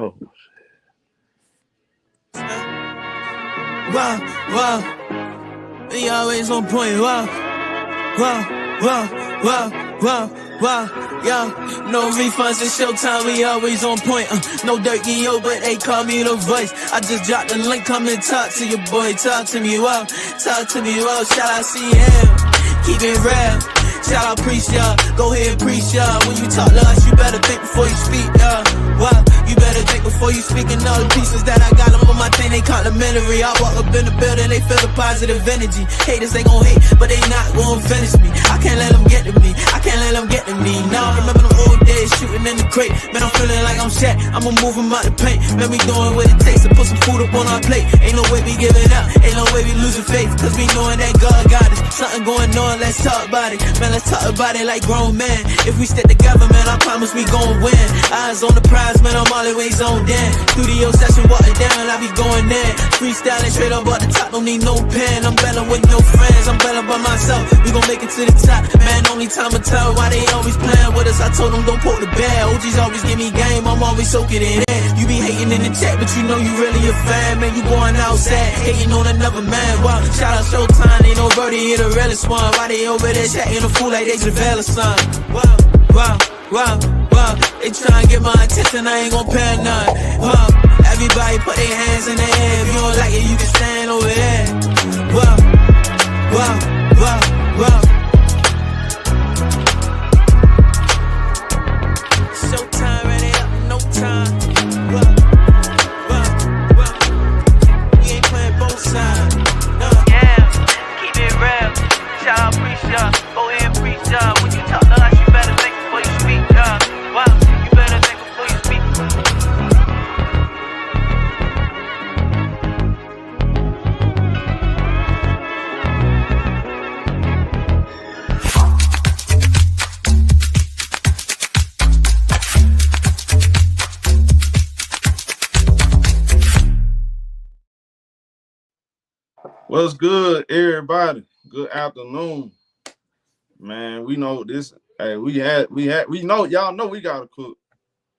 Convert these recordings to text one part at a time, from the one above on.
Oh. Wow. We always on point. Wow. Yo, no refunds in showtime, we always on point. No dirty yo, but they call me the voice. I just dropped the link, come and talk to your boy. Talk to me, wow. Talk to me, wow. Shout out CM, keep it real. Shout out Priest, y'all. Go ahead, Priest, y'all. When you talk to us, you better think before you speak, y'all. Wow, you better think before you speak. And all the pieces that I got them on my thing, they complimentary. I walk up in the building, they feel the positive energy. Haters, they gon' hate, but they not gon' finish me. I can't let them get to me. I can't let them get to me. Now I remember them old days shooting in the crate. Man, I'm feeling like I'm Shaq. I'ma move them out the paint. Man, we doing what it takes to put some food up on our plate. Ain't no way we giving up. Ain't no way we losing faith. Cause we knowing that God got us. Something going on, let's talk about it. Man, let's talk about it like grown men. If we stick together, man, I promise we gon' win. Eyes on the prize, man, I'm always on down. Studio session, walking down, I be going in. Freestyling straight up at the top, don't need no pen. I'm bellin' with no friends, I'm bellin' by myself. We gon' make it to the top, man, only time will tell why they always playin' with us. I told them don't poke the bear. OGs always give me game, I'm always soaking it in. You be hating in the chat, but you know you really a fan. Man, you going outside, hating on another man. Wow, shout out Showtime, ain't no birdie here the realest one. Why they over there chatting a fool like they Javelle or something? Wow, they tryna get my attention, I ain't gon' pay none. Wow, everybody put their hands in the air. If you don't like it, you can stand over there. Wow. Showtime, ready up, no time. We ain't playing both sides. Yeah, keep it real. Shout out, preach y'all. Go ahead and preach y'all. When you talk to us, you better think before you speak, y'all. Wow, you better think before you speak. What's good, everybody? Good afternoon, man. We know this. Hey, we know y'all know we gotta cook.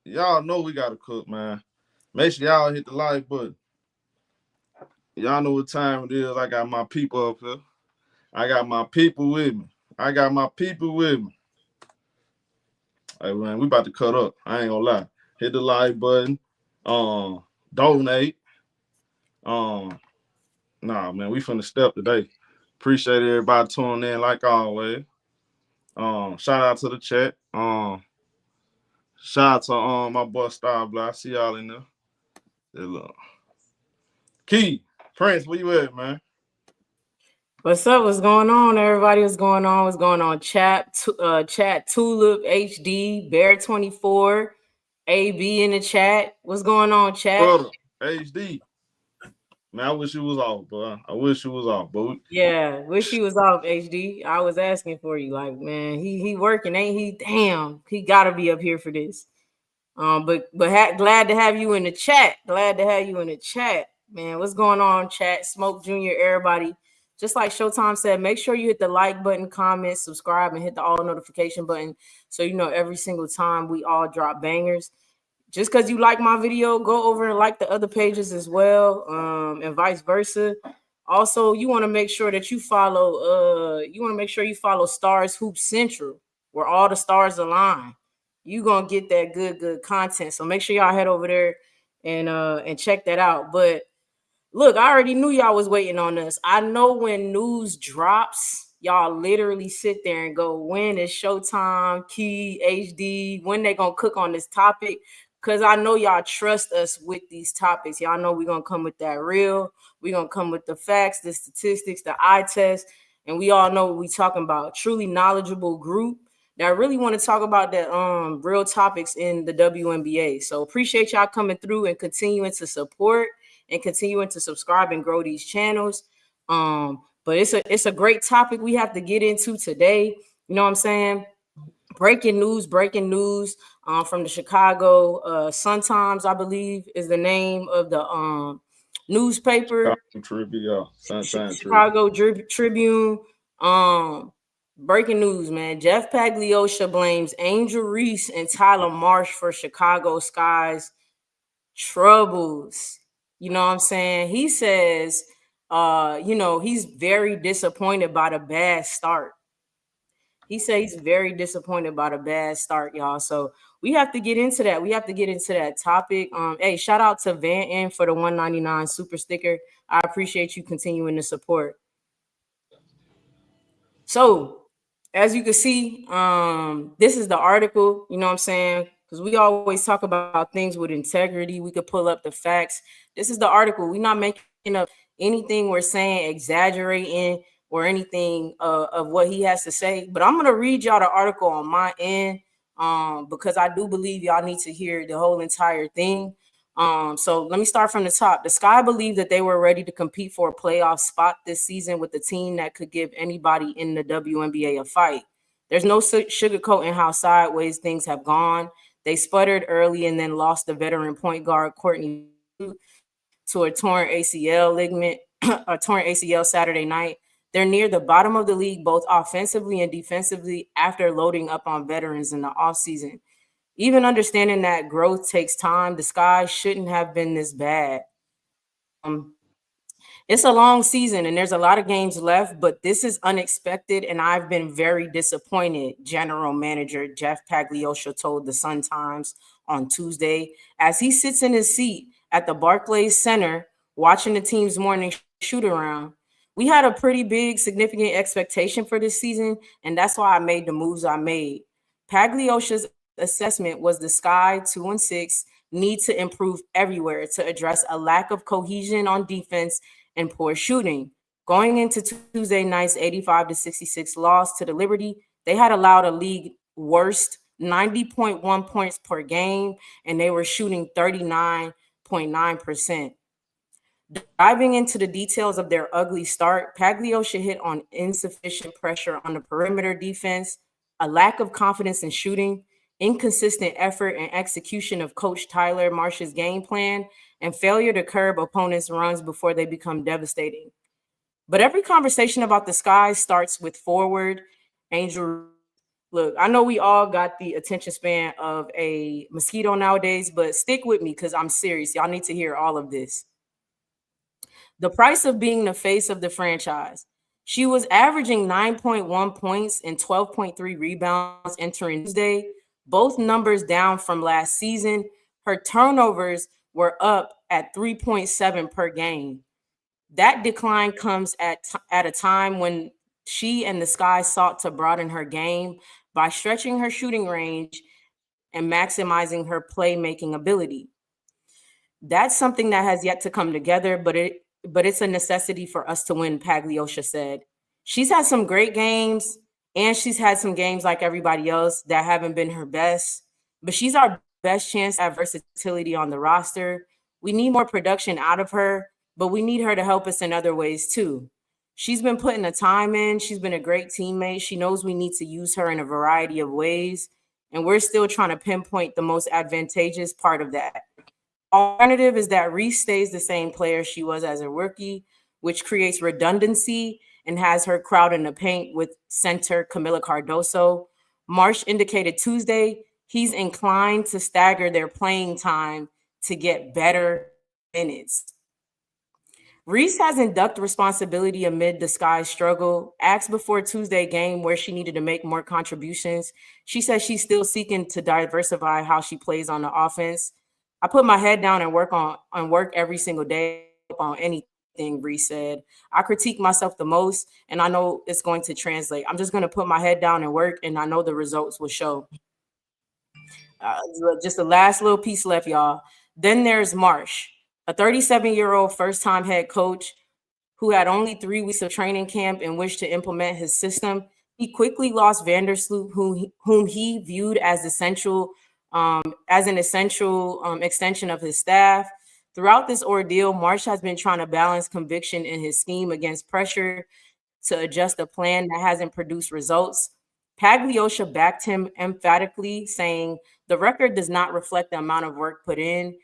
Y'all know we gotta cook, man. Make sure y'all hit the like button. Y'all know what time it is. I got my people up here. I got my people with me. Hey, man, we about to cut up. I ain't gonna lie. Hit the like button. Donate. Nah, man, we finna step today. Appreciate everybody tuning in like always. Shout out to the chat. Shout out to my boy Star Block. I see y'all in there. Look. Key, Prince, where you at, man? What's up? What's going on, everybody? What's going on? What's going on? Chat Tulip HD, Bear 24, AB in the chat. What's going on, chat? Brother, HD. Man, I wish you was off, bro. But yeah, wish he was off, HD. I was asking for you, like, man, he working, ain't he? Damn, he gotta be up here for this. But glad to have you in the chat. Man. What's going on, chat? Smoke Junior, everybody. Just like Showtime said, make sure you hit the like button, comment, subscribe, and hit the all notification button so you know every single time we all drop bangers. Just because you like my video, go over and like the other pages as well, and vice versa. Also, you want to make sure that you follow. Stars Hoop Central, where all the stars align. You gonna get that good content. So make sure y'all head over there and check that out. But look, I already knew y'all was waiting on us. I know when news drops, y'all literally sit there and go, when is Showtime, Key, HD, when they gonna cook on this topic? Because I know y'all trust us with these topics. Y'all know we're gonna come with that real. We're gonna come with the facts, the statistics, the eye test, and we all know what we talking about. Truly knowledgeable group that really want to talk about the real topics in the WNBA. So appreciate y'all coming through and continuing to support and continuing to subscribe and grow these channels. But it's a great topic we have to get into today. You know what I'm saying? Breaking news from the Chicago Sun-Times, I believe, is the name of the newspaper. Chicago Tribune. Breaking news, man. Jeff Pagliocca blames Angel Reese and Tyler Marsh for Chicago Sky's troubles. You know what I'm saying? He says, he's very disappointed by the bad start. He said he's very disappointed by the bad start, y'all. So we have to get into that. We have to get into that topic. Hey, shout out to Van N for the 199 super sticker. I appreciate you continuing to support. So, as you can see, this is the article, you know what I'm saying? Because we always talk about things with integrity. We could pull up the facts. This is the article. We're not making up anything we're saying, exaggerating, or anything of what he has to say. But I'm going to read y'all the article on my end because I do believe y'all need to hear the whole entire thing. So let me start from the top. The Sky believed that they were ready to compete for a playoff spot this season with a team that could give anybody in the WNBA a fight. There's no sugarcoating how sideways things have gone. They sputtered early and then lost the veteran point guard Courtney to a torn ACL ligament, a torn ACL Saturday night. They're near the bottom of the league, both offensively and defensively, after loading up on veterans in the offseason. Even understanding that growth takes time, the Sky shouldn't have been this bad. It's a long season and there's a lot of games left, but this is unexpected and I've been very disappointed, General Manager Jeff Pagliocca told the Sun Times on Tuesday as he sits in his seat at the Barclays Center watching the team's morning shoot around. We had a pretty big, significant expectation for this season, and that's why I made the moves I made. Pagliocca's assessment was the Sky 2-6 need to improve everywhere to address a lack of cohesion on defense and poor shooting. Going into Tuesday night's 85-66 loss to the Liberty, they had allowed a league worst 90.1 points per game, and they were shooting 39.9%. Diving into the details of their ugly start, Pagliocca hit on insufficient pressure on the perimeter defense, a lack of confidence in shooting, inconsistent effort and execution of Coach Tyler Marsh's game plan, and failure to curb opponents' runs before they become devastating. But every conversation about the Sky starts with forward Angel. Look, I know we all got the attention span of a mosquito nowadays, but stick with me because I'm serious. Y'all need to hear all of this. The price of being the face of the franchise. She was averaging 9.1 points and 12.3 rebounds entering Tuesday, both numbers down from last season. Her turnovers were up at 3.7 per game. That decline comes at a time when she and the Sky sought to broaden her game by stretching her shooting range and maximizing her playmaking ability. That's something that has yet to come together, but it's a necessity for us to win, Pagliocca said. She's had some great games, and she's had some games like everybody else that haven't been her best, but she's our best chance at versatility on the roster. We need more production out of her, but we need her to help us in other ways too. She's been putting the time in. She's been a great teammate. She knows we need to use her in a variety of ways, and we're still trying to pinpoint the most advantageous part of that. Alternative is that Reese stays the same player she was as a rookie, which creates redundancy and has her crowd in the paint with center Camila Cardoso. Marsh indicated Tuesday he's inclined to stagger their playing time to get better minutes. Reese has inducted responsibility amid the Sky's struggle. Asked before Tuesday game where she needed to make more contributions, she says she's still seeking to diversify how she plays on the offense. I put my head down and work every single day on anything, Reese said. I critique myself the most, and I know it's going to translate. I'm just going to put my head down and work, and I know the results will show. Just the last little piece left, y'all. Then there's Marsh, a 37-year-old first-time head coach who had only 3 weeks of training camp in which to implement his system. He quickly lost Vandersloot, whom he viewed as essential as an essential extension of his staff. Throughout this ordeal, Marsh has been trying to balance conviction in his scheme against pressure to adjust a plan that hasn't produced results. Pagliocca backed him emphatically, saying the record does not reflect the amount of work put in.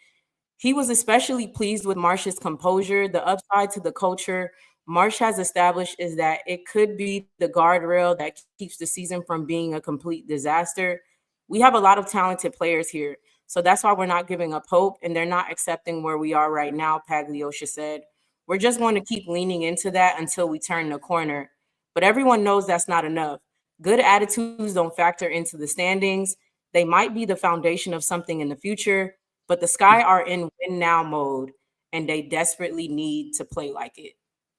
He was especially pleased with Marsh's composure. The upside to the culture Marsh has established is that it could be the guardrail that keeps the season from being a complete disaster. We have a lot of talented players here, So that's why we're not giving up hope, and they're not accepting where we are right now, Pagliocca said. We're just going to keep leaning into that until we turn the corner. But everyone knows that's not enough. Good attitudes don't factor into the standings. They might be the foundation of something in the future, but the Sky are in win now mode, and they desperately need to play like it.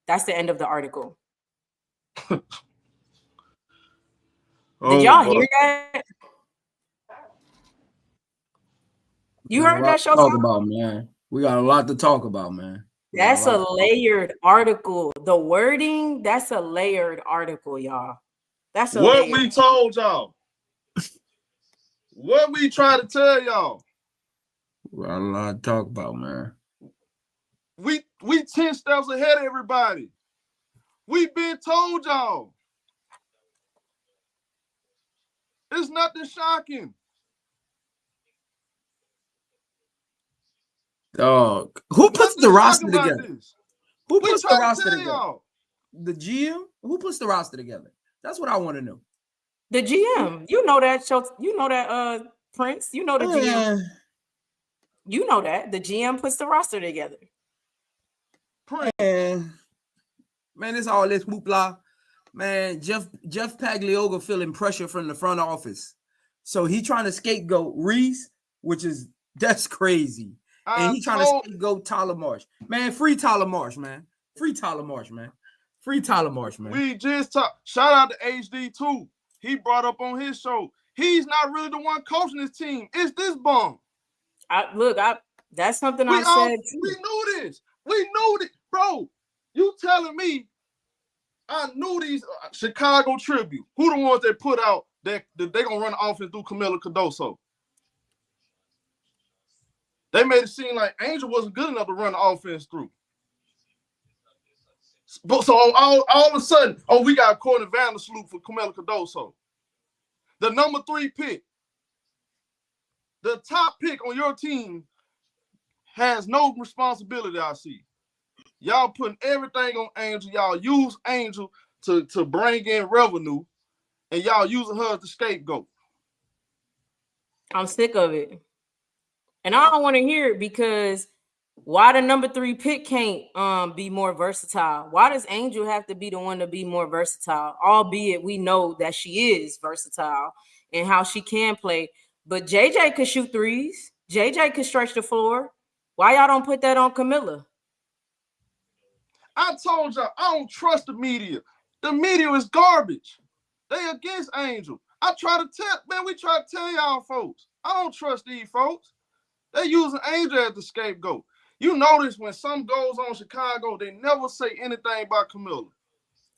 That's the end of the article. Did y'all hear that? You heard that, show? Talk about, man. We got a lot to talk about, man. That's a layered article. The wording, that's a layered article, y'all. That's what we told y'all. What we try to tell y'all. We got a lot to talk about, man. We 10 steps ahead of everybody. We been told y'all. It's nothing shocking. Dog. Who puts the roster together? Who puts the roster together? Y'all. The GM? Who puts the roster together? That's what I want to know. The GM. You know that, show. You know that, Prince. You know the GM. You know that. The GM puts the roster together. Man, it's all this hoopla. Man, Jeff Pagliocca feeling pressure from the front office. So he trying to scapegoat Reese, that's crazy. And he trying to scapegoat Tyler Marsh. Man, free Tyler Marsh, man. Free Tyler Marsh, man. Free Tyler Marsh, man. We just talked. Shout out to HD too. He brought up on his show. He's not really the one coaching his team. It's this bum. That's something I said. We knew this. We knew this. Bro, you telling me I knew these Chicago Tribute. Who the ones that put out that they gonna run the offense through Camila Cardoso? They made it seem like Angel wasn't good enough to run the offense through. But so all of a sudden, we got Courtney Vandersloot for Camila Cardoso. The number 3 pick. The top pick on your team has no responsibility, I see. Y'all putting everything on Angel. Y'all use Angel to bring in revenue, and y'all using her as the scapegoat. I'm sick of it. And I don't want to hear it because why the number 3 pick can't be more versatile? Why does Angel have to be the one to be more versatile? Albeit we know that she is versatile and how she can play. But JJ could shoot threes. JJ could stretch the floor. Why y'all don't put that on Camila? I told y'all, I don't trust the media. The media is garbage. They against Angel. We try to tell y'all folks. I don't trust these folks. They using Angel as the scapegoat. You notice when something goes on in Chicago, they never say anything about Camila.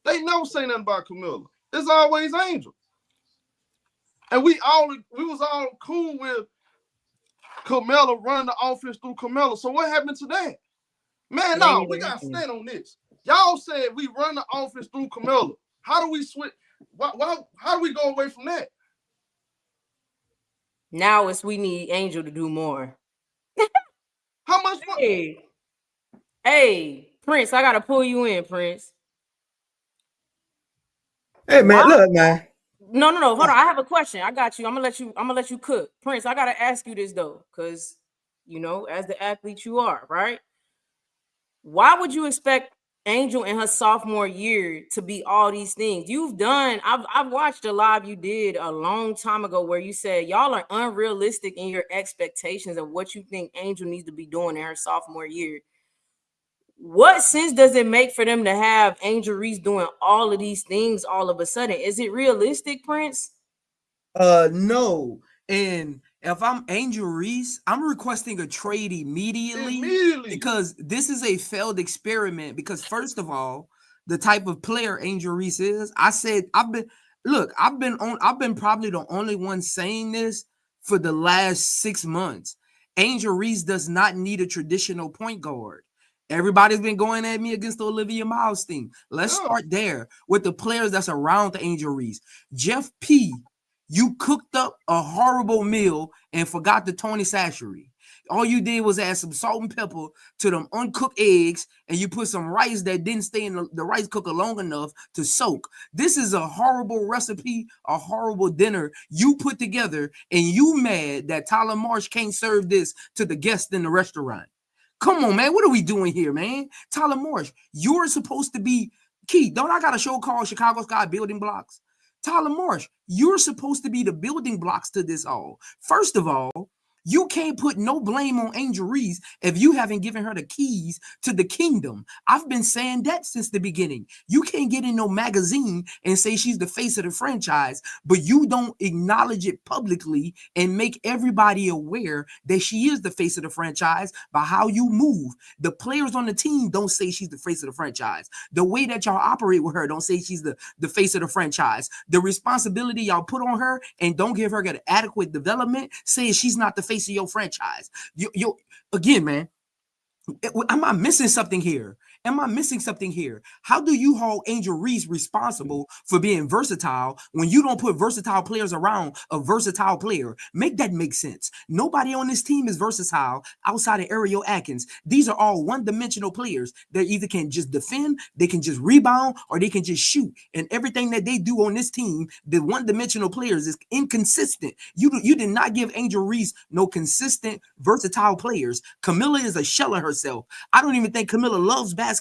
They never say nothing about Camila. It's always Angel. And we was all cool with Camila running the offense through Camila. So what happened to that? Man, no, we got to stand on this. Y'all said we run the offense through Camila. How do we switch? How do we go away from that? Now we need Angel to do more. How much money? Hey, Prince, I got to pull you in, Prince. Hey, man, look, man. No. Hold on. I have a question. I got you. I'm gonna let you cook. Prince, I gotta ask you this though, because as the athlete you are, right? Why would you expect Angel in her sophomore year to be all these things? I've watched a live you did a long time ago where you said y'all are unrealistic in your expectations of what you think Angel needs to be doing in her sophomore year. What sense does it make for them to have Angel Reese doing all of these things all of a sudden? Is it realistic, Prince? No. And if I'm Angel Reese, I'm requesting a trade immediately because this is a failed experiment. Because first of all, the type of player Angel Reese is, I've been probably the only one saying this for the last 6 months. Angel Reese does not need a traditional point guard. Everybody's been going at me against the Olivia Miles thing. Let's start there with the players that's around the Angel Reese. Jeff P., you cooked up a horrible meal and forgot the Tony Sasheri. All you did was add some salt and pepper to them uncooked eggs, and you put some rice that didn't stay in the rice cooker long enough to soak. This is a horrible recipe, a horrible dinner you put together, and you mad that Tyler Marsh can't serve this to the guests in the restaurant. Come on, man. What are we doing here, man? Tyler Marsh, you're supposed to be key. Don't I got a show called Chicago Sky Building Blocks? Tyler Marsh, you're supposed to be the building blocks to this all. First of all, you can't put no blame on Angel Reese if you haven't given her the keys to the kingdom. I've been saying that since the beginning. You can't get in no magazine and say she's the face of the franchise, but you don't acknowledge it publicly and make everybody aware that she is the face of the franchise by how you move. The players on the team don't say she's the face of the franchise. The way that y'all operate with her don't say she's the face of the franchise. The responsibility y'all put on her and don't give her adequate development says she's not the face of your franchise. You again, man. Am I missing something here? Am I missing something here? How do you hold Angel Reese responsible for being versatile when you don't put versatile players around a versatile player? Make that make sense. Nobody on this team is versatile outside of Ariel Atkins. These are all one-dimensional players that either can just defend, they can just rebound, or they can just shoot. And everything that they do on this team, the one-dimensional players, is inconsistent. You did not give Angel Reese no consistent, versatile players. Camilla is a shell of herself. I don't even think Camilla loves basketball,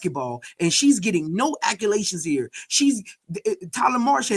and she's getting no accolations here. Tyler Marsh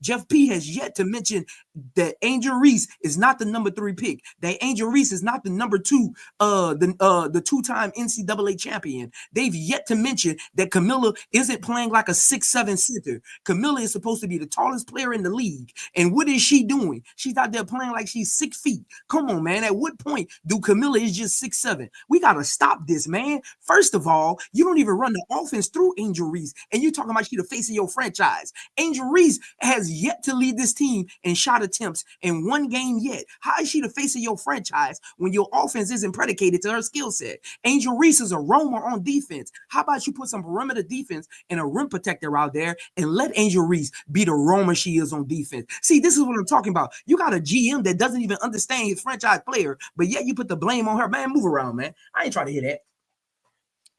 Jeff P has yet to mention that Angel Reese is not the number 3 pick. That Angel Reese is not the number 2, the 2-time NCAA champion. They've yet to mention that Camilla isn't playing like a 6'7" center. Camilla is supposed to be the tallest player in the league. And what is she doing? She's out there playing like she's 6 feet. Come on, man. At what point do Camilla is just 6'7"? We got to stop this, man. First of all, you don't even run the offense through Angel Reese, and you're talking about she the face of your franchise. Angel Reese has yet to lead this team in shot attempts in one game yet. How is she the face of your franchise when your offense isn't predicated to her skill set? Angel Reese is a roamer on defense. How about you put some perimeter defense and a rim protector out there and let Angel Reese be the roamer she is on defense? See, this is what I'm talking about. You got a GM that doesn't even understand his franchise player, but yet you put the blame on her. Man, move around, man. I ain't trying to hear that.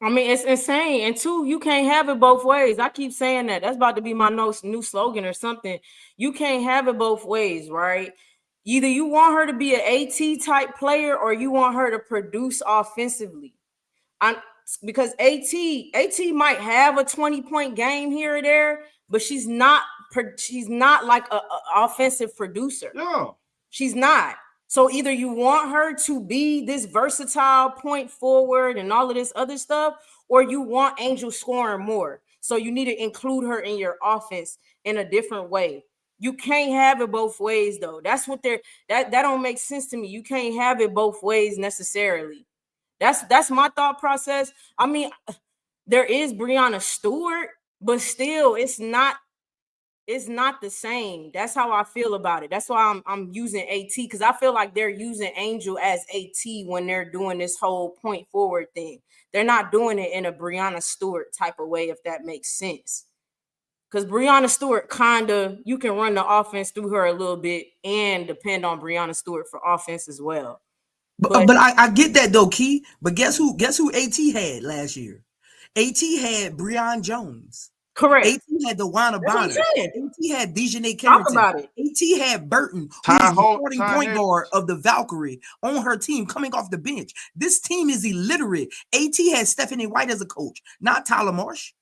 I mean, it's insane. And 2, you can't have it both ways. I keep saying that. That's about to be my new slogan or something. You can't have it both ways, right? Either you want her to be an AT type player or you want her to produce offensively. Because AT might have a 20-point game here or there, but she's not like a offensive producer. No, she's not. So either you want her to be this versatile point forward and all of this other stuff, or you want Angel scoring more. So you need to include her in your offense in a different way. You can't have it both ways, though. That's what that don't make sense to me. You can't have it both ways necessarily. That's my thought process. I mean, there is Breanna Stewart, but still, it's not the same. That's how I feel about it. That's why I'm using AT, because I feel like they're using Angel as AT when they're doing this whole point forward thing. They're not doing it in a Breanna Stewart type of way, if that makes sense. Because Breanna Stewart you can run the offense through her a little bit and depend on Breanna Stewart for offense as well. But I get that though, Key. But guess who AT had last year? AT had Breon Jones. Correct. AT had the Wanda Bonner. AT had Dejanay Carrington. Talk about it. AT had Burton, who's the starting point guard of the Valkyrie on her team coming off the bench. This team is illiterate. AT had Stephanie White as a coach, not Tyler Marsh.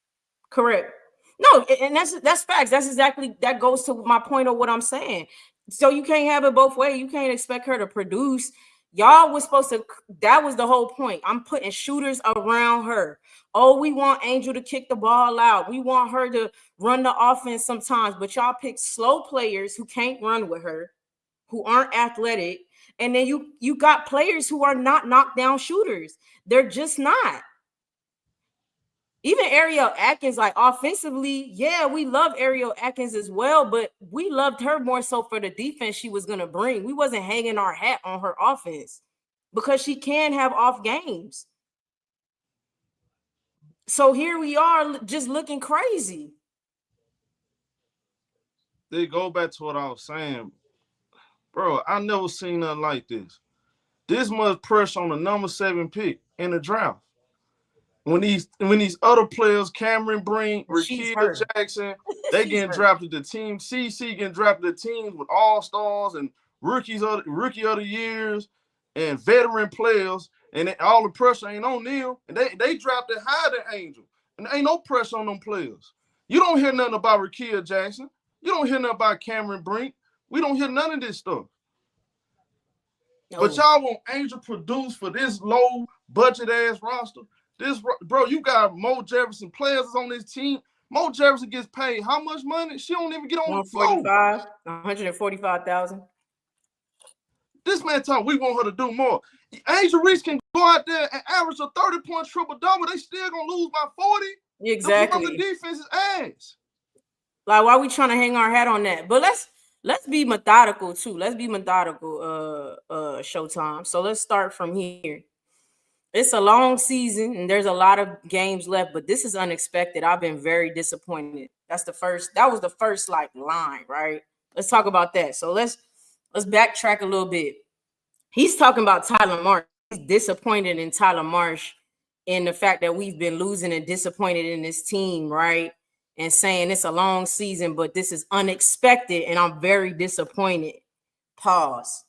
Correct. No, and that's facts. That's exactly, that goes to my point of what I'm saying. So you can't have it both ways. You can't expect her to produce. Y'all was supposed to, that was the whole point. I'm putting shooters around her. Oh, we want Angel to kick the ball out. We want her to run the offense sometimes, but y'all pick slow players who can't run with her, who aren't athletic. And then you got players who are not knockdown shooters. They're just not. Even Ariel Atkins, like offensively, yeah, we love Ariel Atkins as well, but we loved her more so for the defense she was going to bring. We wasn't hanging our hat on her offense because she can have off games. So here we are just looking crazy. They go back to what I was saying. Bro, I never seen nothing like this. this much pressure on the number 7 pick in the draft. When these other players, Cameron Brink, Rickea Jackson, they getting drafted to team. CC getting drafted to teams with all-stars and rookie of the years and veteran players, and all the pressure ain't on them. And they drafted higher than Angel. And there ain't no pressure on them players. You don't hear nothing about Rickea Jackson. You don't hear nothing about Cameron Brink. We don't hear none of this stuff. No. But y'all want Angel produce for this low budget ass roster. Bro, you got Mo Jefferson players on this team. Mo Jefferson gets paid how much money? She don't even get on the floor. 145,000. This man talking, we want her to do more. Angel Reese can go out there and average a 30-point triple-double. They still gonna lose by 40. Exactly. The defense's ass. Like, why we trying to hang our hat on that? But let's be methodical too. Let's be methodical, Showtime. So let's start from here. It's a long season and there's a lot of games left, but this is unexpected. I've been very disappointed. That was the first like line, right? Let's talk about that. So let's backtrack a little bit. He's talking about Tyler Marsh. He's disappointed in Tyler Marsh in the fact that we've been losing and disappointed in this team, right? And saying it's a long season, but this is unexpected and I'm very disappointed. Pause.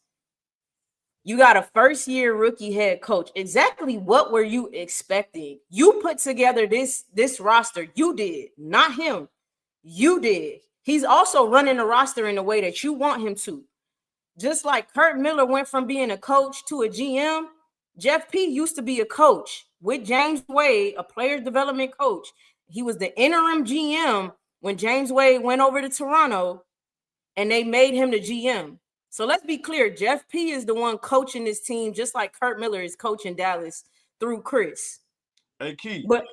You got a first-year rookie head coach. Exactly what were you expecting? You put together this roster. You did, not him. You did. He's also running the roster in the way that you want him to. Just like Kurt Miller went from being a coach to a GM, Jeff P. used to be a coach with James Wade, a players development coach. He was the interim GM when James Wade went over to Toronto, and they made him the GM. So let's be clear. Jeff P. is the one coaching this team, just like Kurt Miller is coaching Dallas through Chris. Hey, Key. But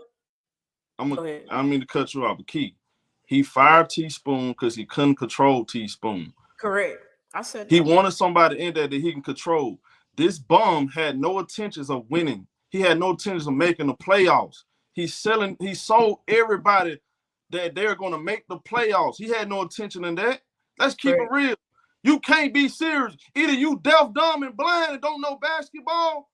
I mean to cut you off, but Key. He fired Teaspoon because he couldn't control Teaspoon. Correct. I said he wanted somebody in there that he can control. This bum had no intentions of winning. He had no intentions of making the playoffs. He sold everybody that they're going to make the playoffs. He had no intention in that. Let's keep it real. You can't be serious. Either you deaf, dumb, and blind and don't know basketball,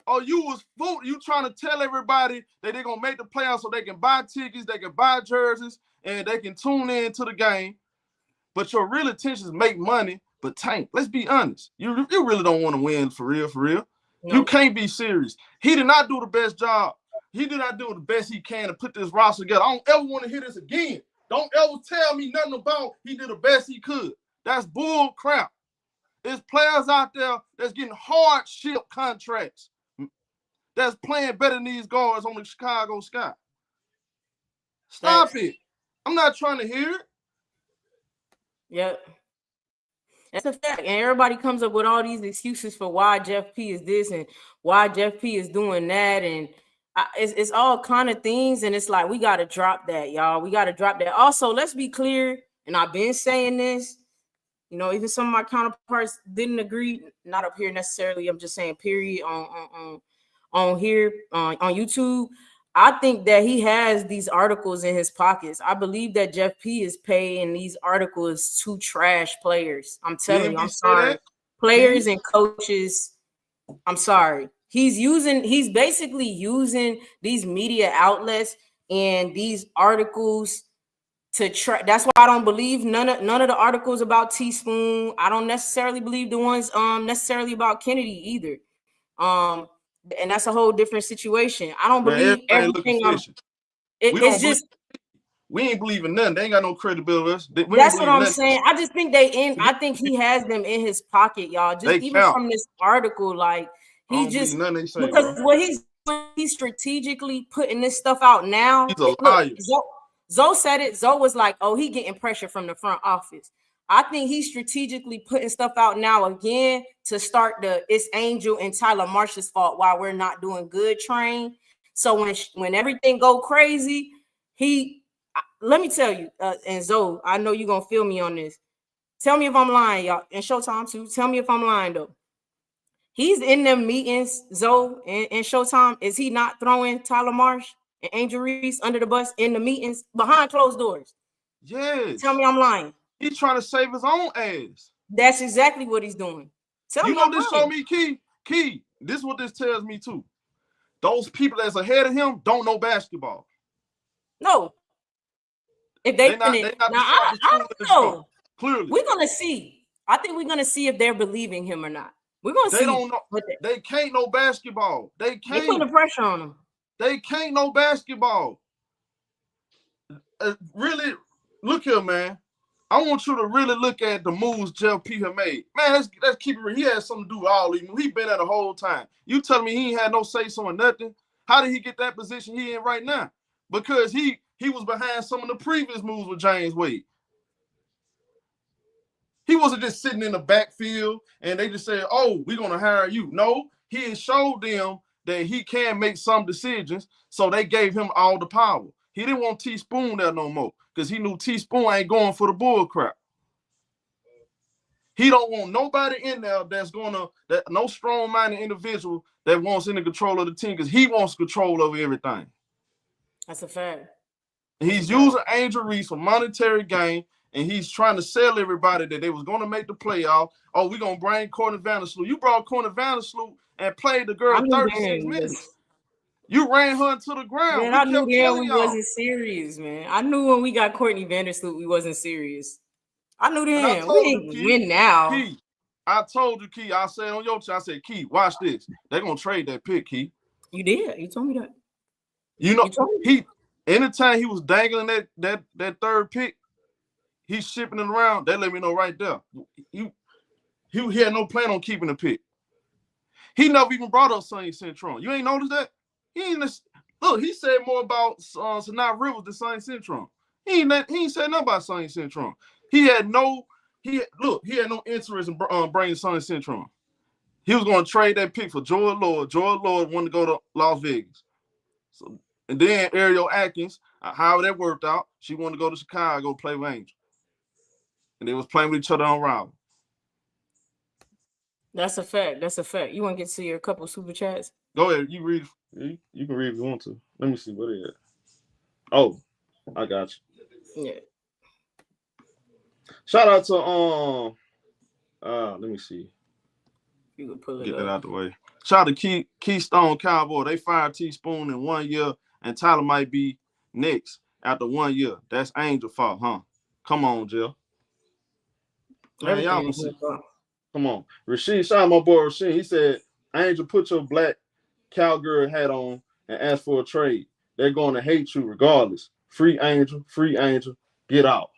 or you was fool. You trying to tell everybody that they're going to make the playoffs so they can buy tickets, they can buy jerseys, and they can tune in to the game. But your real intention is make money, but tank. Let's be honest. You really don't want to win for real, for real. No. You can't be serious. He did not do the best job. He did not do the best he can to put this roster together. I don't ever want to hear this again. Don't ever tell me nothing about he did the best he could. That's bull crap. There's players out there that's getting hardship contracts that's playing better than these guards on the Chicago Sky. Stop it. I'm not trying to hear it. Yep. That's a fact. And everybody comes up with all these excuses for why Jeff P is this and why Jeff P is doing that. And it's all kind of things. And it's like, we got to drop that, y'all. We got to drop that. Also, let's be clear. And I've been saying this, you know, even some of my counterparts didn't agree, not up here necessarily. I'm just saying period on here, on YouTube. I think that he has these articles in his pockets. I believe that Jeff P is paying these articles to trash players. I'm telling you, I'm sorry. Players and coaches, I'm sorry. He's basically using these media outlets and these articles to try. That's why I don't believe none of the articles about Teaspoon. I don't necessarily believe the ones necessarily about Kennedy either. And that's a whole different situation. I don't believe everything. It's just we ain't believing nothing. They ain't got no credibility. That's what I'm saying. I just think I think he has them in his pocket, y'all. Just even from this article, like he just because what he's strategically putting this stuff out now. He's a liar. Zoe said it. Zoe was like, "Oh, he getting pressure from the front office." I think he's strategically putting stuff out now again to start it's Angel and Tyler Marsh's fault while we're not doing good train. So when everything go crazy, let me tell you, and Zoe, I know you're going to feel me on this. Tell me if I'm lying, y'all, and Showtime too. Tell me if I'm lying though. He's in them meetings, Zoe and Showtime. Is he not throwing Tyler Marsh and Angel Reese under the bus in the meetings behind closed doors? Yes. Tell me I'm lying. He's trying to save his own ass. That's exactly what he's doing. You know this show me, Key? Key, this is what this tells me too. Those people that's ahead of him don't know basketball. No. If they not the now, I don't know. Clearly, we're gonna see. I think we're gonna see if they're believing him or not. We're gonna see. They don't know. They can't know basketball. They can't. They putting the pressure on them. They can't know basketball. Really, look here, man. I want you to really look at the moves Jeff P have made. Man, let's keep it real. He had something to do with all these moves. He been there the whole time. You telling me he ain't had no say-so or nothing? How did he get that position he in right now? Because he was behind some of the previous moves with James Wade. He wasn't just sitting in the backfield and they just said, oh, we're going to hire you. No, he had showed them that he can make some decisions, so they gave him all the power. He didn't want Teaspoon there no more because he knew Teaspoon ain't going for the bull crap. He don't want nobody in there no strong-minded individual that wants any control of the team because he wants control over everything. That's a fact. He's using Angel Reese for monetary gain, and he's trying to sell everybody that they was going to make the playoff. Oh, we're going to bring Courtney Vandersloot. You brought Courtney Vandersloot and played the girl 36 minutes. You ran her into the ground. Man, I knew then we wasn't serious, man. I knew when we got Courtney Vandersloot, we wasn't serious. I knew then. We ain't win now. Key, I told you, Key. I said on your chat, I said, Key, watch this. They're going to trade that pick, Key. You did. You told me that. You know, anytime he was dangling that third pick, he's shipping it around. They let me know right there. He had no plan on keeping the pick. He never even brought up Sonny Centron. You ain't noticed that? He said more about Sanaa Rivers than Sonny Centron. He ain't said nothing about Sonny Centron. He had no interest in bringing Sonny Centron. He was going to trade that pick for Joy Lord. Joy Lord wanted to go to Las Vegas. So, and then Ariel Atkins, however that worked out, she wanted to go to Chicago play with Angel. And they was playing with each other on rival. That's a fact. That's a fact. You want to get to your couple super chats? Go ahead. You read. You can read if you want to. Let me see what it is. Oh, I got you. Yeah. Shout out to let me see. You can pull it Get up. that out the way. Shout out to Keystone Cowboy. They fired Teaspoon in 1 year, and Tyler might be next after 1 year. That's Angel fault, huh? Come on, Jill. Man, y'all see. Come on. Rashid, shout out my boy Rashid. He said, Angel, put your black cowgirl hat on and ask for a trade. They're going to hate you regardless. Free Angel, get out.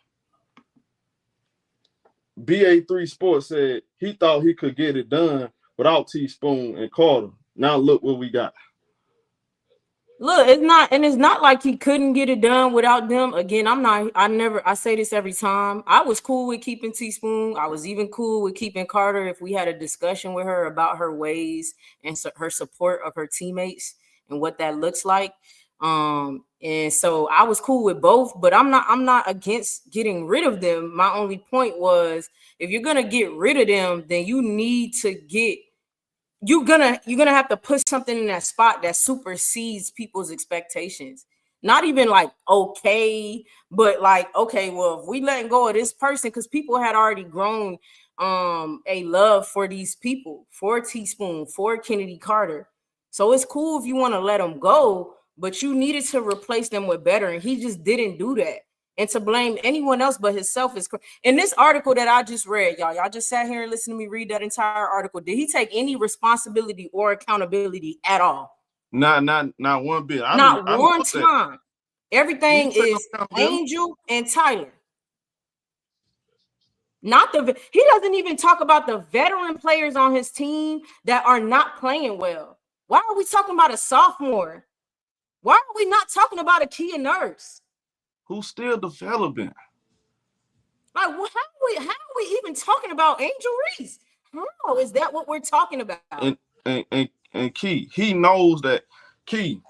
BA3 Sports said he thought he could get it done without Teaspoon and Carter. Now look what we got. Look, it's not like he couldn't get it done without them. Again, I say this every time. I was cool with keeping Teaspoon. I was even cool with keeping Carter if we had a discussion with her about her ways and her support of her teammates and what that looks like. And so I was cool with both, but I'm not against getting rid of them. My only point was, if you're gonna get rid of them, then you need to you're gonna have to put something in that spot that supersedes people's expectations. Not even like okay, but like, okay, well, if we letting go of this person, because people had already grown a love for these people, for Teaspoon, for Kennedy Carter. So it's cool if you want to let them go, but you needed to replace them with better, and he just didn't do that. And to blame anyone else but himself is in this article that I just read, y'all just sat here and listened to me read that entire article. Did he take any responsibility or accountability at all? Not one bit. Not one time. Everything is Angel and Tyler. He doesn't even talk about the veteran players on his team that are not playing well. Why are we talking about a sophomore? Why are we not talking about a Kia Nurse? Who's still developing? Like, how are we even talking about Angel Reese? How is that what we're talking about? And Key, he knows that Key.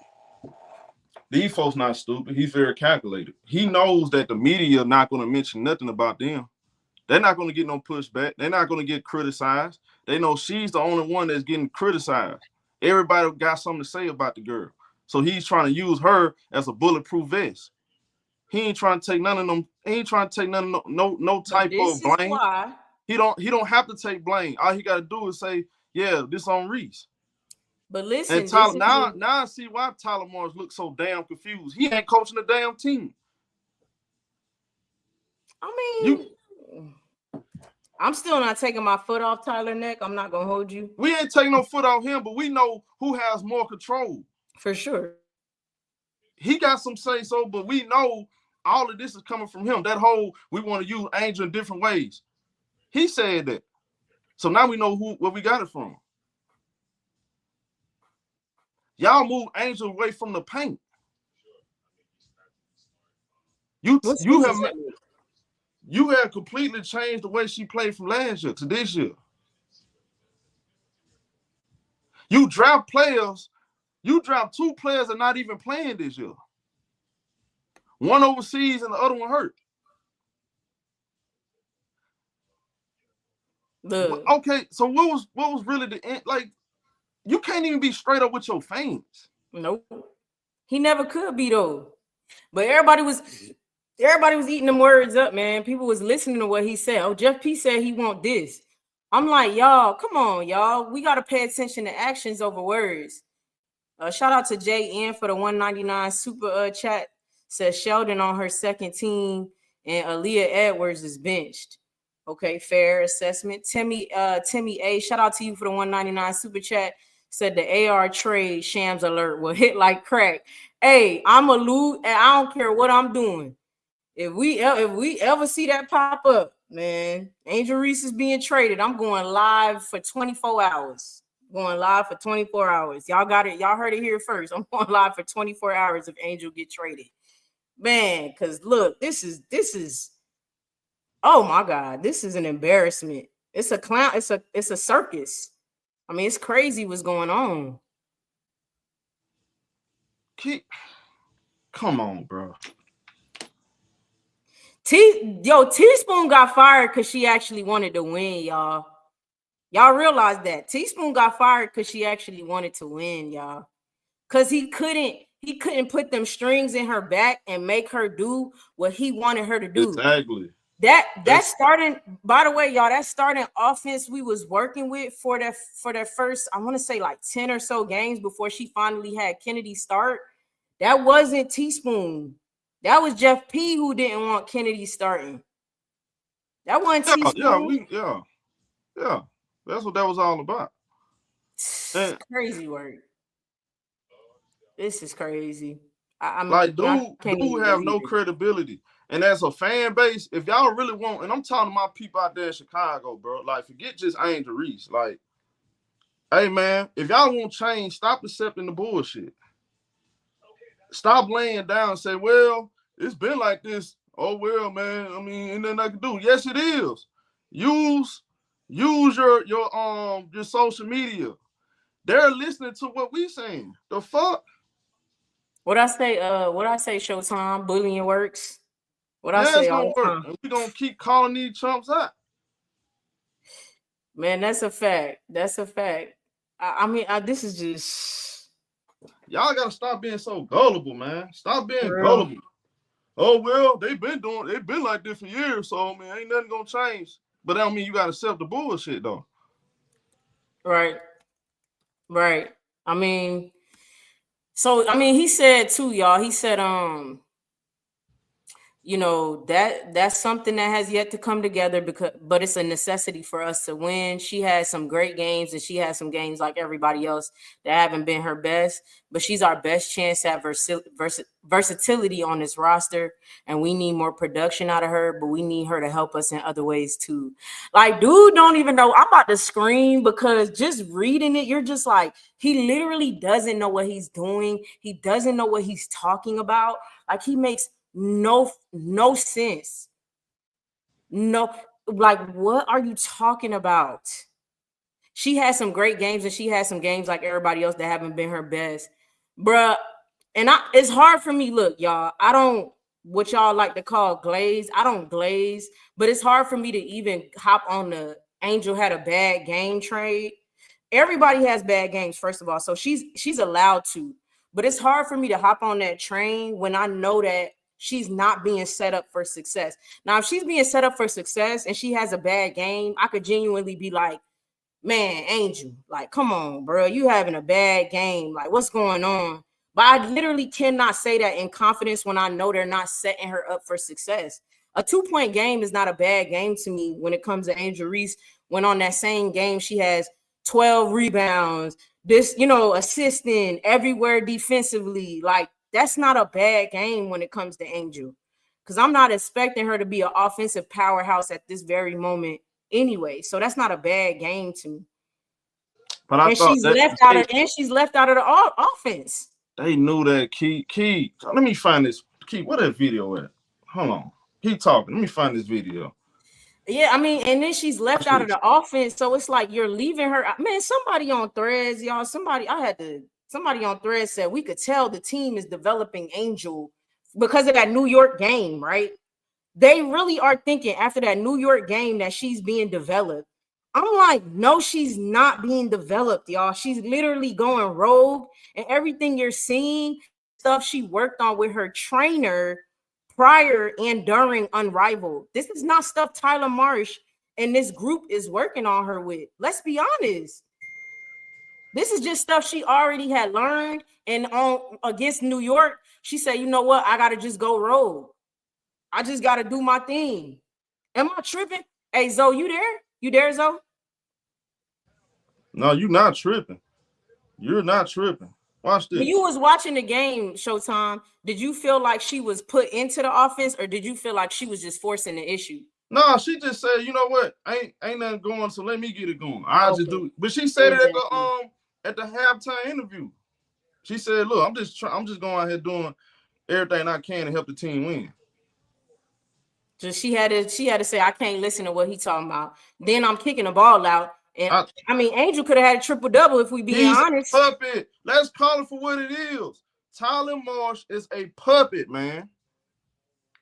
These folks not stupid. He's very calculated. He knows that the media are not going to mention nothing about them. They're not going to get no pushback. They're not going to get criticized. They know she's the only one that's getting criticized. Everybody got something to say about the girl. So he's trying to use her as a bulletproof vest. He ain't trying to take none of them. He ain't trying to take no type of blame. He don't have to take blame. All he got to do is say, Yeah, this on Reese. But listen, and Tyler, now I see why Tyler Marsh looks so damn confused. He ain't coaching the damn team. I mean, I'm still not taking my foot off Tyler's neck. I'm not gonna hold you. We ain't taking no foot off him, but we know who has more control. For sure. He got some say so, but we know all of this is coming from him. That whole we want to use Angel in different ways. He said that. So now we know where we got it from. Y'all move Angel away from the paint. You have completely changed the way she played from last year to this year. You draft players. You draft 2 players that are not even playing this year. One overseas and the other one hurt. Okay, so what was really the end? Like, you can't even be straight up with your fans. Nope. He never could be though. But everybody was eating them words up, man. People was listening to what he said. Oh, Jeff P said he want this. I'm like, y'all, come on, y'all. We got to pay attention to actions over words. Shout out to JN for the 199 super chat. Says Sheldon on her second team and Aaliyah Edwards is benched. Okay, fair assessment. Timmy A, shout out to you for the 199 super chat. Said the AR trade shams alert will hit like crack. Hey, I'm a loot and I don't care what I'm doing. If we ever see that pop up, man, Angel Reese is being traded. I'm going live for 24 hours. Going live for 24 hours. Y'all got it. Y'all heard it here first. I'm going live for 24 hours if Angel get traded. Man, because look, this is oh my God, this is an embarrassment. It's a clown, it's a circus. I mean, it's crazy what's going on. Come on, bro. Teaspoon got fired because she actually wanted to win, y'all. Y'all realize that Teaspoon got fired because she actually wanted to win, y'all. Because he couldn't put them strings in her back and make her do what he wanted her to do. Exactly. That's starting, by the way, y'all, that starting offense we was working with for that first, I want to say like 10 or so games before she finally had Kennedy start. That wasn't Teaspoon. That was Jeff P who didn't want Kennedy starting. That wasn't Teaspoon. Yeah. That's what that was all about. Crazy work. This is crazy. I mean, like, dude have no credibility. And as a fan base, if y'all really want, and I'm talking to my people out there in Chicago, bro, like, forget just Angel Reese. Like, hey, man, if y'all want change, stop accepting the bullshit. Stop laying down and say, well, it's been like this. Oh, well, man, I mean, ain't nothing I can do. Yes, it is. Use your social media. They're listening to what we saying. The fuck? What I say, Showtime, bullying works. What I say it's all gonna work. And we gonna keep calling these chumps out. Man, that's a fact. That's a fact. I mean, this is just, y'all gotta stop being so gullible, man. Stop being gullible. Oh well, they've been like this for years, so I mean, ain't nothing gonna change. But that don't mean you gotta accept the bullshit though. Right. I mean, he said too, y'all. He said, that's something that has yet to come together but it's a necessity for us to win. She has some great games and she has some games like everybody else that haven't been her best, but she's our best chance at versatility on this roster, and we need more production out of her, but we need her to help us in other ways too. Like, dude, don't even know. I'm about to scream because just reading it, you're just like, he literally doesn't know what he's doing. He doesn't know what he's talking about. Like, he makes no sense. No, like, what are you talking about? She has some great games and she has some games like everybody else that haven't been her best, bruh. And it's hard for me. Look, y'all, I don't, what y'all like to call glaze. I don't glaze, but it's hard for me to even hop on the Angel had a bad game trade. Everybody has bad games, first of all, so she's allowed to, but it's hard for me to hop on that train when I know that she's not being set up for success. Now, if she's being set up for success and she has a bad game, I could genuinely be like, man, Angel, like, come on, bro, you having a bad game. Like, what's going on? But I literally cannot say that in confidence when I know they're not setting her up for success. A 2-point game is not a bad game to me when it comes to Angel Reese. When on that same game, she has 12 rebounds, assisting everywhere defensively. Like, that's not a bad game when it comes to Angel. Because I'm not expecting her to be an offensive powerhouse at this very moment anyway. So that's not a bad game to me. But I thought she's left out of the offense. They knew that Key. Let me find this. Key, where that video at? Hold on. Keep talking. Let me find this video. Yeah, I mean, and then she's left out of the offense. So it's like you're leaving her. Man, somebody on Threads, y'all. Somebody on Threads said we could tell the team is developing Angel because of that New York game, right? They really are thinking after that New York game that she's being developed. I'm like, no, she's not being developed, y'all. She's literally going rogue, and everything you're seeing, stuff she worked on with her trainer prior and during Unrivaled. This is not stuff Tyler Marsh and this group is working on her with. Let's be honest. This is just stuff she already had learned, and on against New York, she said, you know what? I got to just go rogue. I just got to do my thing. Am I tripping? Hey, Zoe, you there? You there, Zoe? No, you're not tripping. You're not tripping. Watch this. When you was watching the game, Showtime, did you feel like she was put into the offense, or did you feel like she was just forcing the issue? No, she just said, you know what? Ain't nothing going, so let me get it going. I'll just do it. But she said it at the halftime interview. She said, look, I'm just going out here doing everything I can to help the team win. Just she had to say, I can't listen to what he's talking about. Then I'm kicking the ball out. And I mean, Angel could have had a triple-double if we being honest. A puppet. Let's call it for what it is. Tyler Marsh is a puppet, man.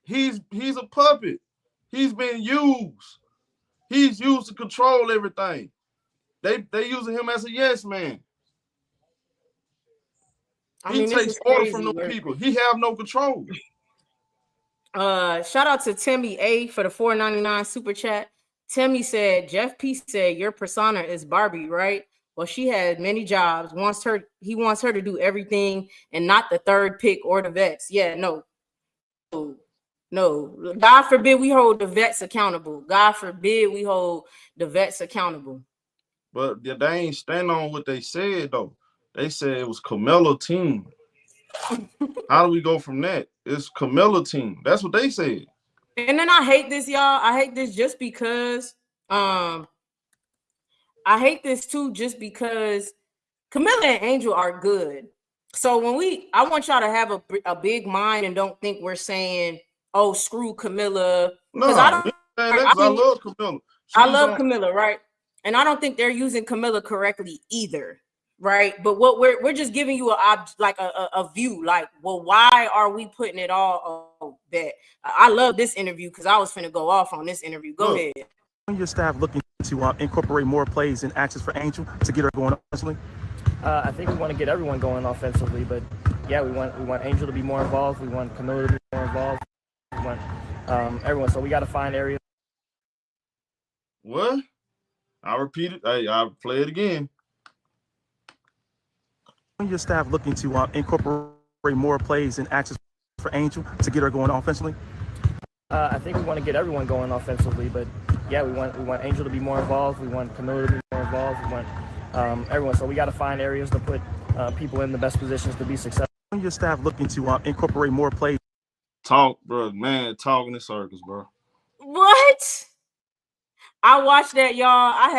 He's a puppet. He's been used. He's used to control everything. They using him as a yes man. He takes order from those people. He have no control. Shout out to Timmy A for the $4.99 super chat. Timmy said, Jeff P said, your persona is Barbie, right? Well, she had many jobs. He wants her to do everything and not the third pick or the vets. Yeah, no. God forbid we hold the vets accountable. God forbid we hold the vets accountable. But they ain't stand on what they said, though. They said it was Camilla team. How do we go from that? It's Camilla team. That's what they said. And then I hate this, y'all. I hate this just because I hate this too, just because Camilla and Angel are good. So I want y'all to have a big mind and don't think we're saying, oh, screw Camilla. No, I love Camilla. I love Camilla, right? And I don't think they're using Camilla correctly either, right? But what we're just giving you a view, like, well, why are we putting it all on bet? I love this interview because I was finna go off on this interview. Go ahead. Your staff looking to incorporate more plays and actions for Angel to get her going offensively? I think we want to get everyone going offensively, but yeah, we want Angel to be more involved. We want Camilla to be more involved. We want everyone. So we got to find areas. What? I'll repeat it. I'll play it again. Your staff looking to incorporate more plays and actions for Angel to get her going offensively? I think we want to get everyone going offensively, but yeah, we want Angel to be more involved. We want Camilla to be more involved. We want everyone. So we got to find areas to put people in the best positions to be successful. Your staff looking to incorporate more plays. Talk, bro, man, talking in circles, bro. What? I watched that, y'all. I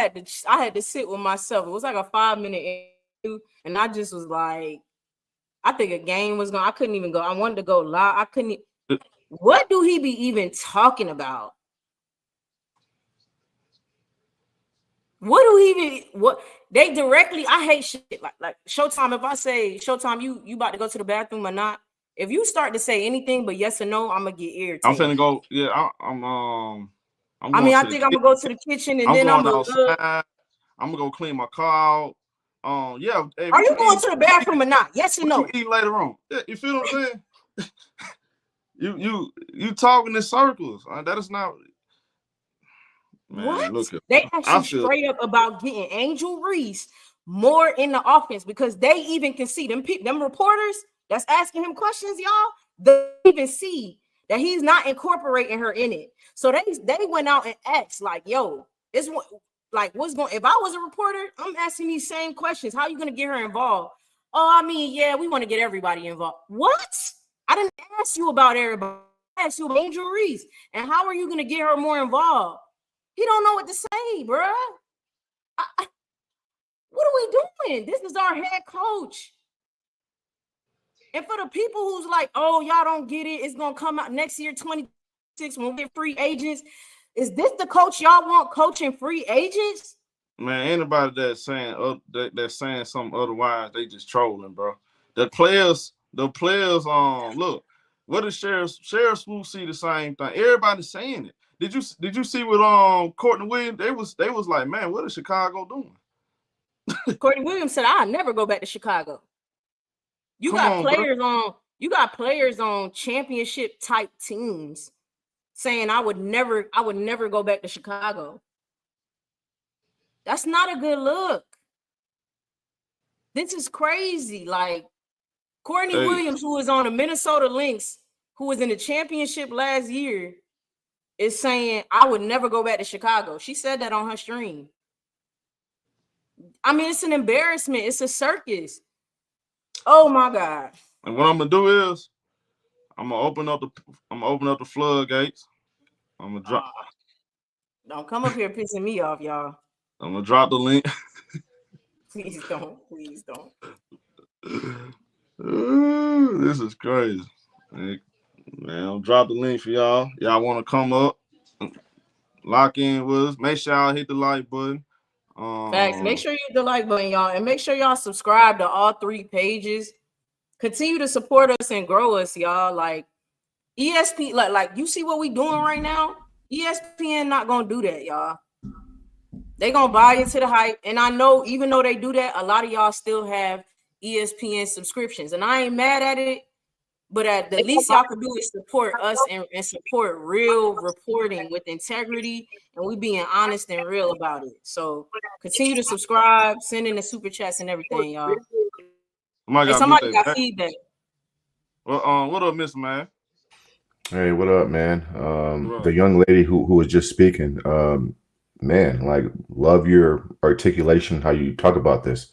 had to sit with myself. It was like a 5-minute interview, and I just was like, I think a game was going. I couldn't even go. I wanted to go live. I couldn't. What do he be even talking about? What do he even? What they directly? I hate shit like Showtime. If I say Showtime, you about to go to the bathroom or not? If you start to say anything but yes or no, I'm gonna get irritated. I'm finna go. Yeah, I think I'm gonna go to the kitchen and then I'm gonna go clean my car out. Yeah. Hey, are you going to the bathroom or not? Yes or no? You eat later on. Yeah, you feel what I'm saying? you talking in circles. That is not. Man, What? look at They I actually feel straight up about getting Angel Reese more in the offense because they even can see them reporters that's asking him questions, y'all. They even see that he's not incorporating her in it. So they went out and asked, like, yo, it's what like what's going if I was a reporter, I'm asking these same questions. How are you gonna get her involved? Oh, I mean, yeah, we want to get everybody involved. What? I didn't ask you about everybody. I asked you about Angel Reese. And how are you gonna get her more involved? He don't know what to say, bro. What are we doing? This is our head coach. And for the people who's like, oh, y'all don't get it, it's gonna come out next year, 26, when we get free agents. Is this the coach y'all want coaching free agents? man, anybody that's saying that's saying something otherwise, they just trolling, bro. The players, look, what does Sheriff Swoop see the same thing? Everybody's saying it. Did you see with Courtney Williams? They was like, man, what is Chicago doing? Courtney Williams said, I'll never go back to Chicago. You got players on championship type teams saying I would never go back to Chicago. That's not a good look. This is crazy. Like Courtney Williams, who was on the Minnesota Lynx, who was in the championship last year, is saying I would never go back to Chicago. She said that on her stream. I mean, it's an embarrassment. It's a circus. Oh my God. And what I'm gonna do is I'm gonna open up the floodgates. I'm gonna drop. Don't come up here pissing me off, y'all. I'm gonna drop the link. Please don't. Please don't. This is crazy. Man, I'll drop the link for y'all. Y'all want to come up, lock in with us. Make sure y'all hit the like button. Facts. Make sure you hit the like button, y'all, and make sure y'all subscribe to all 3 pages. Continue to support us and grow us, y'all. Like ESPN, like you see what we doing right now. ESPN not gonna do that, y'all. They gonna buy into the hype, and I know even though they do that, a lot of y'all still have ESPN subscriptions, and I ain't mad at it. But at the least y'all can do is support us and support real reporting with integrity, and we being honest and real about it. So continue to subscribe, send in the super chats and everything, y'all. Hey, somebody got feedback. Well, what up, Mr. Man? Hey, what up, man? The young lady who was just speaking, man, like, love your articulation, how you talk about this.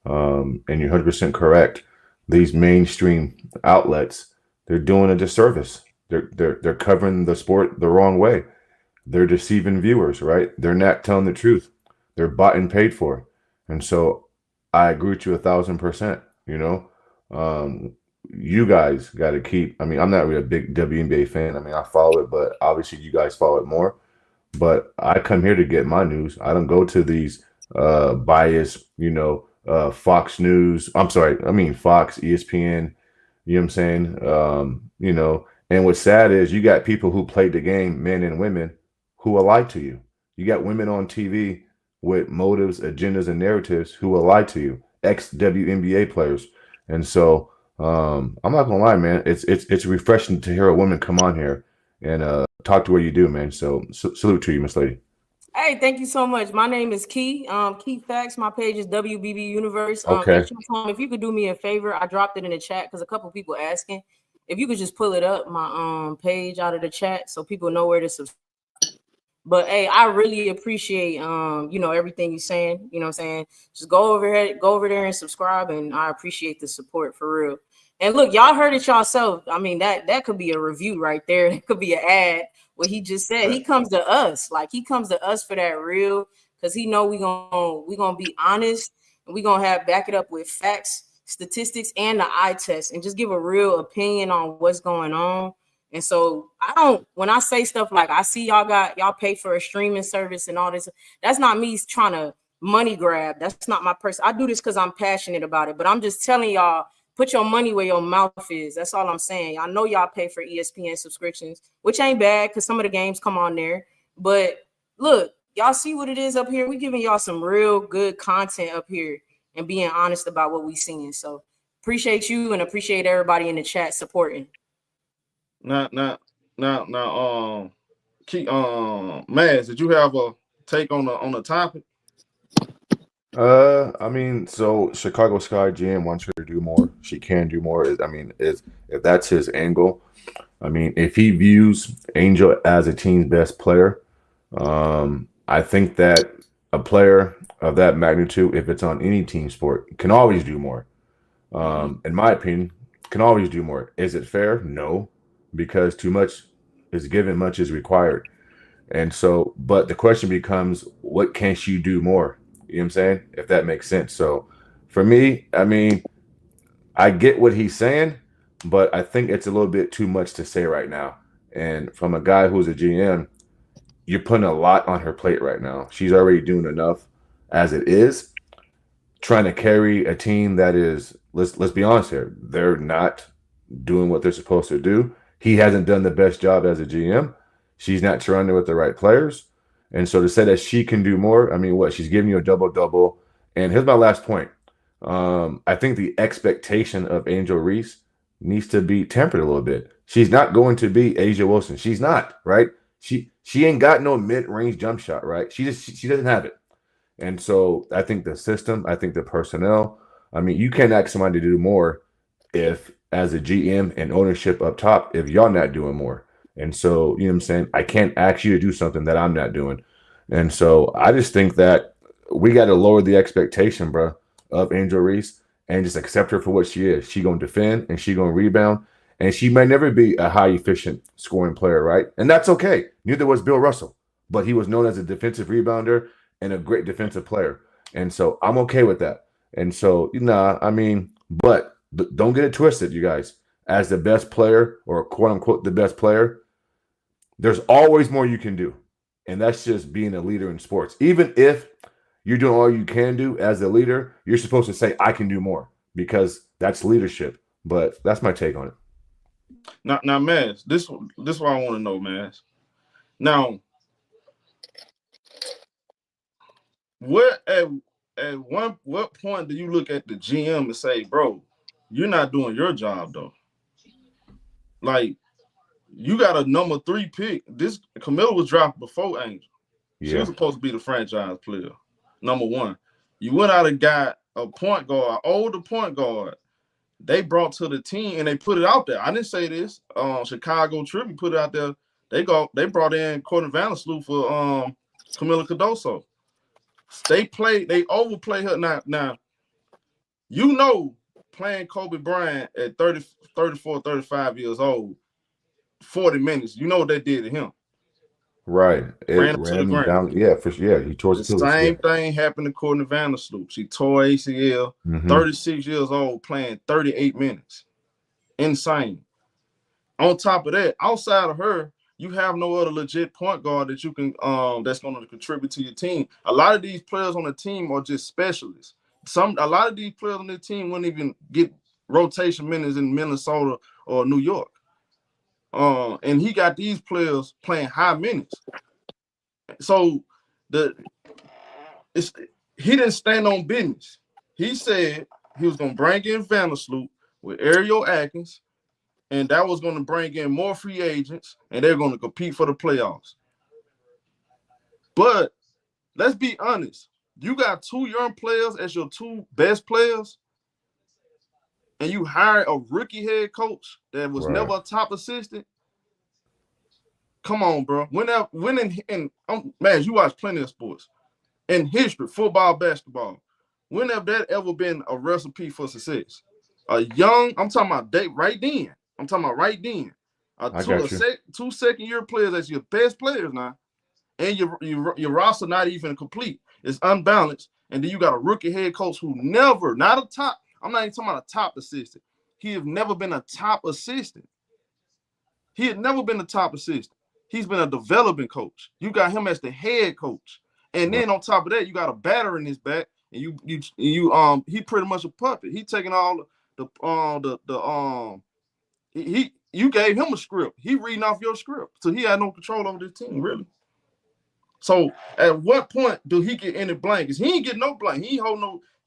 And you're 100% correct. These mainstream outlets, they're doing a disservice. They're covering the sport the wrong way. They're deceiving viewers, right? They're not telling the truth. They're bought and paid for. And so I agree with you 1,000%, you know. You guys got to keep, I mean, I'm not really a big WNBA fan. I mean, I follow it, but obviously you guys follow it more. But I come here to get my news. I don't go to these biased, you know, Fox News. I'm sorry, I mean Fox, ESPN. You know what I'm saying? You know, and what's sad is you got people who played the game, men and women, who will lie to you. You got women on TV with motives, agendas, and narratives who will lie to you. Ex-WNBA players. And so I'm not gonna lie, man. It's refreshing to hear a woman come on here and talk to what you do, man. So salute to you, Miss Lady. Hey, thank you so much. My name is Key. Key Facts. My page is WBB Universe. Okay. If you could do me a favor, I dropped it in the chat because a couple people asking. If you could just pull it up, my page out of the chat so people know where to subscribe. But hey, I really appreciate you know, everything you're saying. You know what I'm saying? Just go over there and subscribe, and I appreciate the support for real. And look, y'all heard it yourself. I mean, that could be a review right there. It could be an ad. What he just said, he comes to us, like he comes to us for that real, because he know we gonna be honest, and we gonna back it up with facts, statistics, and the eye test, and just give a real opinion on what's going on. And so when I say stuff like I see y'all pay for a streaming service and all this, that's not me trying to money grab. That's not my person. I do this because I'm passionate about it. But I'm just telling y'all, put your money where your mouth is. That's all I'm saying. I know y'all pay for ESPN subscriptions, which ain't bad because some of the games come on there. But look, y'all see what it is up here. We giving y'all some real good content up here and being honest about what we seeing. So appreciate you and appreciate everybody in the chat supporting. Now, Maz, did you have a take on the topic? I mean, so Chicago Sky GM wants her to do more. She can do more. I mean, if that's his angle, I mean, if he views Angel as a team's best player, I think that a player of that magnitude, if it's on any team sport, can always do more. In my opinion, can always do more. Is it fair? No, because too much is given, much is required. And so, but the question becomes, what can she do more? You know what I'm saying? If that makes sense. So for me, I mean, I get what he's saying, but I think it's a little bit too much to say right now. And from a guy who's a GM, you're putting a lot on her plate right now. She's already doing enough as it is. Trying to carry a team that is, let's be honest here, they're not doing what they're supposed to do. He hasn't done the best job as a GM. She's not surrounded with the right players. And so to say that she can do more, I mean, what? She's giving you a double-double. And here's my last point. I think the expectation of Angel Reese needs to be tempered a little bit. She's not going to be Asia Wilson. She's not, right? She ain't got no mid-range jump shot, right? She doesn't have it. And so I think the system, I think the personnel, I mean, you can't ask somebody to do more if, as a GM and ownership up top, if y'all not doing more. And so, you know what I'm saying? I can't ask you to do something that I'm not doing. And so I just think that we got to lower the expectation, bro, of Angel Reese and just accept her for what she is. She going to defend and she going to rebound. And she may never be a high efficient scoring player, right? And that's okay. Neither was Bill Russell, but he was known as a defensive rebounder and a great defensive player. And so I'm okay with that. And so, I mean, but don't get it twisted, you guys. As the best player or quote unquote the best player, there's always more you can do. And that's just being a leader in sports. Even if you're doing all you can do as a leader, you're supposed to say, I can do more, because that's leadership. But that's my take on it. Now, Maz, this is what I want to know, Maz. Now, what point do you look at the GM and say, bro, you're not doing your job though? Like, you got a number 3 pick. This Camilla was drafted before Angel. She was supposed to be the franchise player, number 1. You went out and got a point guard, older point guard. They brought to the team and they put it out there. I didn't say this. Chicago Tribune put it out there. They brought in Courtney Vandersloot for Camilla Cardoso. They overplay her. Now, playing Kobe Bryant at 30, 34, 35 years old, 40 minutes, you know what they did to him. Right. Ran him to the ground. Down. Yeah, for sure. Yeah, he tore the same thing happened to Courtney Vandersloot. She tore ACL, 36 years old, playing 38 minutes. Insane. On top of that, outside of her, you have no other legit point guard that you can that's going to contribute to your team. A lot of these players on the team are just specialists. A lot of these players on the team wouldn't even get rotation minutes in Minnesota or New York. And he got these players playing high minutes. So he didn't stand on business. He said he was going to bring in Vandersloot with Ariel Atkins, and that was going to bring in more free agents, and they're going to compete for the playoffs. But let's be honest. You got 2 young players as your 2 best players, and you hire a rookie head coach that was never a top assistant. Come on, bro. Man, you watch plenty of sports. In history, football, basketball, when have that ever been a recipe for success? I'm talking about right then. Two second-year players as your best players now, and your roster not even complete. It's unbalanced, and then you got a rookie head coach who I'm not even talking about a top assistant. He has never been a top assistant. He's been a development coach. You got him as the head coach, and then on top of that, you got a batter in his back, and he pretty much a puppet. He taking all you gave him a script. He reading off your script, so he had no control over this team, really. So at what point do he get any blame? Because he ain't get no blame. He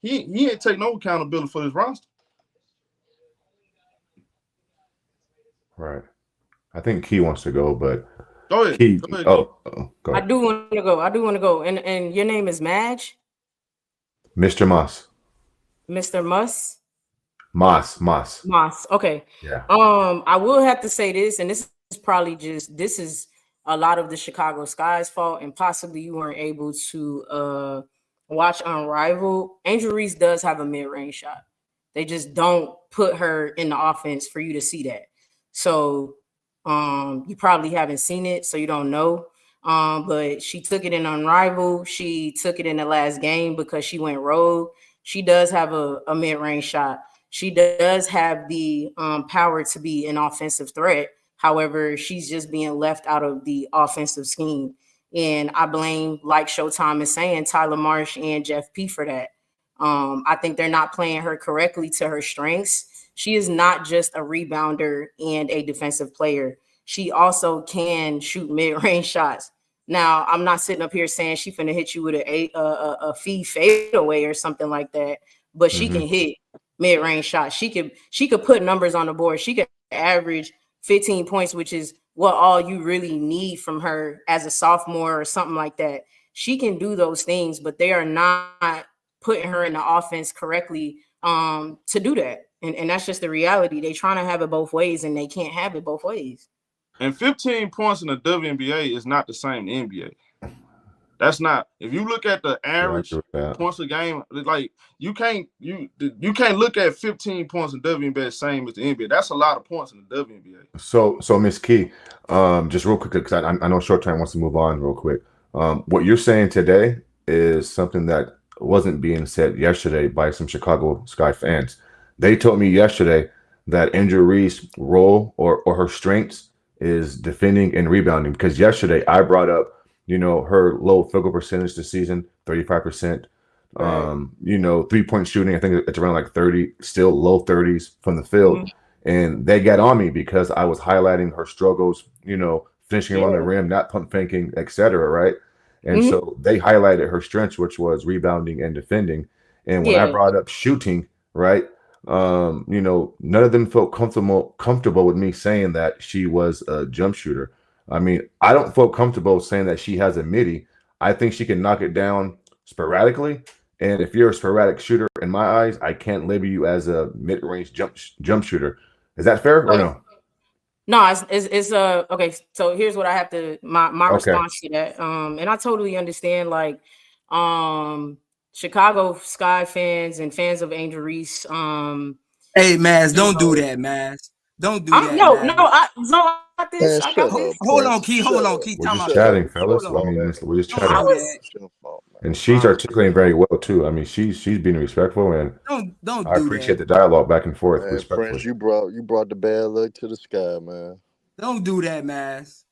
ain't take no accountability for his roster. Right. I think he wants to go, but Go ahead. Key. Go ahead. Go I ahead. do want to go. I do want to go. And your name is Madge? Mr. Moss. Mr. Muss? Moss. Moss. Okay. Yeah. I will have to say this, and this is probably this is a lot of the Chicago Sky's fault, and possibly you weren't able to watch Unrivaled. Angel Reese does have a mid-range shot. They just don't put her in the offense for you to see that. So you probably haven't seen it, so you don't know. But she took it in Unrivaled. She took it in the last game because she went rogue. She does have a mid-range shot. She does have the power to be an offensive threat. However, she's just being left out of the offensive scheme. And I blame, like Showtime is saying, Tyler Marsh and Jeff P for that. I think they're not playing her correctly to her strengths. She is not just a rebounder and a defensive player. She also can shoot mid-range shots. Now, I'm not sitting up here saying she's finna hit you with a fadeaway or something like that, but she can hit mid-range shots. She could put numbers on the board. She could average 15 points, which is what all you really need from her as a sophomore or something like that. She can do those things, but they are not putting her in the offense correctly to do that. And that's just the reality. They're trying to have it both ways, and they can't have it both ways. And 15 points in the WNBA is not the same in the NBA. That's not. If you look at the average points a game, like you can't look at 15 points in WNBA the same as the NBA. That's a lot of points in the WNBA. So Miss Key, just real quick, because I know Short Time wants to move on real quick. What you're saying today is something that wasn't being said yesterday by some Chicago Sky fans. They told me yesterday that Angel Reese's role or her strengths is defending and rebounding, because yesterday I brought up, her low field goal percentage this season, 35%. Right. 3-point shooting, I think it's around like 30, still low 30s from the field. And they got on me because I was highlighting her struggles, finishing around the rim, not pump faking, etc. Right. And so they highlighted her strengths, which was rebounding and defending. And when I brought up shooting, right, none of them felt comfortable with me saying that she was a jump shooter. I mean, I don't feel comfortable saying that she has a midi. I think she can knock it down sporadically. And if you're a sporadic shooter, in my eyes, I can't label you as a mid-range jump shooter. Is that fair or no? No, it's okay. So here's what I have to my response to that. And I totally understand, like, Chicago Sky fans and fans of Angel Reese. Hey, Maz, don't do that, Maz. Don't do that. Hold on, Key. We're just chatting, fellas. We're just chatting. And she's articulating very well too. I mean, she's being respectful, and don't. I appreciate the dialogue back and forth. Man, Prince, you brought the bad luck to the sky, man. Don't do that, Maz.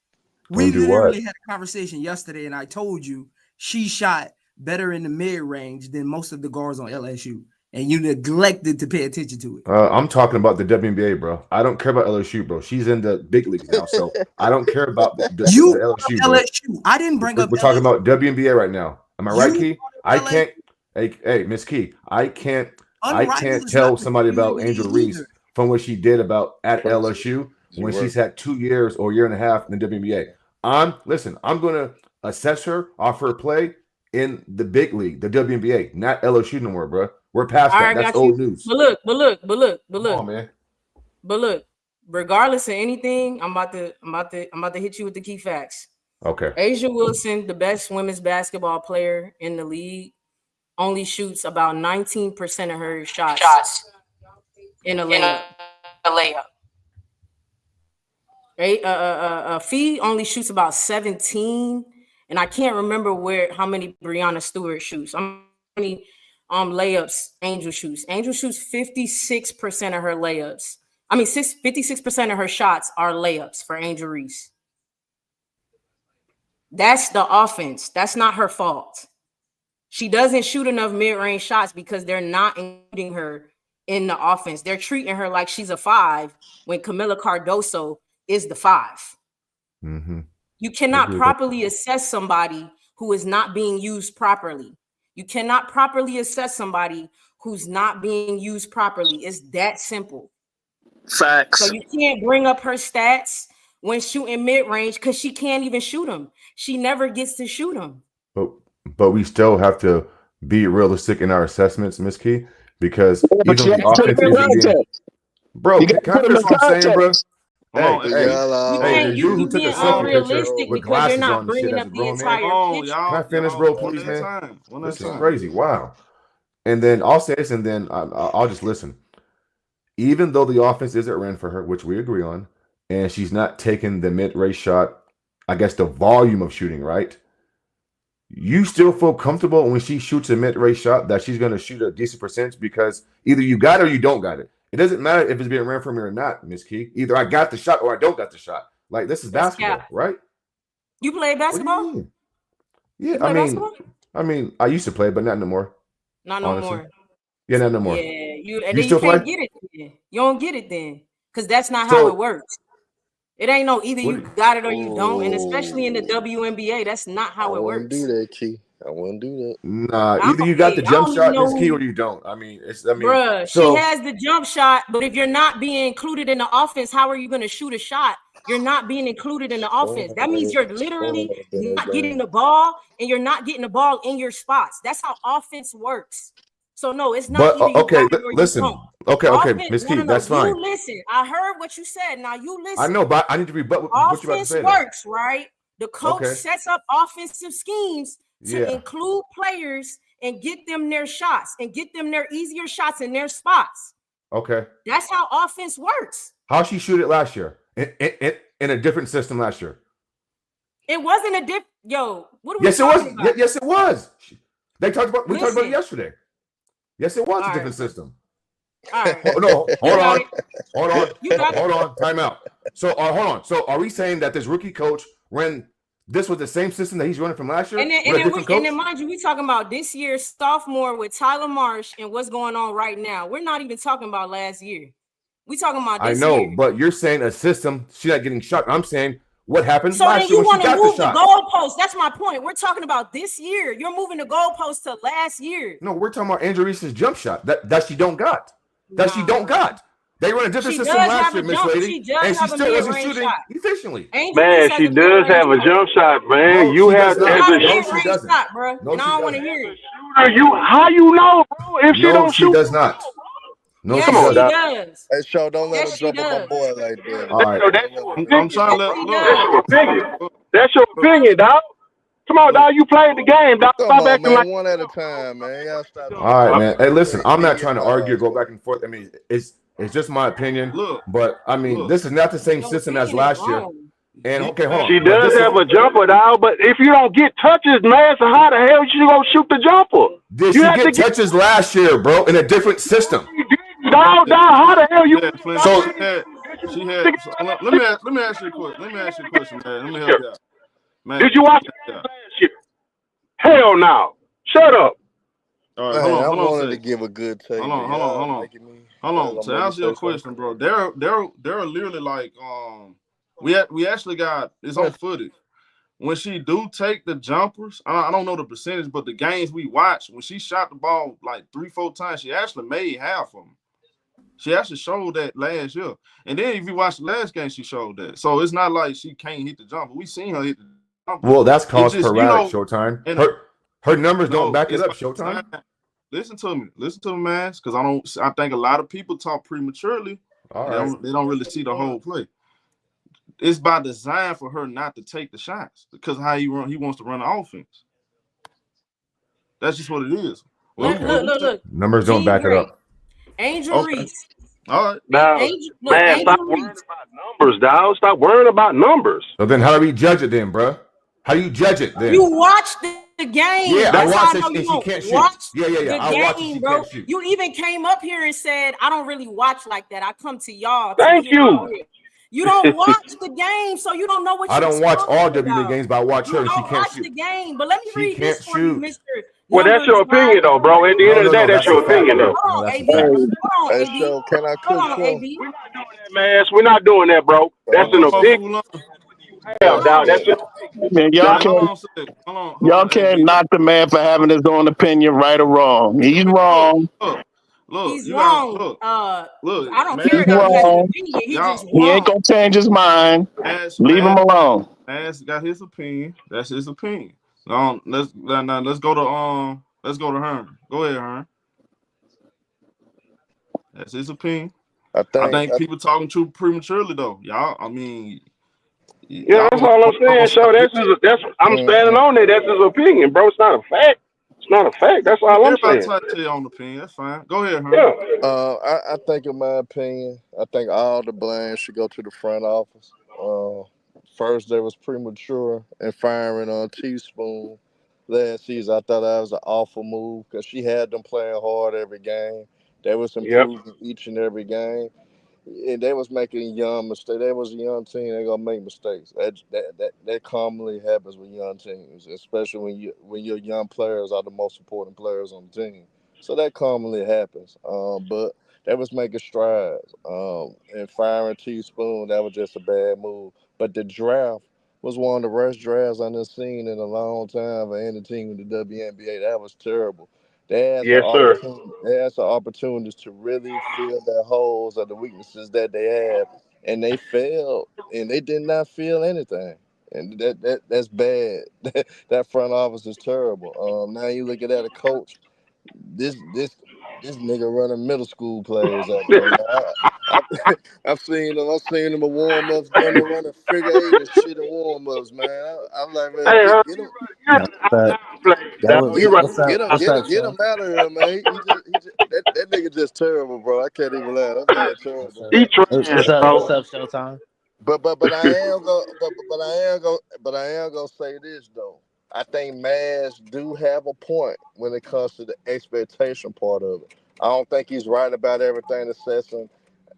We literally had a conversation yesterday, and I told you she shot better in the mid range than most of the guards on LSU. And you neglected to pay attention to it. I'm talking about the WNBA, bro. I don't care about LSU, bro. She's in the big leagues now, so I don't care about the LSU. LSU. I didn't bring up. We're talking about WNBA right now. Am I right, Key? I can't. Hey, Miss Key. I can't tell somebody about Angel Reese from what she did at LSU when she's had 2 years or a year and a half in the WNBA. I'm going to assess her off her play in the big league, the WNBA, not LSU no more, bro. We're past that. That's old news. But look. Come on, man. But look, regardless of anything, I'm about to hit you with the key facts. Okay. Asia Wilson, the best women's basketball player in the league, only shoots about 19% of her shots in a layup. Right? Fee only shoots about 17, and I can't remember how many Breanna Stewart shoots. How many layups Angel shoots. Angel shoots 56% of her layups. 56% of her shots are layups for Angel Reese. That's the offense. That's not her fault. She doesn't shoot enough mid-range shots because they're not including her in the offense. They're treating her like she's a 5 when Camila Cardoso is the 5. Mm-hmm. You cannot properly assess somebody who is not being used properly. You cannot properly assess somebody who's not being used properly. It's that simple. Facts. So you can't bring up her stats when shooting mid-range because she can't even shoot them. She never gets to shoot them. But we still have to be realistic in our assessments, Miss Key, because But even you though have the to put offense them in isn't being, context. bro, You can got to I put them finish in what I'm saying, bro? context. Hey, the You dude who took being a selfie picture unrealistic with because you're glasses not on and shit bringing as a up the grown man. entire picture. Can I finish, bro, please, man? This is crazy. Wow. And then I'll say this, and then I'll just listen. Even though the offense isn't ran for her, which we agree on, and she's not taking the mid-range shot, I guess the volume of shooting, right? You still feel comfortable when she shoots a mid-range shot that she's going to shoot a decent percentage because either you got it or you don't got it. It doesn't matter if it's being ran from me or not, Miss Key. Either I got the shot or I don't got the shot. Like, this is basketball, right? You play basketball? Yeah, basketball? I mean, I used to play, but not no more. Not no more. Yeah, not no more. Yeah, you still can't play? get it then. You don't get it then. Because that's not how it works. It ain't no either you got it or you don't. And especially in the WNBA, that's not how it works. I wouldn't do that, Key. I wouldn't do that. Nah, either you got the jump shot, Miss Key, or you don't. Bruh, she has the jump shot, but if you're not being included in the offense, how are you going to shoot a shot? You're not being included in the offense. That means you're literally not getting the ball, and you're not getting the ball in your spots. That's how offense works. So no, it's not. But okay, listen. Okay, Miss Key, that's fine. You listen. I heard what you said. Now you listen. I know, but I need to rebut what you're about to say. Offense works, right? The coach sets up offensive schemes to include players and get them their shots and get them their easier shots in their spots. Okay. That's how offense works. How she shoot it last year in a different system last year? It wasn't a different. Yo, what are we Yes, it was. talking about? Yes, it was. We talked about it yesterday. Yes, it was a different system. All right. Hold on. Time out. So, hold on. So, are we saying that this rookie coach ran this with the same system that he's running from last year? And then mind you, we talking about this year's sophomore with Tyler Marsh and what's going on right now. We're not even talking about last year. We talking about this year. I know, but you're saying a system. She's not getting shot. I'm saying what happened so last year when she got the shot. So then you want to move the goalpost. That's my point. We're talking about this year. You're moving the goalpost to last year. No, we're talking about Angel Reese's jump shot that she don't got. She don't got. They run a different system last year, Miss Lady, and she still wasn't shooting efficiently. Man, she does have a jump shot, man. No, you have as a no, she doesn't. Bro. No, and I don't want to hear it. How you know, bro? If she don't shoot, she does not. No, yes, she does. Hey, Shaw, don't let her jump on my boy like that. All right. I'm trying to let That's your opinion, dog. Come on, dog. You played the game, dog. Come on, man. One at a time, man. Y'all stop. All right, man. Hey, listen, I'm not trying to argue or go back and forth. I mean, it's just my opinion. But I mean, this is not the same system as last year. And okay, hold on. She does have a jumper, dog. But if you don't get touches, man, so how the hell you gonna shoot the jumper? Did she get touches last year, bro, in a different system? Dog, how the hell you? So she had. Let me ask you a question. man. Let me help you out. Man, did you watch it last year? Hell no. Shut up. All right, hold on. I wanted to give a good take. Hold on. To answer your question, bro, they're literally like we actually got it's on footage. When she do take the jumpers, I don't know the percentage, but the games we watched, when she shot the ball like 3-4 times, she actually made half of them. She actually showed that last year. And then if you watch the last game, she showed that. So it's not like she can't hit the jumper. We seen her hit the jumper. Well, that's called sporadic, Showtime. Her numbers don't back it up, Showtime. Listen to me, man, because I think a lot of people talk prematurely. They don't really see the whole play. It's by design for her not to take the shots because how he wants to run the offense. That's just what it is. Look. Numbers don't back it up. Angel Reese. All right. Now, man, stop worrying about numbers, dog. Stop worrying about numbers. So then how do we judge it then, bro? How do you judge it then? You watch the game. Yeah, that's I watch it and she can't shoot. Watch Yeah. I watch and she can't shoot. You even came up here and said, I don't really watch like that. I come to y'all. Thank you. You don't watch the game, so you don't know what I don't watch all WNBA games, but I watch her and she can't shoot. The game, but let me read this for you, Mr. Well, that's your opinion, though, bro. At the end of the day, that's your opinion, though. Hold on, AB. So can I cook? Hold on, AB. We're not doing that, man. We're not doing that, bro. That's an opinion. Hell, dog. That's your man. Y'all can't knock the man for having his own opinion, right or wrong. He's wrong. Look, He's you got wrong. look. I don't man, care if he has an opinion. He just He ain't wrong. gonna change his mind. Leave him alone. Ass got his opinion. That's his opinion. Let's go to Hearn. Go ahead, Hearn. That's his opinion. I think people talking too prematurely though. Y'all, I mean, Yeah, that's all I'm saying. So that's I'm standing on it. That's his opinion, bro. It's not a fact. It's not a fact. That's all I'm Everybody saying. try to tell your own opinion. That's fine. Go ahead, Hearn. Yeah. I think, in my opinion, I think all the blame should go to the front office. First, they was premature in firing on Teaspoon last season. I thought that was an awful move because she had them playing hard every game. They was improving each and every game. And they was making young mistakes. They was a young team. They gonna make mistakes. That commonly happens with young teams, especially when your young players are the most important players on the team. So that commonly happens. But they was making strides. And firing Teaspoon, that was just a bad move. But the draft was one of the worst drafts I've seen in a long time for any team in the WNBA. That was terrible. They had some opportunities to really fill their holes or the weaknesses that they have, and they failed, and they did not fill anything. And that's bad. That front office is terrible. Now you look at that, a coach. This nigga running middle school plays out there. I've seen him in warm ups, running figure eight and shit in warm ups, man. I'm like, man, Hey, get him. you right. Get him out of here, man. That nigga just terrible, bro. I can't even lie. That man terrible. He trash, bro. What's up, Showtime? But I am gonna say this though. I think Mads do have a point when it comes to the expectation part of it. I don't think he's right about everything assessing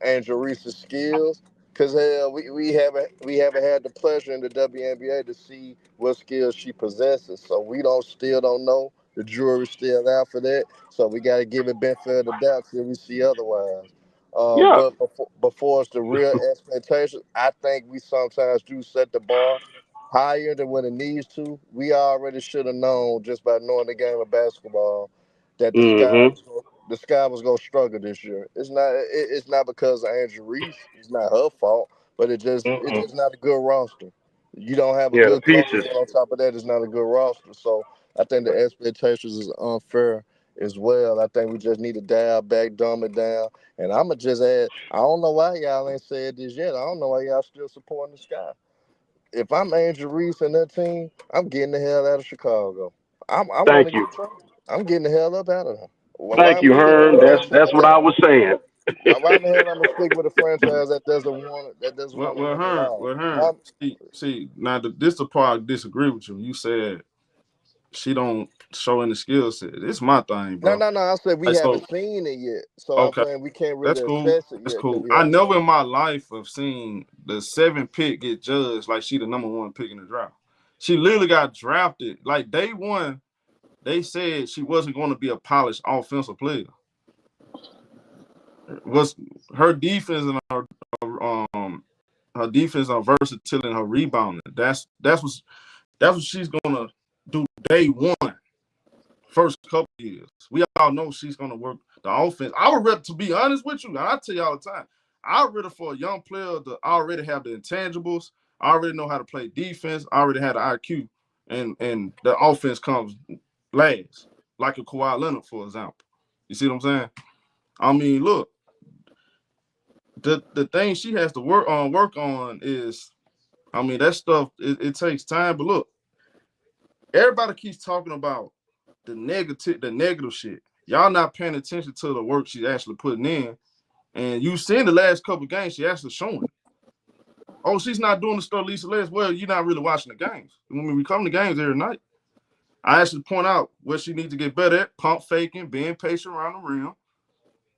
Angel Reese's skills. Cause hell, we haven't had the pleasure in the WNBA to see what skills she possesses. So we still don't know. The jury's still out for that. So we got to give it benefit of the doubt till we see otherwise. Yeah. But before it's the real expectations, I think we sometimes do set the bar higher than when it needs to. We already should have known just by knowing the game of basketball that the sky was gonna struggle this year. It's not because of Angel Reese. It's not her fault, but it's just not a good roster. You don't have a Yeah, the good coach, pieces. and on top of that, it's not a good roster. So I think the expectations is unfair as well. I think we just need to dial back, dumb it down. And I'ma just add, I don't know why y'all ain't said this yet. I don't know why y'all still supporting the Sky. If I'm Angel Reese and that team, I'm getting the hell out of Chicago. I want Thank to you. get traded. I'm getting the hell up out of there. Why Thank am I you, stick with Hearn. a That's what franchise? I was saying. Why in the hell I'm gonna stick with a franchise that doesn't want it? That doesn't want to win it all? Hearn. See, now this the part I disagree with you. You said she don't show any skill set. It's my thing, bro. No. I said we So, haven't seen it yet. So I'm okay, saying we can't that's really cool. assess it That's yet because cool. we I haven't never seen in my life have seen the 7th pick get judged like she the number 1 pick in the draft. She literally got drafted. Like day one, they said she wasn't going to be a polished offensive player. Was her defense and her defense and versatility and her rebounding. That's what she's gonna do day one. First couple years. We all know she's gonna work the offense. I would rather, to be honest with you, and I tell you all the time, I'd rather for a young player to already have the intangibles, already know how to play defense, already have the IQ, and the offense comes last, like a Kawhi Leonard, for example. You see what I'm saying? I mean, look, the thing she has to work on is, I mean, that stuff, it takes time, but look, everybody keeps talking about the negative shit. Y'all not paying attention to the work she's actually putting in. And you seen the last couple of games, she actually showing it. Oh, she's not doing the stuff Lisa Les. Well, you're not really watching the games. When we come to games every night, I actually point out what she needs to get better at: pump faking, being patient around the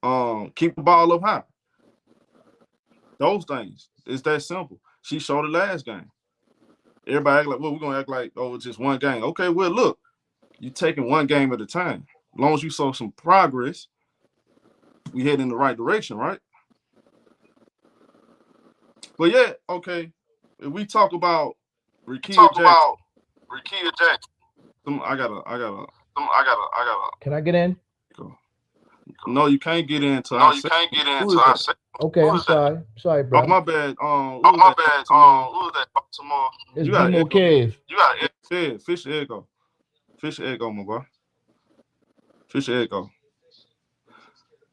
rim, keep the ball up high. Those things. It's that simple. She showed it last game. Everybody act like, well, we're gonna act like, oh, it's just one game. Okay, well, look, you're taking one game at a time. As long as you saw some progress, we head in the right direction, right? But yeah, okay. If we talk about Rekia Jackson. I gotta. Can I get in? Go No, you can't get into. No, you can't get into. I said. Okay, I'm sorry. Sorry, bro. Oh, my bad. Oh, my bad. Who was that? Baltimore. It's You got BMO Cave. You got it. Yeah, fish your echo. Fish your echo, my boy. Fish your echo.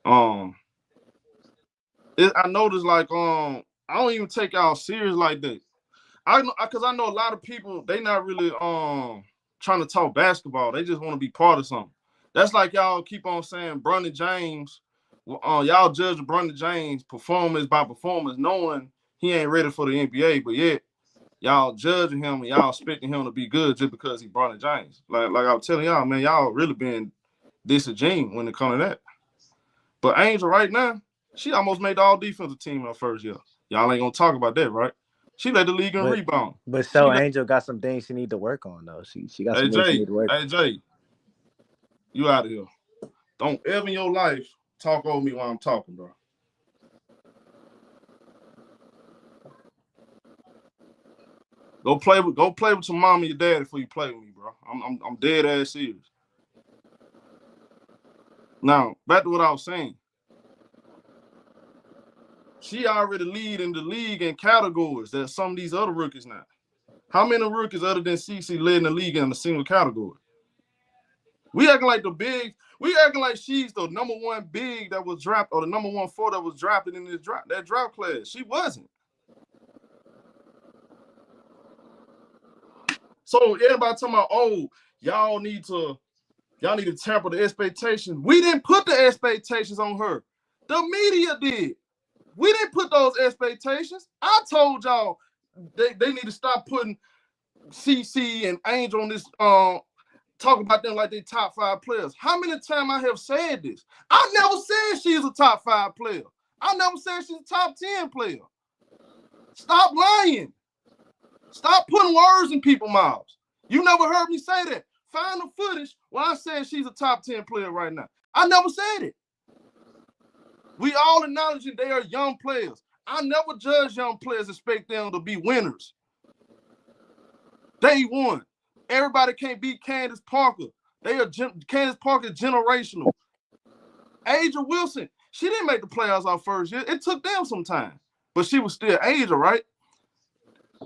I noticed like I don't even take y'all serious like that. Cause I know a lot of people, they not really trying to talk basketball. They just want to be part of something. That's like y'all keep on saying Bronny James. Y'all judge Bronny James performance by performance, knowing he ain't ready for the NBA, but yet y'all judging him and y'all expecting him to be good just because he Bronny James. Like I was telling y'all, man, y'all really been disingenuous when it comes to that. But Angel right now, she almost made the all defensive team in her first year. Y'all ain't gonna talk about that, right? She led the league in rebound. But so Angel got some things she need to work on though. She got some things she need to work on. Hey Jay, you out of here. Don't ever in your life talk over me while I'm talking, bro. Go play with your mom and your daddy before you play with me, bro. I'm dead ass serious. Now, back to what I was saying. She already leading the league in categories that some of these other rookies not. How many rookies other than CC led in the league in a single category? We acting like she's the number one big that was drafted, or the number 1 4 that was drafted in that draft class. She wasn't. So everybody talking about, oh, y'all need to temper the expectations. We didn't put the expectations on her. The media did. We didn't put those expectations. I told y'all they need to stop putting CC and Angel on this talk about them like they top 5 players. How many times I have said this? I never said she's a top 5 player. I never said she's a top 10 player. Stop lying. Stop putting words in people's mouths. You never heard me say that. Find the footage where I said she's a top 10 player right now. I never said it. We all acknowledging they are young players. I never judge young players, expect them to be winners. Day one. Everybody can't beat Candace Parker. Candace Parker is generational. Aja Wilson, she didn't make the playoffs our first year. It took them some time, but she was still Aja, right?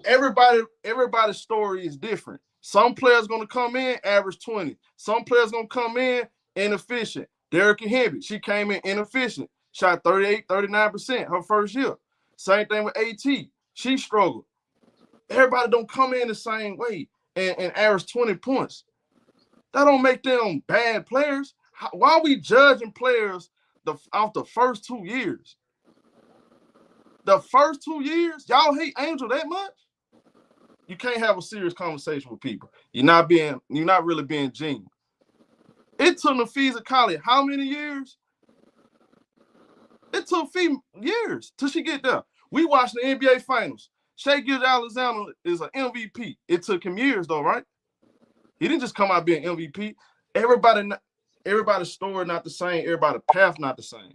Everybody's story is different. Some players gonna come in average 20. Some players gonna come in inefficient. Derrick Henry, she came in inefficient, shot 38, 39% her first year. Same thing with AT. She struggled. Everybody don't come in the same way and average 20 points. That don't make them bad players. Why are we judging players off the first 2 years? The first 2 years, y'all hate Angel that much? You can't have a serious conversation with people. You're not really being genuine. It took Naphessa Collier how many years? It took years till she get there. We watched the NBA Finals. Shai Gilgeous-Alexander is an MVP. It took him years though, right? He didn't just come out being MVP. Everybody's story not the same. Everybody's path not the same.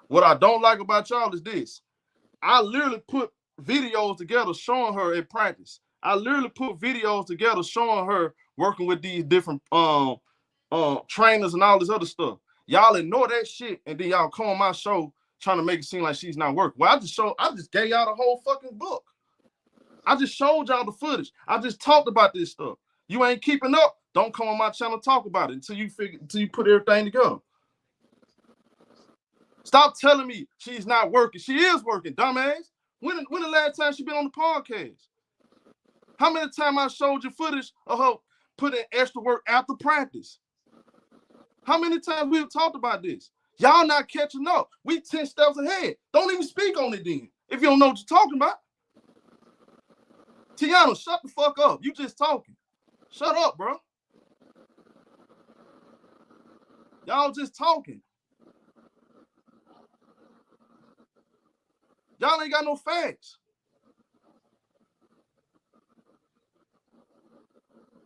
What I don't like about y'all is this. I literally put videos together showing her in practice. I literally put videos together showing her working with these different trainers and all this other stuff. Y'all ignore that shit and then y'all come on my show trying to make it seem like she's not working. Well, I just gave y'all the whole fucking book. I just showed y'all the footage. I just talked about this stuff. You ain't keeping up, don't come on my channel talk about it until you put everything together. Stop telling me she's not working. She is working, dumbass. When the last time she been on the podcast? How many times I showed you footage of her putting extra work after practice? How many times we've talked about this? Y'all not catching up. We 10 steps ahead. Don't even speak on it then, if you don't know what you're talking about. Tiana, shut the fuck up. You just talking. Shut up, bro. Y'all just talking. Y'all ain't got no facts.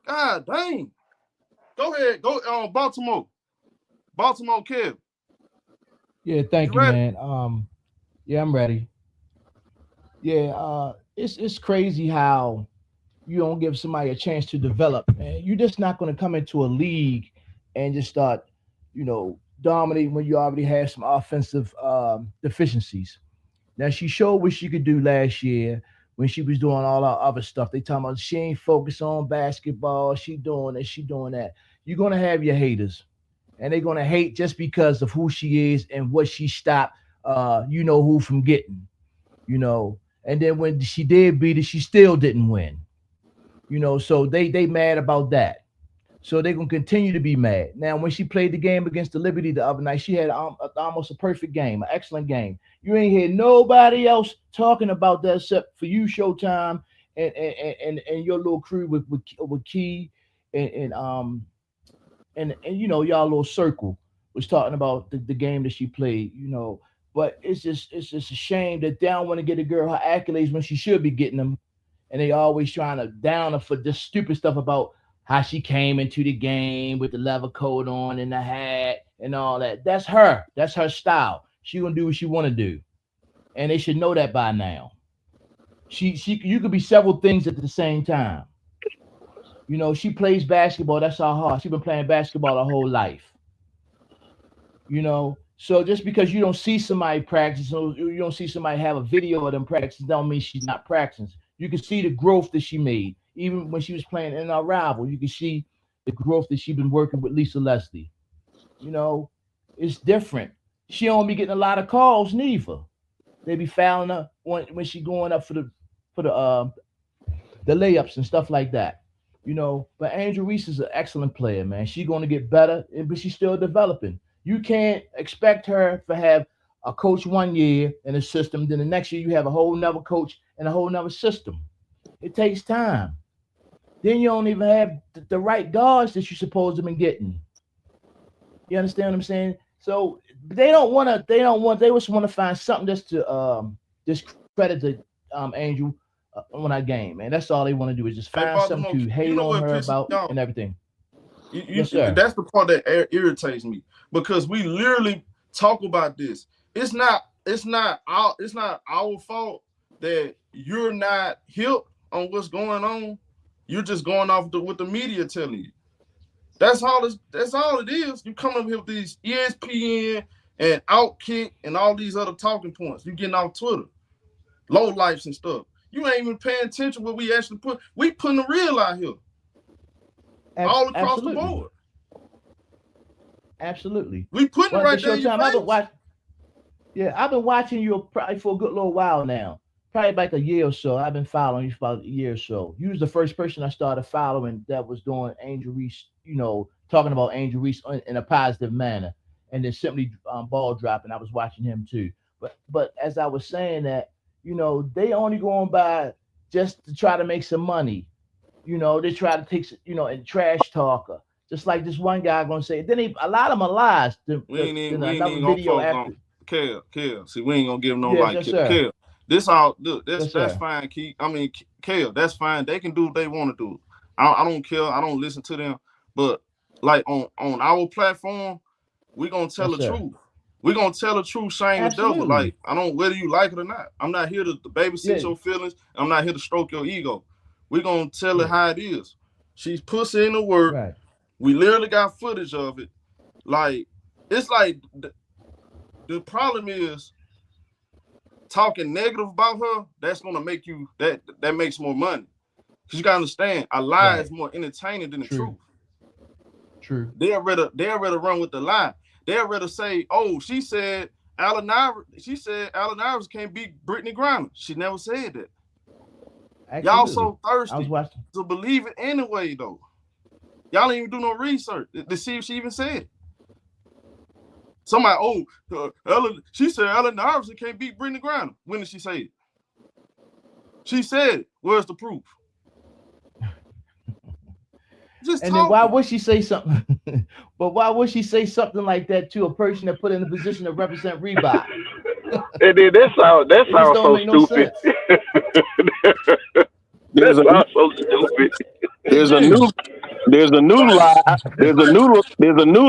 God dang. Go ahead. Go on Baltimore. Baltimore Kev. Yeah, thank you, man. Yeah, I'm ready. Yeah, it's crazy how you don't give somebody a chance to develop, man. You're just not going to come into a league and just start dominate when you already have some offensive deficiencies. Now she showed what she could do last year when she was doing all our other stuff. They talking about she ain't focused on basketball. She doing this, she doing that. You're gonna have your haters, and they're gonna hate just because of who she is and what she stopped. Who from getting. And then when she did beat it, she still didn't win. So they mad about that. So they're gonna continue to be mad. Now, when she played the game against the Liberty the other night, she had almost a perfect game, an excellent game. You ain't hear nobody else talking about that except for you, Showtime, and your little crew with Key and y'all little circle was talking about the game that she played. But it's just a shame that they don't want to get a girl her accolades when she should be getting them, and they always trying to down her for this stupid stuff about how she came into the game with the leather coat on and the hat and all that. That's her. That's her style. She gonna do what she want to do, and they should know that by now. You could be several things at the same time. She plays basketball. That's her heart. She's been playing basketball her whole life. So just because you don't see somebody practice, or you don't see somebody have a video of them practicing, don't mean she's not practicing. You can see the growth that she made. Even when she was playing in our rival, you can see the growth that she's been working with Lisa Leslie. It's different. She don't be getting a lot of calls neither. They be fouling her when she going up for the layups and stuff like that. But Angel Reese is an excellent player, man. She's going to get better, but she's still developing. You can't expect her to have a coach 1 year in a system, then the next year you have a whole nother coach and a whole nother system. It takes time. Then you don't even have the right guards that you're supposed to be getting. You understand what I'm saying? So they just want to find something just to discredit the Angel on our game, man. That's all they want to do is just find something to hate on her about and everything. Yes, sir. That's the part that irritates me, because we literally talk about this. It's not our fault that you're not hip on what's going on. You're just going off what the media telling you. That's all it is. You come up here with these ESPN and Outkick and all these other talking points. You getting off Twitter, low lifes and stuff. You ain't even paying attention what we actually put. We putting the real out here. All across the board. Absolutely. We putting it right there in your face. I've been watching you probably for a good little while now. Probably like a year or so. I've been following you for about a year or so. You was the first person I started following that was doing Angel Reese, talking about Angel Reese in a positive manner. And then simply ball dropping. I was watching him too. But as I was saying that, they only going by just to try to make some money. They try to take, and trash talker. Just like this one guy gonna say. Then a lot of them are lies. We ain't even gonna Kel. See, we ain't gonna give no like Kel. This all look. That's fine. Kel. That's fine. They can do what they want to do. I don't care. I don't listen to them. But like on our platform, we gonna tell the truth. We're gonna tell the truth, shame the devil. Like, whether you like it or not. I'm not here to babysit your feelings. I'm not here to stroke your ego. We're gonna tell it how it is. She's pussy in the work. Right. We literally got footage of it. Like, it's like the problem is talking negative about her. That's gonna make you that makes more money. Cause you gotta understand, a lie is more entertaining than the truth. True. They'll rather run with the lie. They'll rather say, "Oh, she said Allen Iverson can't beat Brittany Griner." She never said that. Absolutely. Y'all so thirsty to believe it anyway, though. Y'all didn't even do no research to see if she even said it. Somebody, she said Allen Iverson can't beat Brittany Griner. When did she say it? She said it. Where's the proof? Then why would she say something? But why would she say something like that to a person that put in a position to represent Reebok? And then that sounds so stupid. There's a new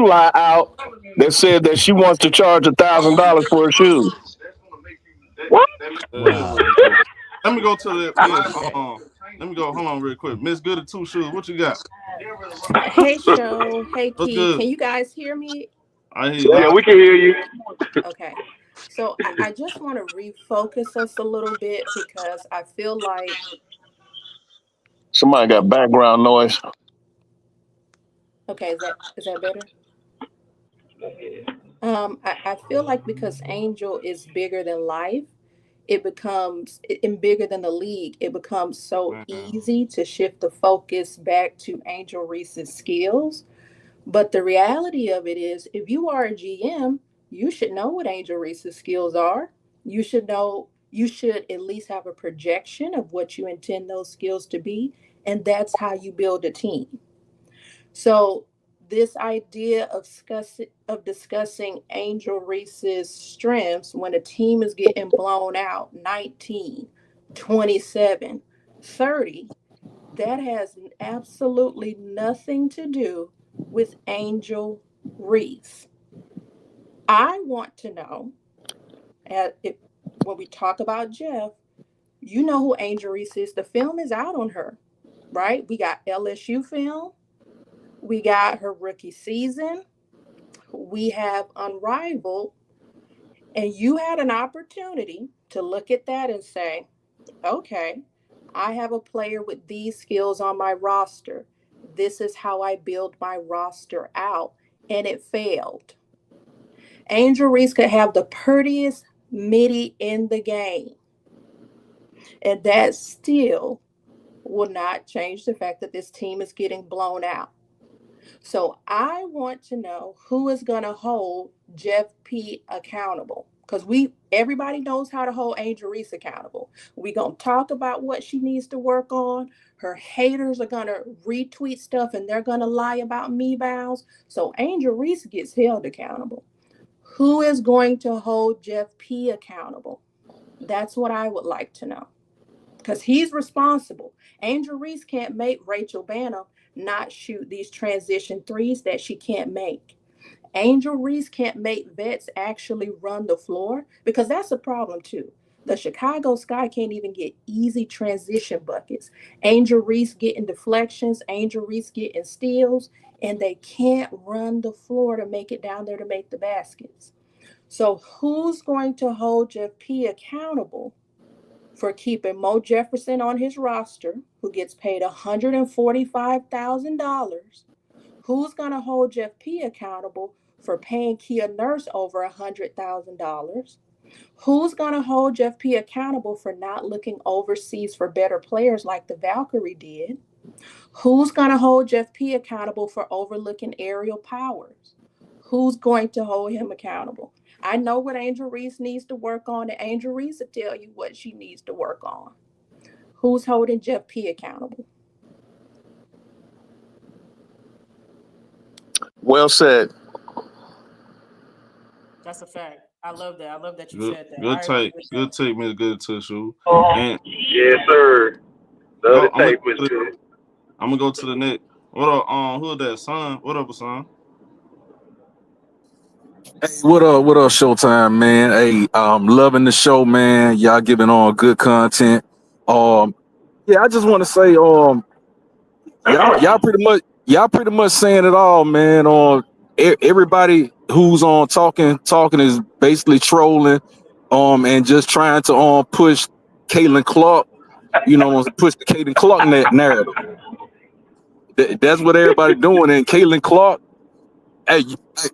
lie out that said that she wants to charge $1,000 for her shoes. What? Wow. Let me go to the let me go. Hold on, real quick. Miss Goody Two Shoes, what you got? Hey, Show. Hey, Key. Can you guys hear me? I hear you. Yeah, we can hear you. Okay. So I just want to refocus us a little bit because I feel like Somebody got background noise. okay, is that better? I feel like because Angel is bigger than life, it becomes and bigger than the league, it becomes so easy to shift the focus back to Angel Reese's skills. But the reality of it is, if you are a GM, you should know what Angel Reese's skills are. You should know, you should at least have a projection of what you intend those skills to be. And that's how you build a team. So, this idea of discussing Angel Reese's strengths when a team is getting blown out 19, 27, 30, that has absolutely nothing to do with Angel Reese. I want to know, when we talk about Jeff, you know who Angel Reese is. The film is out on her, right? We got LSU film. We got her rookie season. We have Unrivaled. And you had an opportunity to look at that and say, okay, I have a player with these skills on my roster. This is how I build my roster out. And it failed. Angel Reese could have the prettiest midi in the game. And that still will not change the fact that this team is getting blown out. So I want to know who is going to hold Jeff P accountable, because everybody knows how to hold Angel Reese accountable. We're going to talk about what she needs to work on. Her haters are going to retweet stuff and they're going to lie about me vows. So Angel Reese gets held accountable. Who is going to hold Jeff P accountable? That's what I would like to know, because he's responsible. Angel Reese can't make Rachel Banham not shoot these transition threes that she can't make. Angel Reese can't make vets actually run the floor, because that's a problem too. The Chicago Sky can't even get easy transition buckets. Angel Reese getting deflections, Angel Reese getting steals, and they can't run the floor to make it down there to make the baskets. So who's going to hold Jeff P accountable for keeping Mo Jefferson on his roster, who gets paid $145,000? Who's going to hold Jeff P accountable for paying Kia Nurse over $100,000? Who's going to hold Jeff P accountable for not looking overseas for better players like the Valkyrie did? Who's going to hold Jeff P accountable for overlooking aerial powers? Who's going to hold him accountable? I know what Angel Reese needs to work on, and Angel Reese will tell you what she needs to work on. Who's holding Jeff P accountable? Well said. That's a fact. I love that. I love that you said that. Good take. Good take, Miss Good Tissue. Yes, sir. I'm gonna go to the next. What up? Who that? Son? What up, son? Hey, what up, Showtime, man? Hey, loving the show, man. Y'all giving on good content. Yeah, I just want to say, y'all pretty much saying it all, man. Everybody who's on talking is basically trolling, and just trying to push Caitlin Clark, push the Caitlin Clark narrative. That's what everybody doing, and Caitlin Clark. Hey,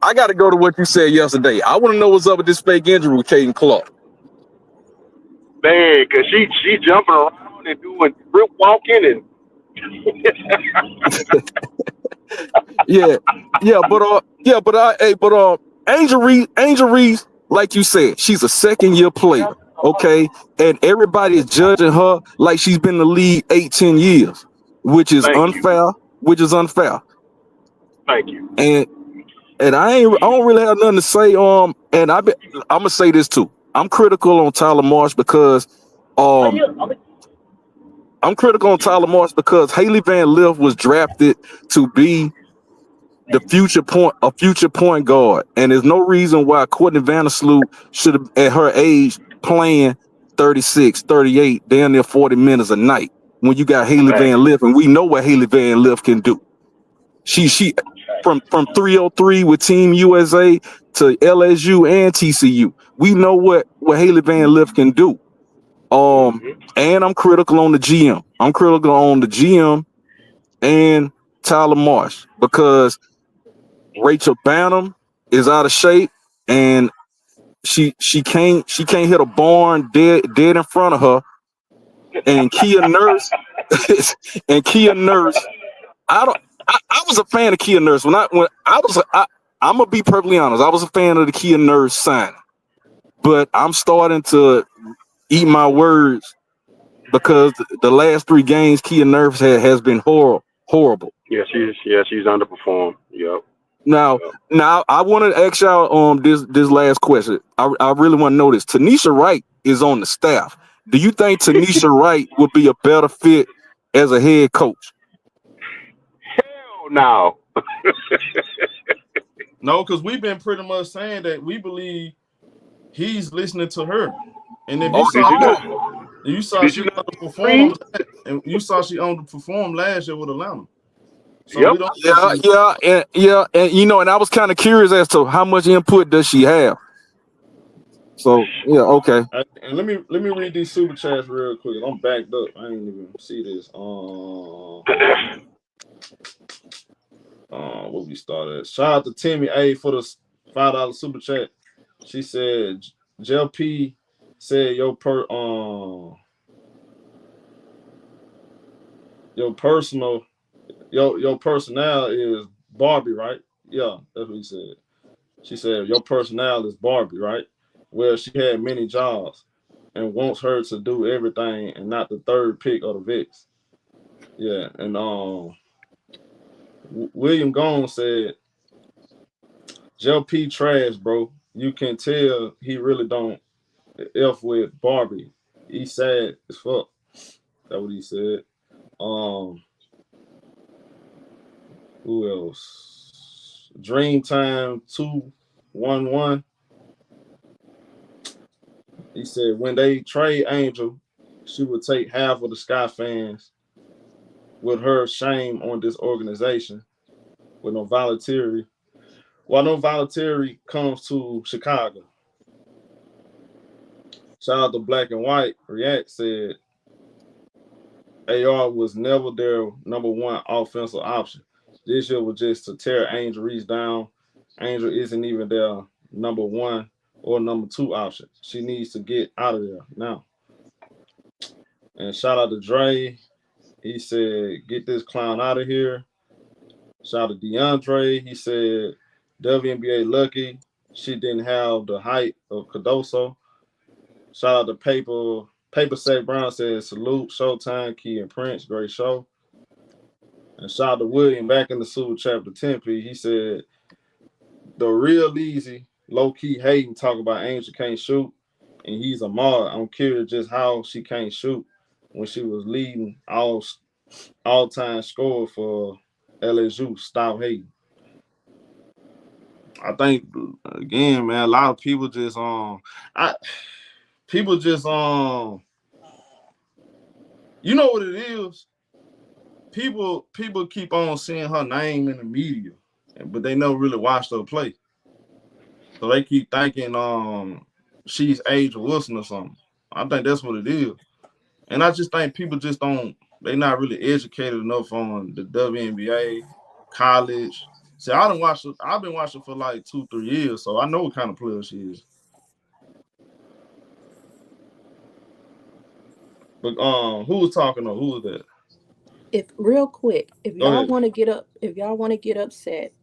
I got to go to what you said yesterday. I want to know what's up with this fake injury with Caitlin Clark. Man, because she jumping around and doing rip walking and but Angel Reese, like you said, she's a second-year player, okay, and everybody is judging her like she's been in the league 8-10 years, which is unfair. Thank you. And I don't really have nothing to say. And I'm gonna say this too. I'm critical on Tyler Marsh because Haley Van Lith was drafted to be a future point guard, and there's no reason why Courtney Vandersloot should have, at her age, playing 36, 38, damn near 40 minutes a night when you got Haley Van Lith, and we know what Haley Van Lith can do. She from 303 with Team USA to LSU and TCU. We know what Haley Van Lith can do. And I'm critical on the GM. I'm critical on the GM and Tyler Marsh because Rachel Banham is out of shape and she can't hit a barn dead in front of her. And Kia Nurse I was a fan of Kia Nurse I'm gonna be perfectly honest. I was a fan of the Kia Nurse sign, but I'm starting to eat my words because the last 3 games Kia Nurse has been horrible. Yeah, she's underperformed. Yep. Now I want to ask y'all this last question. I really want to know this. Tanisha Wright is on the staff. Do you think Tanisha Wright would be a better fit as a head coach? Hell no. No, because we've been pretty much saying that we believe he's listening to her. And if you saw she underperformed, and you saw she underperformed last year with Atlanta. So we don't and you know, and I was kind of curious as to how much input does she have. So yeah, okay. And let me read these super chats real quick. I'm backed up. I didn't even see this. What we started. Shout out to Timmy A for the $5 super chat. She said JLP said your personnel is Barbie, right? Yeah, that's what he said. She said your personnel is Barbie, right? Well, she had many jobs and wants her to do everything and not the third pick of the Vicks. Yeah, and William Gomes said JLP trash, bro. You can tell he really don't F with Barbie. He's sad as fuck. That's what he said. Who else? Dreamtime 211. He said when they trade Angel, she would take half of the Sky fans with her shame on this organization with no voluntary. While no voluntary comes to Chicago. Shout out to Black and White. React said AR was never their number 1 offensive option. This year was just to tear Angel Reese down. Angel isn't even their number 1 or number 2 option. She needs to get out of there now. And shout out to Dre. He said, get this clown out of here. Shout out to DeAndre. He said, WNBA lucky she didn't have the height of Cardoso. Shout out to Paper Sack Brown says, salute, Showtime, Key and Prince, great show. And shout out to William back in the Super Chapter 10P. He said, the real easy, low-key hating talk about Angel can't shoot, and he's a mod. I'm curious just how she can't shoot when she was leading all-time scorer for LSU. Stop hating. I think, again, man, a lot of people just you know what it is? People keep on seeing her name in the media, but they never really watched her play. So they keep thinking she's Angel Wilson or something. I think that's what it is. And I just think people just they're not really educated enough on the WNBA, college. See, I've been watching for like 2-3 years, so I know what kind of player she is. But who was talking or who was that? If y'all want to get upset,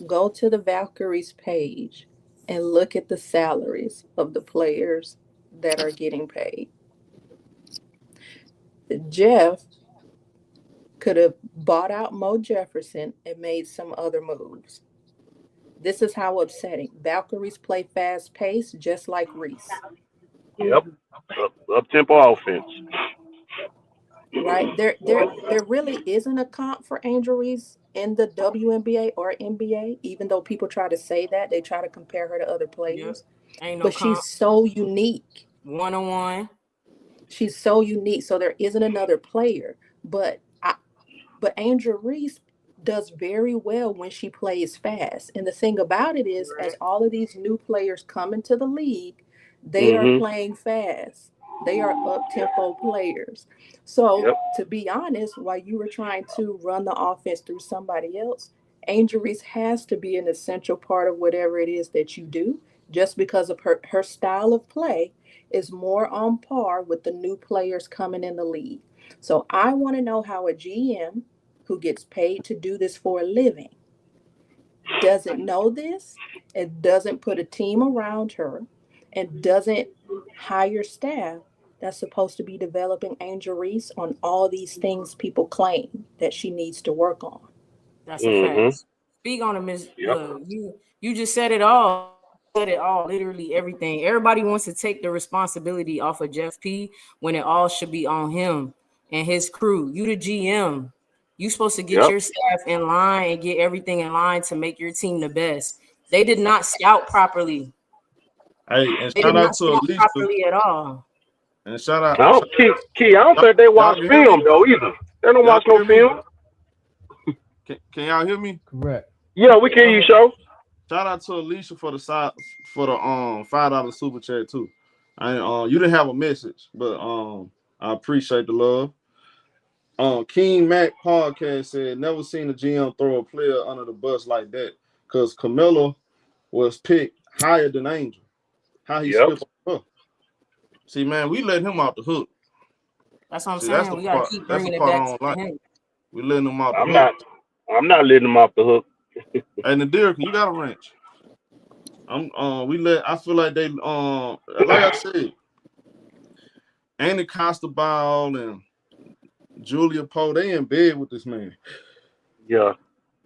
go to the Valkyries page and look at the salaries of the players that are getting paid. Jeff could have bought out Mo Jefferson and made some other moves. This is how upsetting. Valkyries play fast pace, just like Reese. Yep. Up tempo offense. Right. There really isn't a comp for Angel Reese in the WNBA or NBA, even though people try to say that. They try to compare her to other players. Yep. Ain't no but comp. She's so unique. 1-on-1. She's so unique. So there isn't another player. But Angel Reese does very well when she plays fast. And the thing about it is, as all of these new players come into the league, they are playing fast. They are up-tempo players. So to be honest, while you were trying to run the offense through somebody else, Angel Reese has to be an essential part of whatever it is that you do, just because of her style of play is more on par with the new players coming in the league. So I want to know how a GM who gets paid to do this for a living doesn't know this and doesn't put a team around her and doesn't hire staff that's supposed to be developing Angel Reese on all these things people claim that she needs to work on. That's a fact. Speak on it, Miss. Look, you just said it all. Said it all, literally everything. Everybody wants to take the responsibility off of Jeff P when it all should be on him and his crew. You the GM. You supposed to get your staff in line and get everything in line to make your team the best. They did not scout properly. Hey, and They shout did out not to scout Alicia. properly at all. And shout out. I don't think they watch film though either. They don't watch no film. Can y'all hear me? Correct. Yeah, we can hear you, show. Shout out to Alicia for the $5 super chat too. You didn't have a message, but I appreciate the love. King Mac podcast said never seen a GM throw a player under the bus like that because Camilla was picked higher than Angel. How he skipped her. See, man, we let him off the hook. That's what I'm saying. We gotta keep bringing it back to him. We letting him off the hook. I'm not letting him off the hook. Hey, Nadir, you got a wrench. I feel like they like I said, Andy Costabile and Julia Poe, they in bed with this man. Yeah.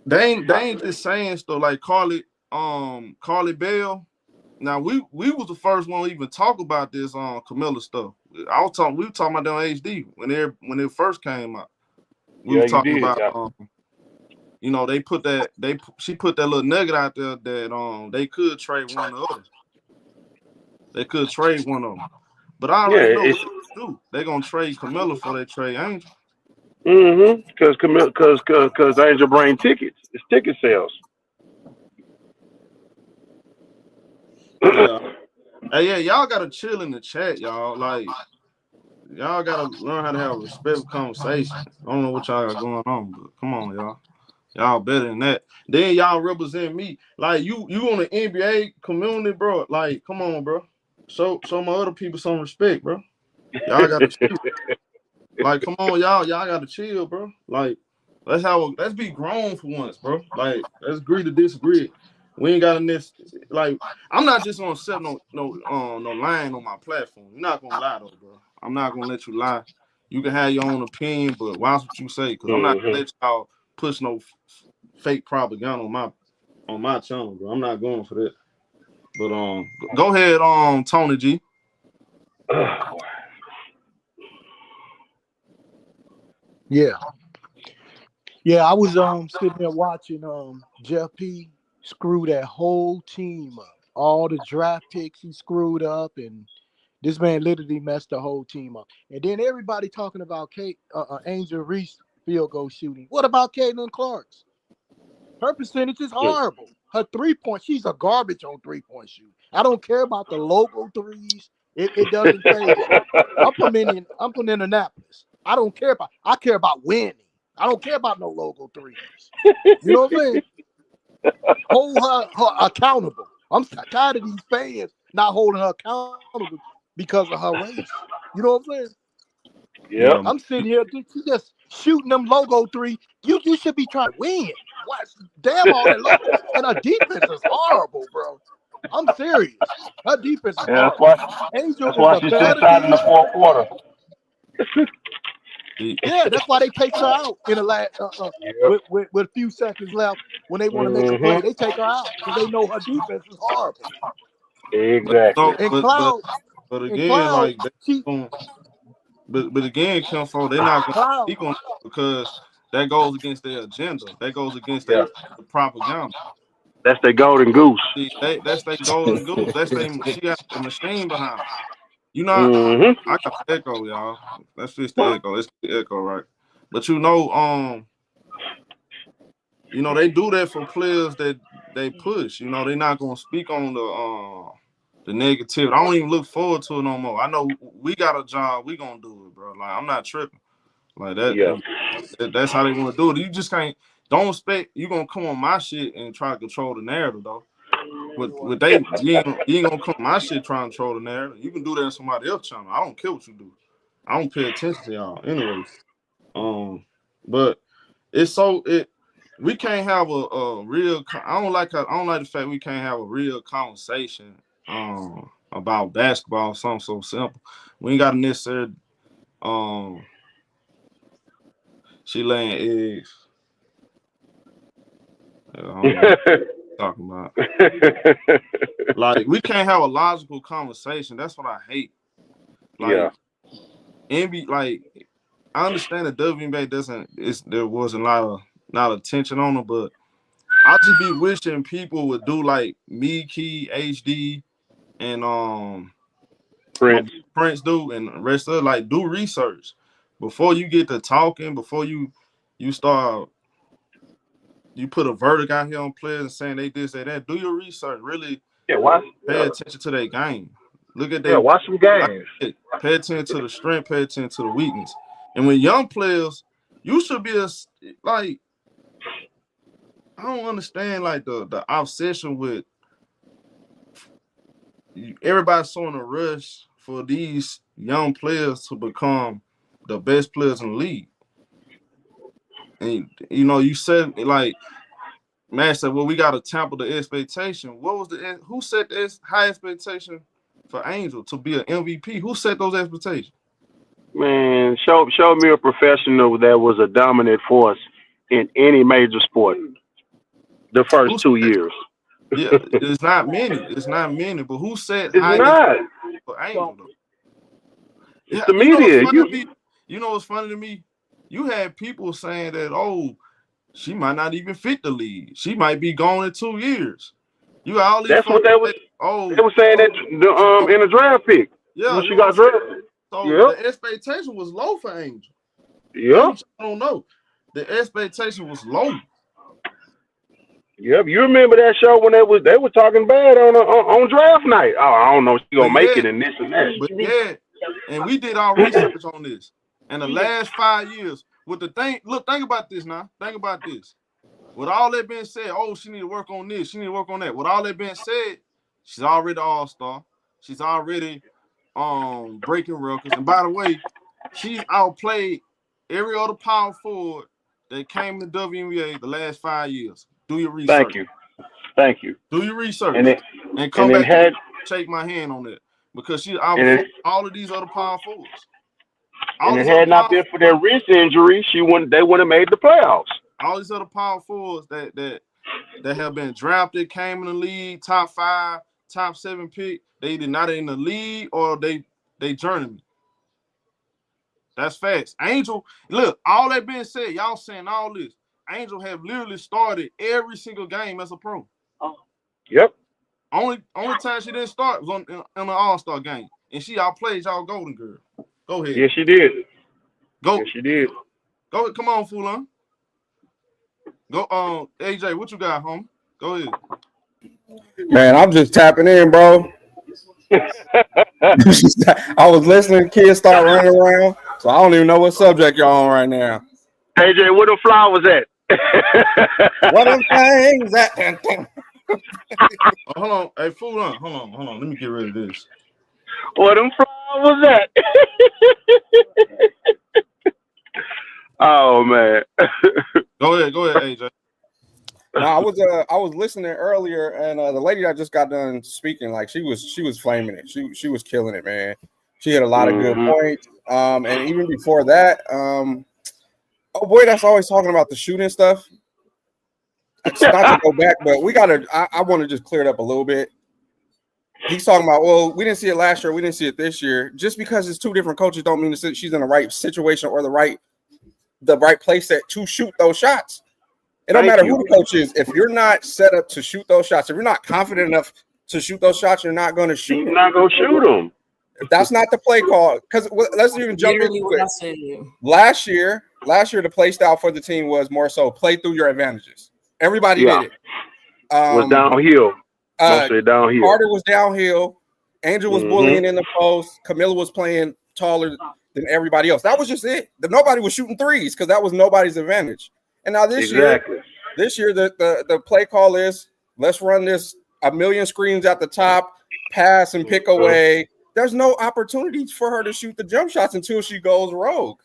They ain't just saying stuff like Carly Bell. Now we was the first one to even talk about this Camilla stuff. We were talking about that on HD when it first came out. We were talking about she put that little nugget out there that they could trade one of the other. They could trade one of them. But I already know what they do. They're gonna trade Camilla before they trade Angel. Because Angel bring tickets. It's ticket sales. Yeah. Hey, yeah, y'all gotta chill in the chat, y'all. Like, y'all gotta learn how to have a respectful conversation. I don't know what y'all got going on, but come on, y'all. Y'all better than that. Then y'all represent me. Like, you on the NBA community, bro. Like, come on, bro. Show my other people some respect, bro. Y'all gotta chill. Like, come on, y'all gotta chill, bro. Like, let's be grown for once, bro. Like, let's agree to disagree. We ain't got a like. I'm not just gonna set no line on my platform. You're not gonna lie though, bro. I'm not gonna let you lie. You can have your own opinion, but watch what you say, because I'm not gonna let y'all push no fake propaganda on my channel, bro. I'm not going for that. But go ahead, Tony G. Yeah, I was sitting there watching Jeff P screw that whole team up. All the draft picks he screwed up, and this man literally messed the whole team up. And then everybody talking about Angel Reese field goal shooting. What about Caitlin Clark's? Her percentage is horrible. Her 3-point, she's a garbage on 3-point shoot. I don't care about the logo threes. It doesn't phase me. I'm from Indianapolis. I care about winning. I don't care about no logo threes. You know what I'm saying? Hold her accountable. I'm tired of these fans not holding her accountable because of her race. You know what I'm saying? Yeah. I'm sitting here just shooting them logo three. You should be trying to win. What? Damn all that logo. And her defense is horrible, bro. I'm serious. Her defense is horrible. Angel that's why she's still tied in the fourth quarter. Yeah, that's why they take her out in the last with a few seconds left. When they want to make a play, they take her out because they know her defense is horrible. Exactly. But again, like but again, Kenfo, they're not gonna speak on it because that goes against their agenda. That goes against their propaganda. That's their golden goose. That's their golden goose. She got the machine behind her. You know, I got the echo, y'all. Let's fix the echo. It's the echo, right? But you know, they do that for players that they push. You know, they're not gonna speak on the negativity. I don't even look forward to it no more. I know we got a job, we gonna do it, bro. Like I'm not tripping. Like that's how they want to do it. You just don't expect you gonna come on my shit and try to control the narrative though. With they you ain't gonna come on my shit trying to control the narrative. You can do that in somebody else's channel. I don't care what you do. I don't pay attention to y'all anyway. But we can't have a real. I don't like the fact we can't have a real conversation about basketball. Something so simple. We ain't got to necessarily she laying eggs. I don't know what you're talking about. Like we can't have a logical conversation. That's what I hate. Like like I understand the WNBA there wasn't a lot of attention on it, but I just be wishing people would do like me, Key, HD, and Prince do, and the rest of it, like do research before you get to talking, before you start. You put a verdict out here on players and saying they this, they that. Do your research. Really pay attention to their game. Look at that. Watch some games. Pay attention to the strength, pay attention to the weakness. And when young players, you should be like, I don't understand like the obsession with everybody so in a rush for these young players to become the best players in the league. And you know, you said like man said, well, we got to tamper the expectation. Who set this high expectation for Angel to be an MVP? Who set those expectations? Man, show me a professional that was a dominant force in any major sport the first 2 years. Yeah, it's not many. It's not many. But who said it's high not for Angel? Though? It's the media. You know what's funny to me? You had people saying that, oh, she might not even fit the league. She might be gone in 2 years. You got all these. That's what they was. They were saying that in a draft pick. Yeah, when she got drafted. So the expectation was low for Angel. Yeah. I don't know. The expectation was low. Yep, you remember that show when they were talking bad on draft night? Oh, I don't know, she gonna make it and this and that. But and we did our research on this. And the last 5 years, with the thing, think about this now. Think about this. With all that being said, oh, she need to work on this, she need to work on that. With all that being said, she's already all-star. She's already breaking records. And by the way, she's outplayed every other power forward that came to WNBA the last 5 years. Do your research. Thank you. Do your research. And come back and shake my hand on it. Because she outplayed all of these other power forwards. And it had not been for their wrist injury, they wouldn't have made the playoffs. All these other power forwards that have been drafted, came in the league, top 5, top 7 pick. They either not in the league or they journeyman. That's facts. Angel, look, all that being said, y'all saying all this. Angel have literally started every single game as a pro. Yep. Only time she didn't start was in an All-Star game. And she outplayed y'all Golden Girl. Go ahead. Yes, she did. Go. Yes, she did. Go. Come on, Fulon. Go. AJ, what you got, homie? Go ahead. Man, I'm just tapping in, bro. I was listening. Kids start running around, so I don't even know what subject y'all on right now. AJ, where the flowers at? What them things at? Hold on. Hey, Fulon. Hold on. Let me get rid of this. Where them flowers at? Oh man. Go ahead, AJ. No, I was listening earlier, and the lady that just got done speaking, like she was flaming it. She was killing it, man. She had a lot of good points. And even before that, oh boy, that's always talking about the shooting stuff. It's not to go back, but I want to just clear it up a little bit. He's talking about, well, we didn't see it last year, we didn't see it this year. Just because it's two different coaches don't mean that she's in the right situation or the right place to shoot those shots. It don't matter who the coach is. If you're not set up to shoot those shots, if you're not confident enough to shoot those shots, you're not going to shoot. You're not going to shoot them. If that's not the play call, because let's even jump into it. Last year, the play style for the team was more so play through your advantages. Everybody did it. Was downhill. Mostly downhill. Carter was downhill. Angel was bullying in the post. Camilla was playing taller than everybody else. That was just it. Nobody was shooting threes because that was nobody's advantage. And now this year, the play call is let's run this a million screens at the top, pass and pick away. There's no opportunities for her to shoot the jump shots until she goes rogue.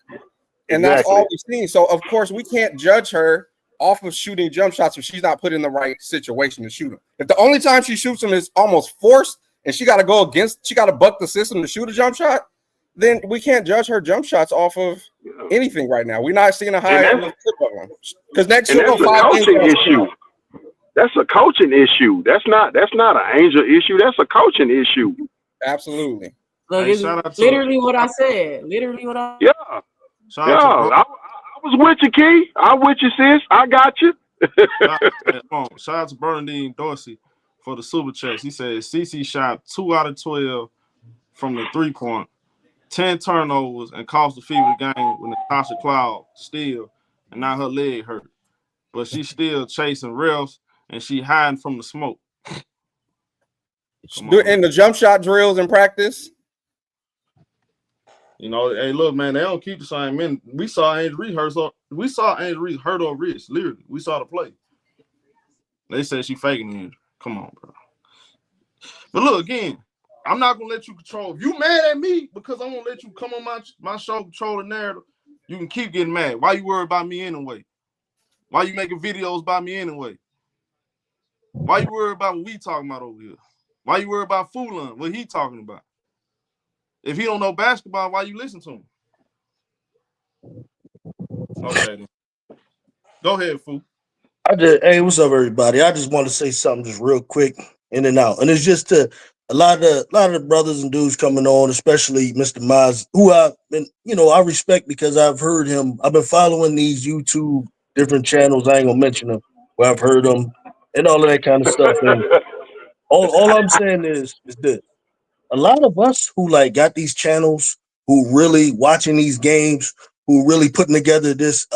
And that's all we've seen. So, of course, we can't judge her off of shooting jump shots if she's not put in the right situation to shoot them. If the only time she shoots them is almost forced and she got to buck the system to shoot a jump shot, then we can't judge her jump shots off of anything right now. We're not seeing a high clip of them. Because next year, that's a coaching issue. That's a coaching issue. That's not an Angel issue. That's a coaching issue. Absolutely. Look, it's literally what I said. Literally what I I was with you, Key. I'm with you, sis. I got you. Shout out to Bernadine Dorsey for the super chats. He said CC shot 2 out of 12 from the 3-point, 10 turnovers, and cost the Fever the game with Natasha Cloud still, and now her leg hurt. But she's still chasing refs and she hiding from the smoke. In the jump shot drills in practice. You know, hey, look, man, they don't keep the same men. We saw Angel Reese hurt her wrist. Literally, we saw the play. They said she faking the injury. Come on, bro. But look, again, I'm not gonna let you control. If you mad at me because I'm gonna let you come on my show, control the narrative, you can keep getting mad. Why you worried about me anyway? Why you making videos about me anyway? Why you worried about what we talking about over here? Why you worried about Fulon? What he talking about? If he don't know basketball, why you listen to him? Okay, then. Go ahead, Fu. Hey, what's up, everybody? I just want to say something just real quick, in and out. And it's just to a lot of the brothers and dudes coming on, especially Mr. Maz, who I've been, I respect because I've heard him. I've been following these YouTube different channels. I ain't gonna mention them, where I've heard them and all of that kind of stuff. And all I'm saying is this. A lot of us who got these channels, who really watching these games, who really putting together this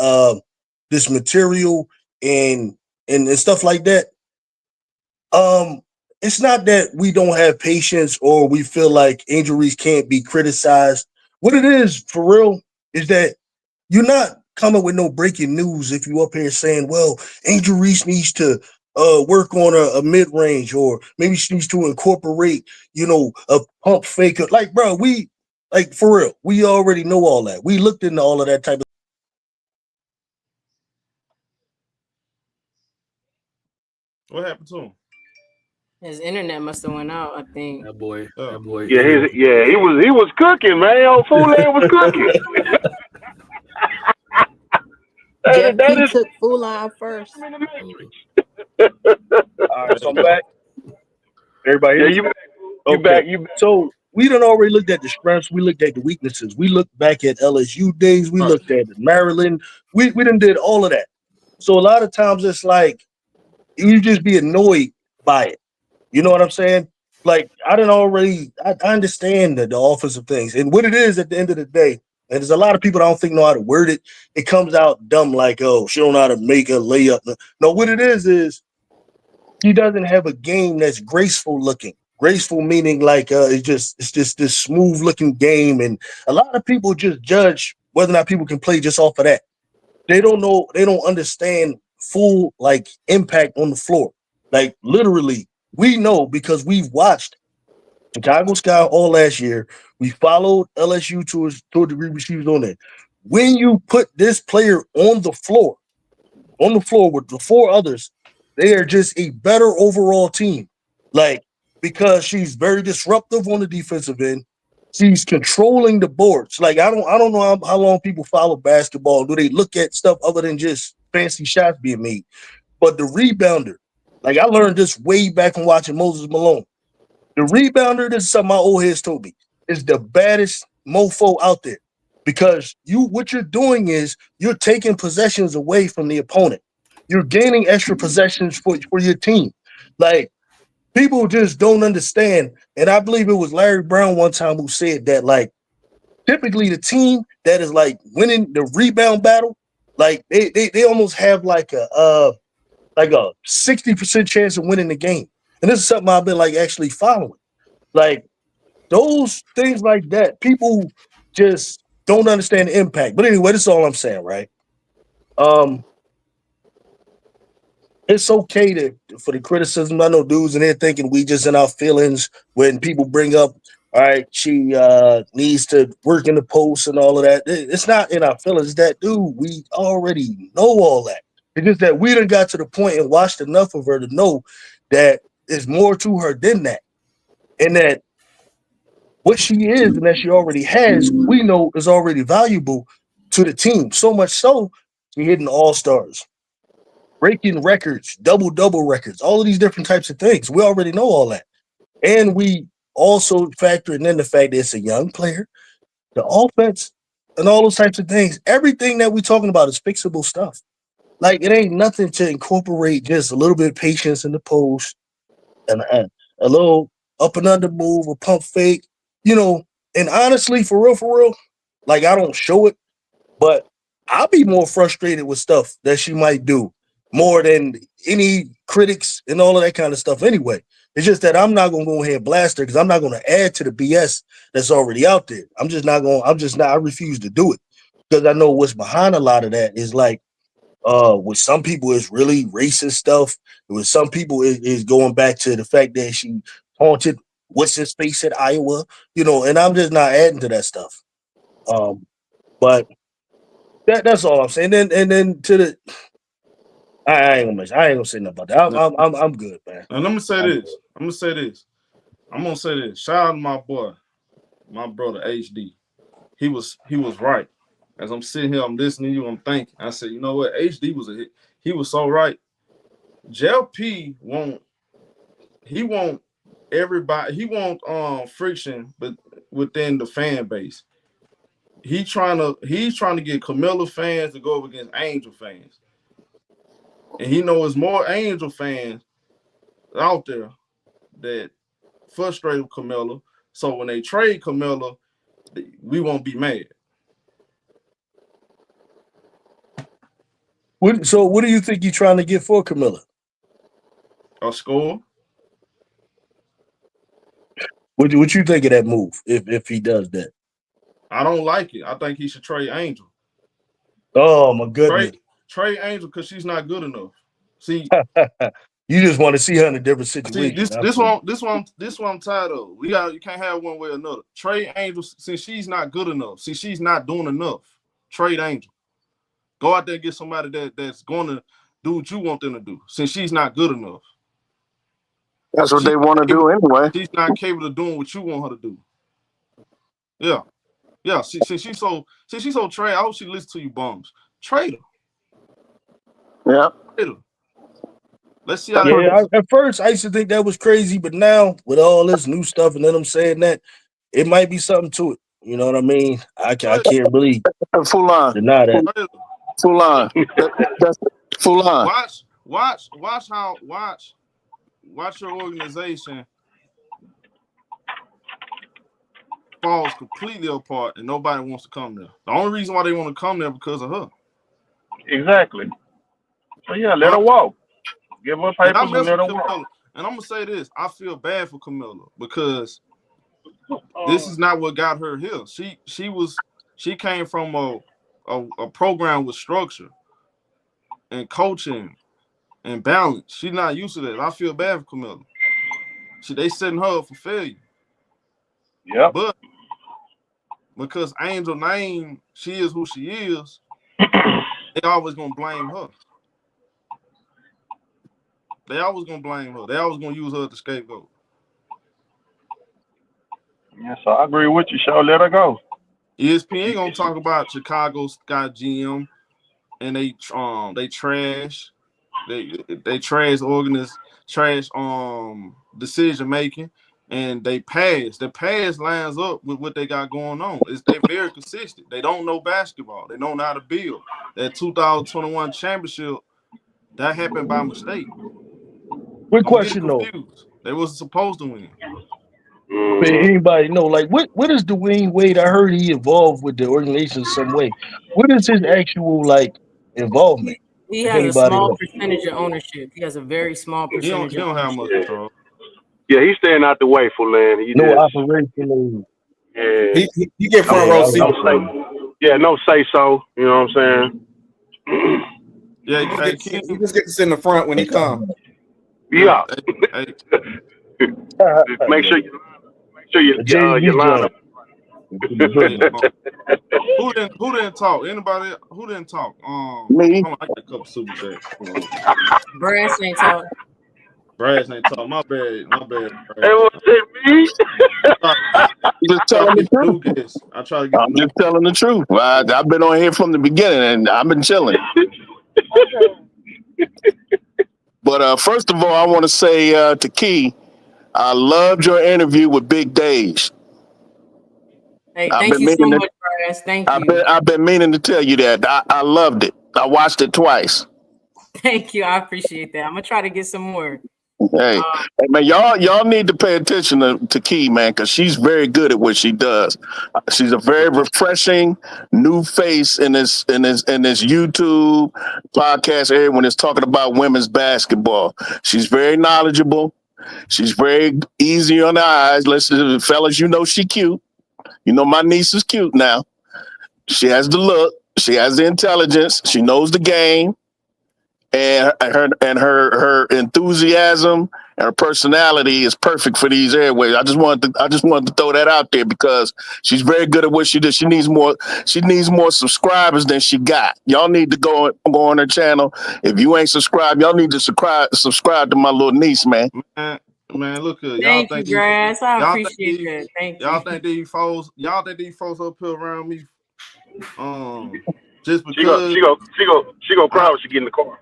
material and stuff like that. It's not that we don't have patience or we feel like Angel Reese can't be criticized. What it is for real is that you're not coming with no breaking news if you up here saying, well, Angel Reese needs to work on a mid-range, or maybe she needs to incorporate, a pump faker. Bro, for real, we already know all that. We looked into all of that type of. What happened to him? His internet must have went out, I think. That boy. Yeah, he was cooking, man. Old Fulon was cooking. He took Fulon first. All right, so I'm back. Everybody, you back. So we done already looked at the strengths. We looked at the weaknesses. We looked back at LSU days. We looked at Maryland. We done did all of that. So a lot of times it's like you just be annoyed by it. You know what I'm saying? I understand the offensive things and what it is at the end of the day. And there's a lot of people that I don't think know how to word it. It comes out dumb, like, oh, she don't know how to make a layup. No, what it is he doesn't have a game that's graceful looking. Graceful meaning it's just this smooth looking game. And a lot of people just judge whether or not people can play just off of that. They don't know, they don't understand full impact on the floor. Literally, we know because we've watched Chicago Sky all last year. We followed LSU to a degree when she was on it. When you put this player on the floor with the 4 others, they are just a better overall team. Because she's very disruptive on the defensive end. She's controlling the boards. I don't know how long people follow basketball. Do they look at stuff other than just fancy shots being made? But the rebounder, I learned this way back from watching Moses Malone. The rebounder, this is something my old heads told me, is the baddest mofo out there. Because what you're doing is you're taking possessions away from the opponent. You're gaining extra possessions for your team. People just don't understand. And I believe it was Larry Brown one time who said that, typically the team that is winning the rebound battle, they almost have a like a 60% chance of winning the game. And this is something I've been like actually following. Like those things like that, people just don't understand the impact. But anyway, that's all I'm saying, right? It's okay for the criticism. I know dudes and they're thinking we just in our feelings when people bring up, all right, she needs to work in the post and all of that. It's not in our feelings. That dude, we already know all that. It's just that we done got to the point and watched enough of her to know that there's more to her than that. And that what she is and that she already has, we know is already valuable to the team. So much so, she hitting all-stars, breaking records, double records, all of these different types of things. We already know all that. And we also factoring in the fact that it's a young player, the offense, and all those types of things. Everything that we're talking about is fixable stuff. Like it ain't nothing to incorporate just a little bit of patience in the post and a little up and under move, a pump fake, And honestly, for real, like I don't show it, but I'll be more frustrated with stuff that she might do more than any critics and all of that kind of stuff anyway. It's just that I'm not going to go ahead and blast her because I'm not going to add to the BS that's already out there. I refuse to do it because I know what's behind a lot of that is like, with some people it's really racist stuff. With some people is going back to the fact that she haunted what's his face at Iowa, and I'm just not adding to that stuff. But that's all I'm saying. And then to the I ain't gonna say nothing about that. I'm good, man. And let me say this. I'm gonna say this. Shout out to my boy, my brother HD. He was right. As I'm sitting here, I'm listening to you, I'm thinking. I said, you know what? HD was a hit. He was so right. JLP won't everybody, he won't friction but within the fan base. He's trying to get Camilla fans to go up against Angel fans. And he knows more Angel fans out there that frustrated with Camilla. So when they trade Camilla, we won't be mad. So what do you think you're trying to get for Camilla? A score. What you think of that move if he does that? I don't like it. I think he should trade Angel. Oh my goodness. Trade Angel because she's not good enough. See, you just want to see her in a different situation. See, this one I'm tired of. You can't have one way or another. Trade Angel since she's not good enough. See, she's not doing enough. Trade Angel. Go out there and get somebody that's going to do what you want them to do. Since she's not good enough. That's what they want to do anyway. She's not capable of doing what you want her to do. Yeah. Yeah. Since she's so trade, I hope she listens to you bums. Trade her. Yeah. Trade her. Let's see how at first I used to think that was crazy, but now with all this new stuff and then I'm saying that, it might be something to it. You know what I mean? I can't really deny that. Full on. That's full on. Watch your organization falls completely apart and nobody wants to come there. The only reason why they want to come there because of her. Exactly. So yeah, let her walk. Give her papers and let her walk. And I'm gonna say this: I feel bad for Camilla because this is not what got her here. She came from a program with structure and coaching and balance. She's not used to that. I feel bad for Camilla. They setting her up for failure. Yeah. But because Angel name, she is who she is, they always gonna blame her. They always gonna blame her. They always gonna use her as the scapegoat. Yeah, so I agree with you, Shaw. Let her go. ESPN gonna talk about Chicago's got GM and they trash. They trash decision making, and they pass. The pass lines up with what they got going on. They're very consistent. They don't know basketball. They don't know how to build. That 2021 championship that happened by mistake. Good question though. They wasn't supposed to win. But anybody know, like, what is Dwayne Wade? I heard he involved with the organization in some way. What is his actual like involvement? He If has a anybody small knows. percentage of ownership. He has a very small He percentage of don't have much ownership. control. Yeah, he's staying out the way for Lynn. He No just operational. yeah. He get front Yeah, row I seat. No say no say so. You know what I'm saying? Yeah, hey, He just gets to sit in the front when he come. Yeah. Hey, Make sure you The JV line joint. up. hey, who didn't talk? Anybody who didn't talk? Me. Hold on, I got a couple super chats. Hold on. Brass ain't talk. Brass ain't talk. My bad. It Brass. wasn't me. Just I try to telling the get the truth. new guests. I try to get the I'm new. just telling the truth. I've been on here from the beginning, and I've been chilling. But first of all, I want to say to Key, I loved your interview with Big Dage. Hey, thank you so much, Brass. Thank you. I've been meaning to tell you that. I loved it. I watched it twice. Thank you. I appreciate that. I'm gonna try to get some more. Hey, man, y'all need to pay attention to Key, man, because she's very good at what she does. She's a very refreshing new face in this YouTube podcast area when it's talking about women's basketball. She's very knowledgeable. She's very easy on the eyes. Listen, fellas, you know she cute. You know my niece is cute now. She has the look. She has the intelligence. She knows the game. And her enthusiasm and her personality is perfect for these airways. I just wanted to throw that out there because she's very good at what she does. She needs more subscribers than she got. Y'all need to go on her channel. If you ain't subscribed, y'all need to subscribe to my little niece, man. Man, look at Thank you, Grass. I appreciate that. Thank you. Y'all think these folks up here around me, just because She go cry when she get in the car.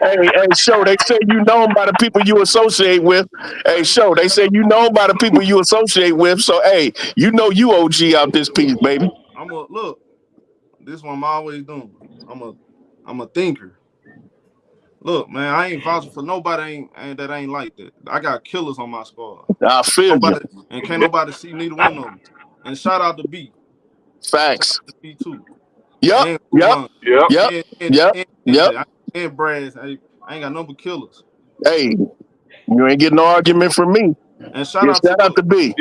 Hey, show. They say you known by the people you associate with. Hey, show. They say you known by the people you associate with. So, hey, you know you OG out this piece, baby. Look. This one I'm always doing. I'm a thinker. Look, man, I ain't vouching for nobody that ain't like that. I got killers on my squad. I feel you. And can't nobody see neither one of them. And shout out to B. Facts. To B too. Yep. And Brads. I ain't got no but killers. Hey, you ain't getting no argument from me. And shout out to B.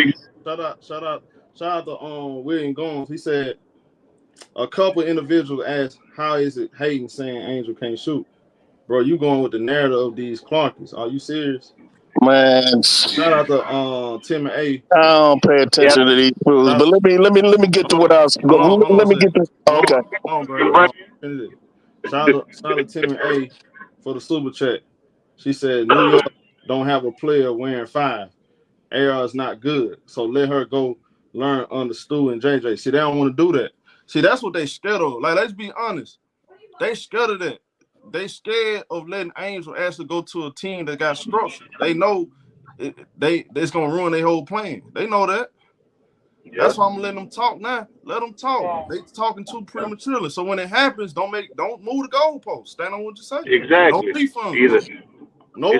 Shout out to William Gomes. He said a couple individuals asked, how is it Hayden saying Angel can't shoot? Bro, you going with the narrative of these Clarkies. Are you serious? Man. Shout out to Tim and A. I don't pay attention to these fools. But let me get to what else. Let me get to okay. Hold on, bro. Shout out to Tim and A for the super chat. She said New York don't have a player wearing 5. AR is not good. So let her go learn under Stu and JJ. See, they don't want to do that. See, that's what they scared of. Like, let's be honest. They scared of that. They scared of letting Angel actually go to a team that got structure. They know it's gonna ruin their whole plan. They know that. Yep. That's why I'm letting them talk now. Let them talk. They talking too prematurely. So when it happens, don't move the goalpost. Stand on what you say. Exactly. No refund. It's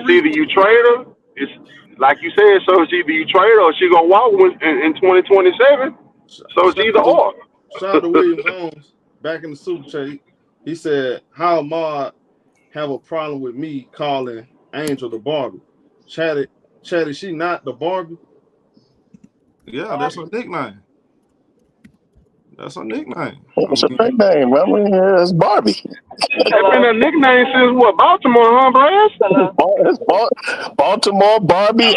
either you trade her. It's like you said. So it's either you trade her or she gonna walk in 2027. So it's either or. Shout out to William Jones back in the super chat. He said, how Ahmad have a problem with me calling Angel the Barbie? Chatty, she not the Barbie? Yeah, that's her nickname. That's her nickname. What's her nickname? Well, it's Barbie. It's been a nickname since what? Baltimore, huh, Brass? Baltimore Barbie.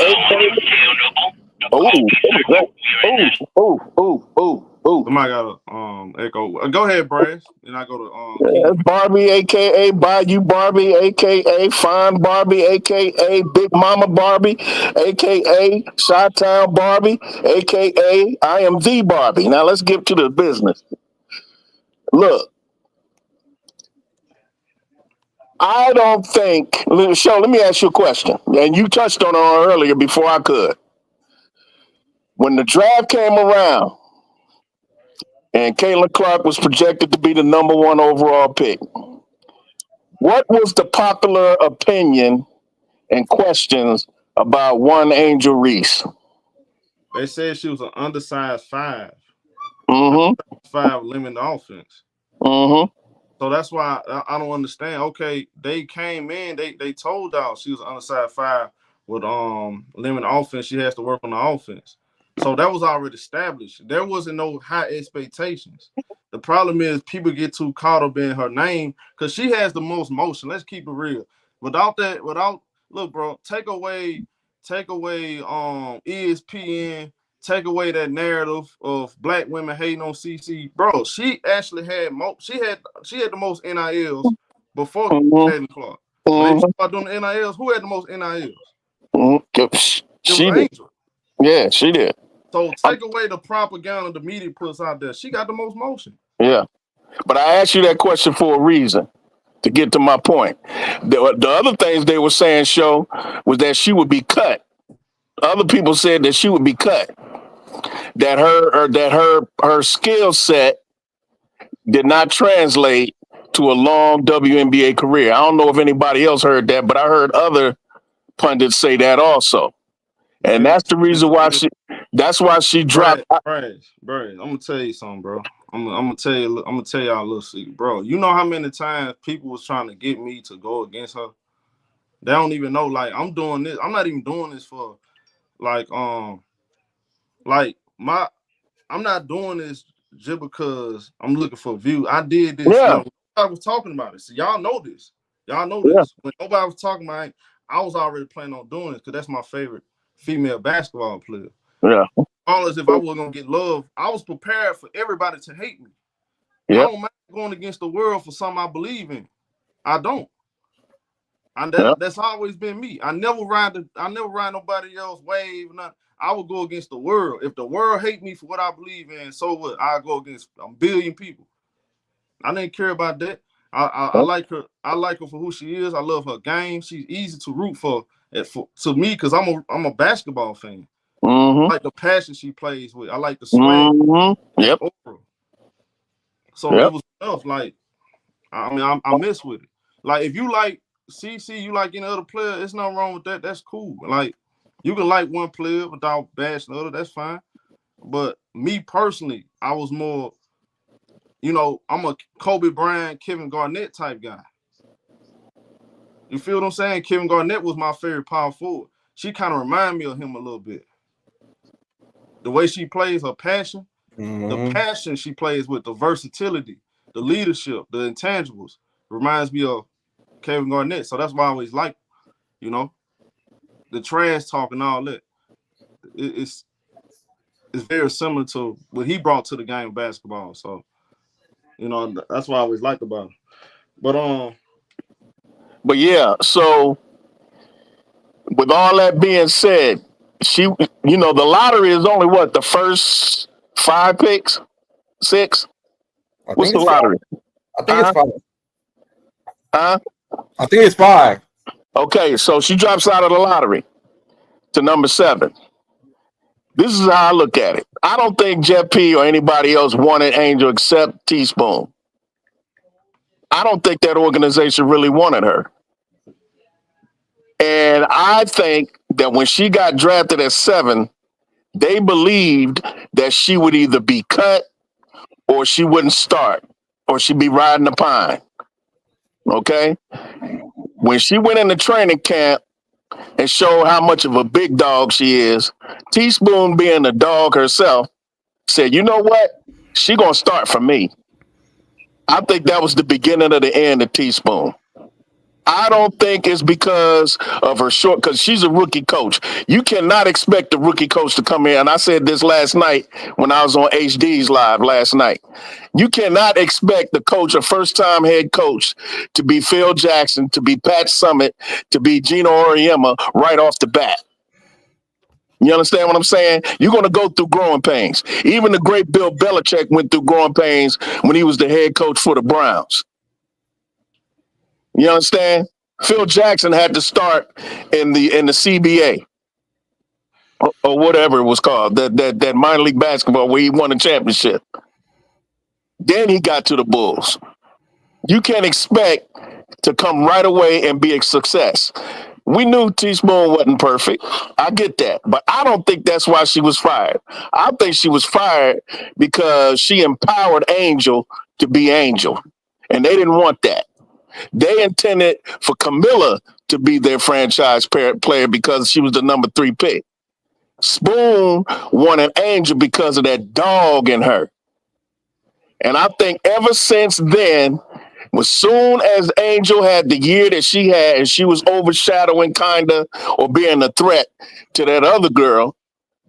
Somebody got a echo. Go ahead, Brass. And I go to Barbie, aka Bayou Barbie, aka Fine Barbie, aka Big Mama Barbie, aka Chi-Town Barbie, aka I am the Barbie. Now let's get to the business. Look, I don't think. Let me ask you a question. And you touched on it earlier before I could. When the draft came around, and Caitlin Clark was projected to be the #1 overall pick, what was the popular opinion and questions about one Angel Reese? They said she was an undersized 5. Mm-hmm. 5 limited offense. Mm-hmm. So that's why I don't understand. Okay, they came in, they told y'all she was underside five with limited offense. She has to work on the offense. So that was already established. There wasn't no high expectations. The problem is people get too caught up in her name because she has the most motion. Let's keep it real. Without look, bro, take away ESPN, take away that narrative of black women hating on CC, bro. She actually had she had the most NILs before Caitlin Clark. When they started doing the NILs, who had the most NILs? It was Angel. Yeah, she did. So take away the propaganda the media puts out there. She got the most motion. Yeah. But I asked you that question for a reason, to get to my point. The other things they were saying, show, was that she would be cut. Other people said that she would be cut. That her skill set did not translate to a long WNBA career. I don't know if anybody else heard that, but I heard other pundits say that also. And that's the reason why she dropped. Bryce, I'm gonna tell you something, bro. I'm gonna tell y'all a little secret, bro. You know how many times people was trying to get me to go against her? They don't even know. Like, I'm doing this. I'm not even doing this for I'm not doing this just because I'm looking for views. I did this. Yeah. I was talking about it. So y'all know this. Y'all know this. When nobody was talking about it, I was already planning on doing this because that's my favorite female basketball player. Yeah. Regardless if I wasn't gonna get love, I was prepared for everybody to hate me. Yep. I don't mind going against the world for something I believe in. I don't. That's always been me. I never ride nobody else's wave. I would go against the world. If the world hate me for what I believe in, so what? I go against a billion people. I didn't care about that. I like her. I like her for who she is. I love her game. She's easy to root for to me because I'm a basketball fan. Mm-hmm. I like the passion she plays with. I like the swag. Mm-hmm. Yep. So it was enough. Like, I mean, I mess with it. Like, if you like CC, you like any other player, it's nothing wrong with that. That's cool. Like, you can like one player without bashing the other. That's fine. But me personally, I was more, I'm a Kobe Bryant, Kevin Garnett type guy. You feel what I'm saying? Kevin Garnett was my favorite power forward. She kind of reminded me of him a little bit. The way she plays, her passion, the passion she plays with, the versatility, the leadership, the intangibles, reminds me of Kevin Garnett. So that's why I always like, the trash talk and all that. It's very similar to what he brought to the game of basketball. So, that's what I always liked about him. But yeah, so with all that being said, the lottery is only what, the first 5 picks? 6? What's the lottery? I think it's 5. Huh? I think it's 5. Okay, so she drops out of the lottery to number 7. This is how I look at it. I don't think Jeff P or anybody else wanted Angel except Teaspoon. I don't think that organization really wanted her. And I think that when she got drafted at 7, they believed that she would either be cut or she wouldn't start or she'd be riding the pine. Okay? When she went into training camp and showed how much of a big dog she is, Teaspoon, being a dog herself, said, you know what? She gonna start for me. I think that was the beginning of the end of Teaspoon. I don't think it's because of her because she's a rookie coach. You cannot expect the rookie coach to come in. And I said this last night when I was on HD's live last night. You cannot expect the coach, a first-time head coach, to be Phil Jackson, to be Pat Summitt, to be Gino Auriemma right off the bat. You understand what I'm saying? You're going to go through growing pains. Even the great Bill Belichick went through growing pains when he was the head coach for the Browns. You understand? Phil Jackson had to start in the CBA or whatever it was called, that minor league basketball where he won a championship. Then he got to the Bulls. You can't expect to come right away and be a success. We knew Teaspoon wasn't perfect. I get that. But I don't think that's why she was fired. I think she was fired because she empowered Angel to be Angel. And they didn't want that. They intended for Camilla to be their franchise player because she was the number 3 pick. Spoon wanted Angel because of that dog in her. And I think ever since then, as soon as Angel had the year that she had and she was overshadowing or being a threat to that other girl,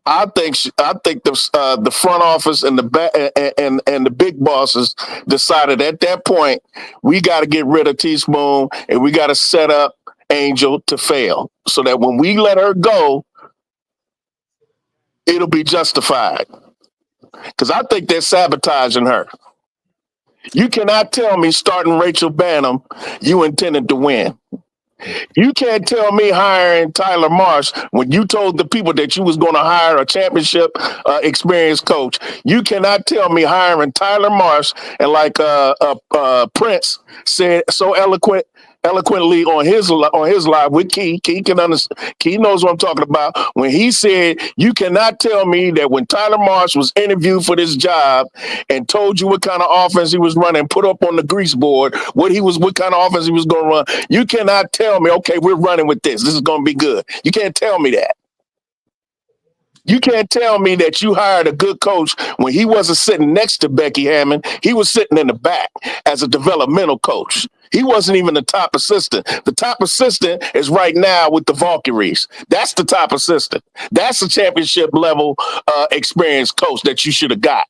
I think the front office and the big bosses decided at that point we got to get rid of Teaspoon and we got to set up Angel to fail so that when we let her go, it'll be justified. Because I think they're sabotaging her. You cannot tell me starting Rachel Banham you intended to win. You can't tell me hiring Tyler Marsh when you told the people that you was going to hire a championship experienced coach. You cannot tell me hiring Tyler Marsh and like Prince said so eloquently on his live with Key. Key can understand. Key knows what I'm talking about. When he said, you cannot tell me that when Tyler Marsh was interviewed for this job and told you what kind of offense he was running, put up on the grease board, what kind of offense he was going to run, you cannot tell me, okay, we're running with this. This is going to be good. You can't tell me that. You can't tell me that you hired a good coach when he wasn't sitting next to Becky Hammond. He was sitting in the back as a developmental coach. He wasn't even the top assistant. The top assistant is right now with the Valkyries. That's the top assistant. That's the championship level experienced coach that you should have got.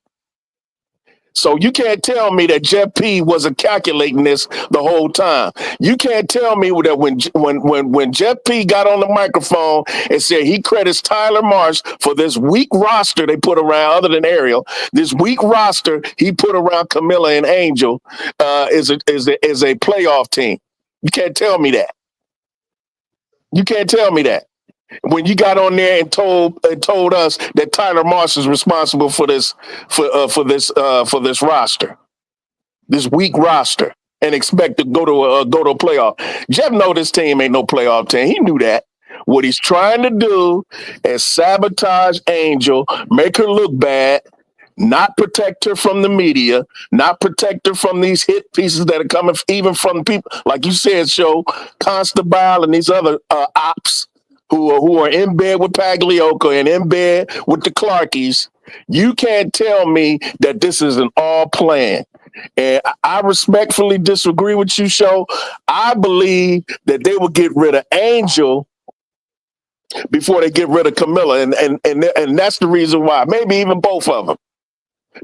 So you can't tell me that Jeff P wasn't calculating this the whole time. You can't tell me that when Jeff P got on the microphone and said he credits Tyler Marsh for this weak roster they put around, other than Ariel, this weak roster he put around Camilla and Angel is a playoff team. You can't tell me that. You can't tell me that. When you got on there and told us that Tyler Marsh is responsible for this roster, this weak roster, and expect to go to a playoff. Jeff know this team ain't no playoff team. He knew that. What he's trying to do is sabotage Angel, make her look bad, not protect her from the media, not protect her from these hit pieces that are coming even from people like you said, Constable and these other ops. Who are in bed with Pagliocca and in bed with the Clarkies. You can't tell me that this is an all plan. And I respectfully disagree with you, I believe that they will get rid of Angel before they get rid of Camilla. And that's the reason why. Maybe even both of them.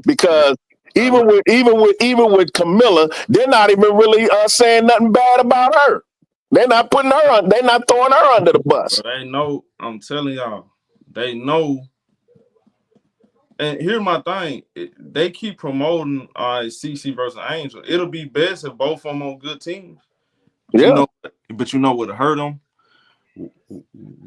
Because even with Camilla, they're not even really saying nothing bad about her. They're not putting her on. They're not throwing her under the bus. But they know. I'm telling y'all, they know. And here's my thing: they keep promoting CC versus Angel. It'll be best if both of them on good teams. But you know what hurt them.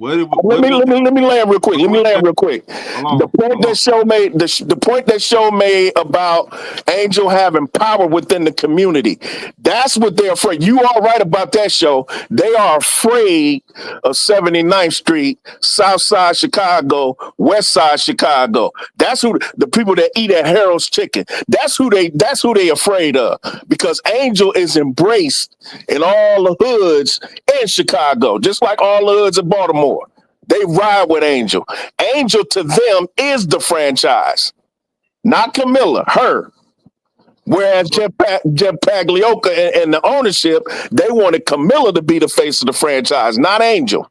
Let me land real quick. The point that Show made about Angel having power within the community. That's what they're afraid. You are right about that, Show. They are afraid of 79th Street, South Side Chicago, West Side Chicago. That's who the people that eat at Harold's Chicken. That's who they afraid of, because Angel is embraced in all the hoods in Chicago, just like all the hoods in Baltimore. They ride with Angel. Angel to them is the franchise, not Camilla, her. Whereas Jeff Pagliocca and the ownership, they wanted Camilla to be the face of the franchise, not Angel.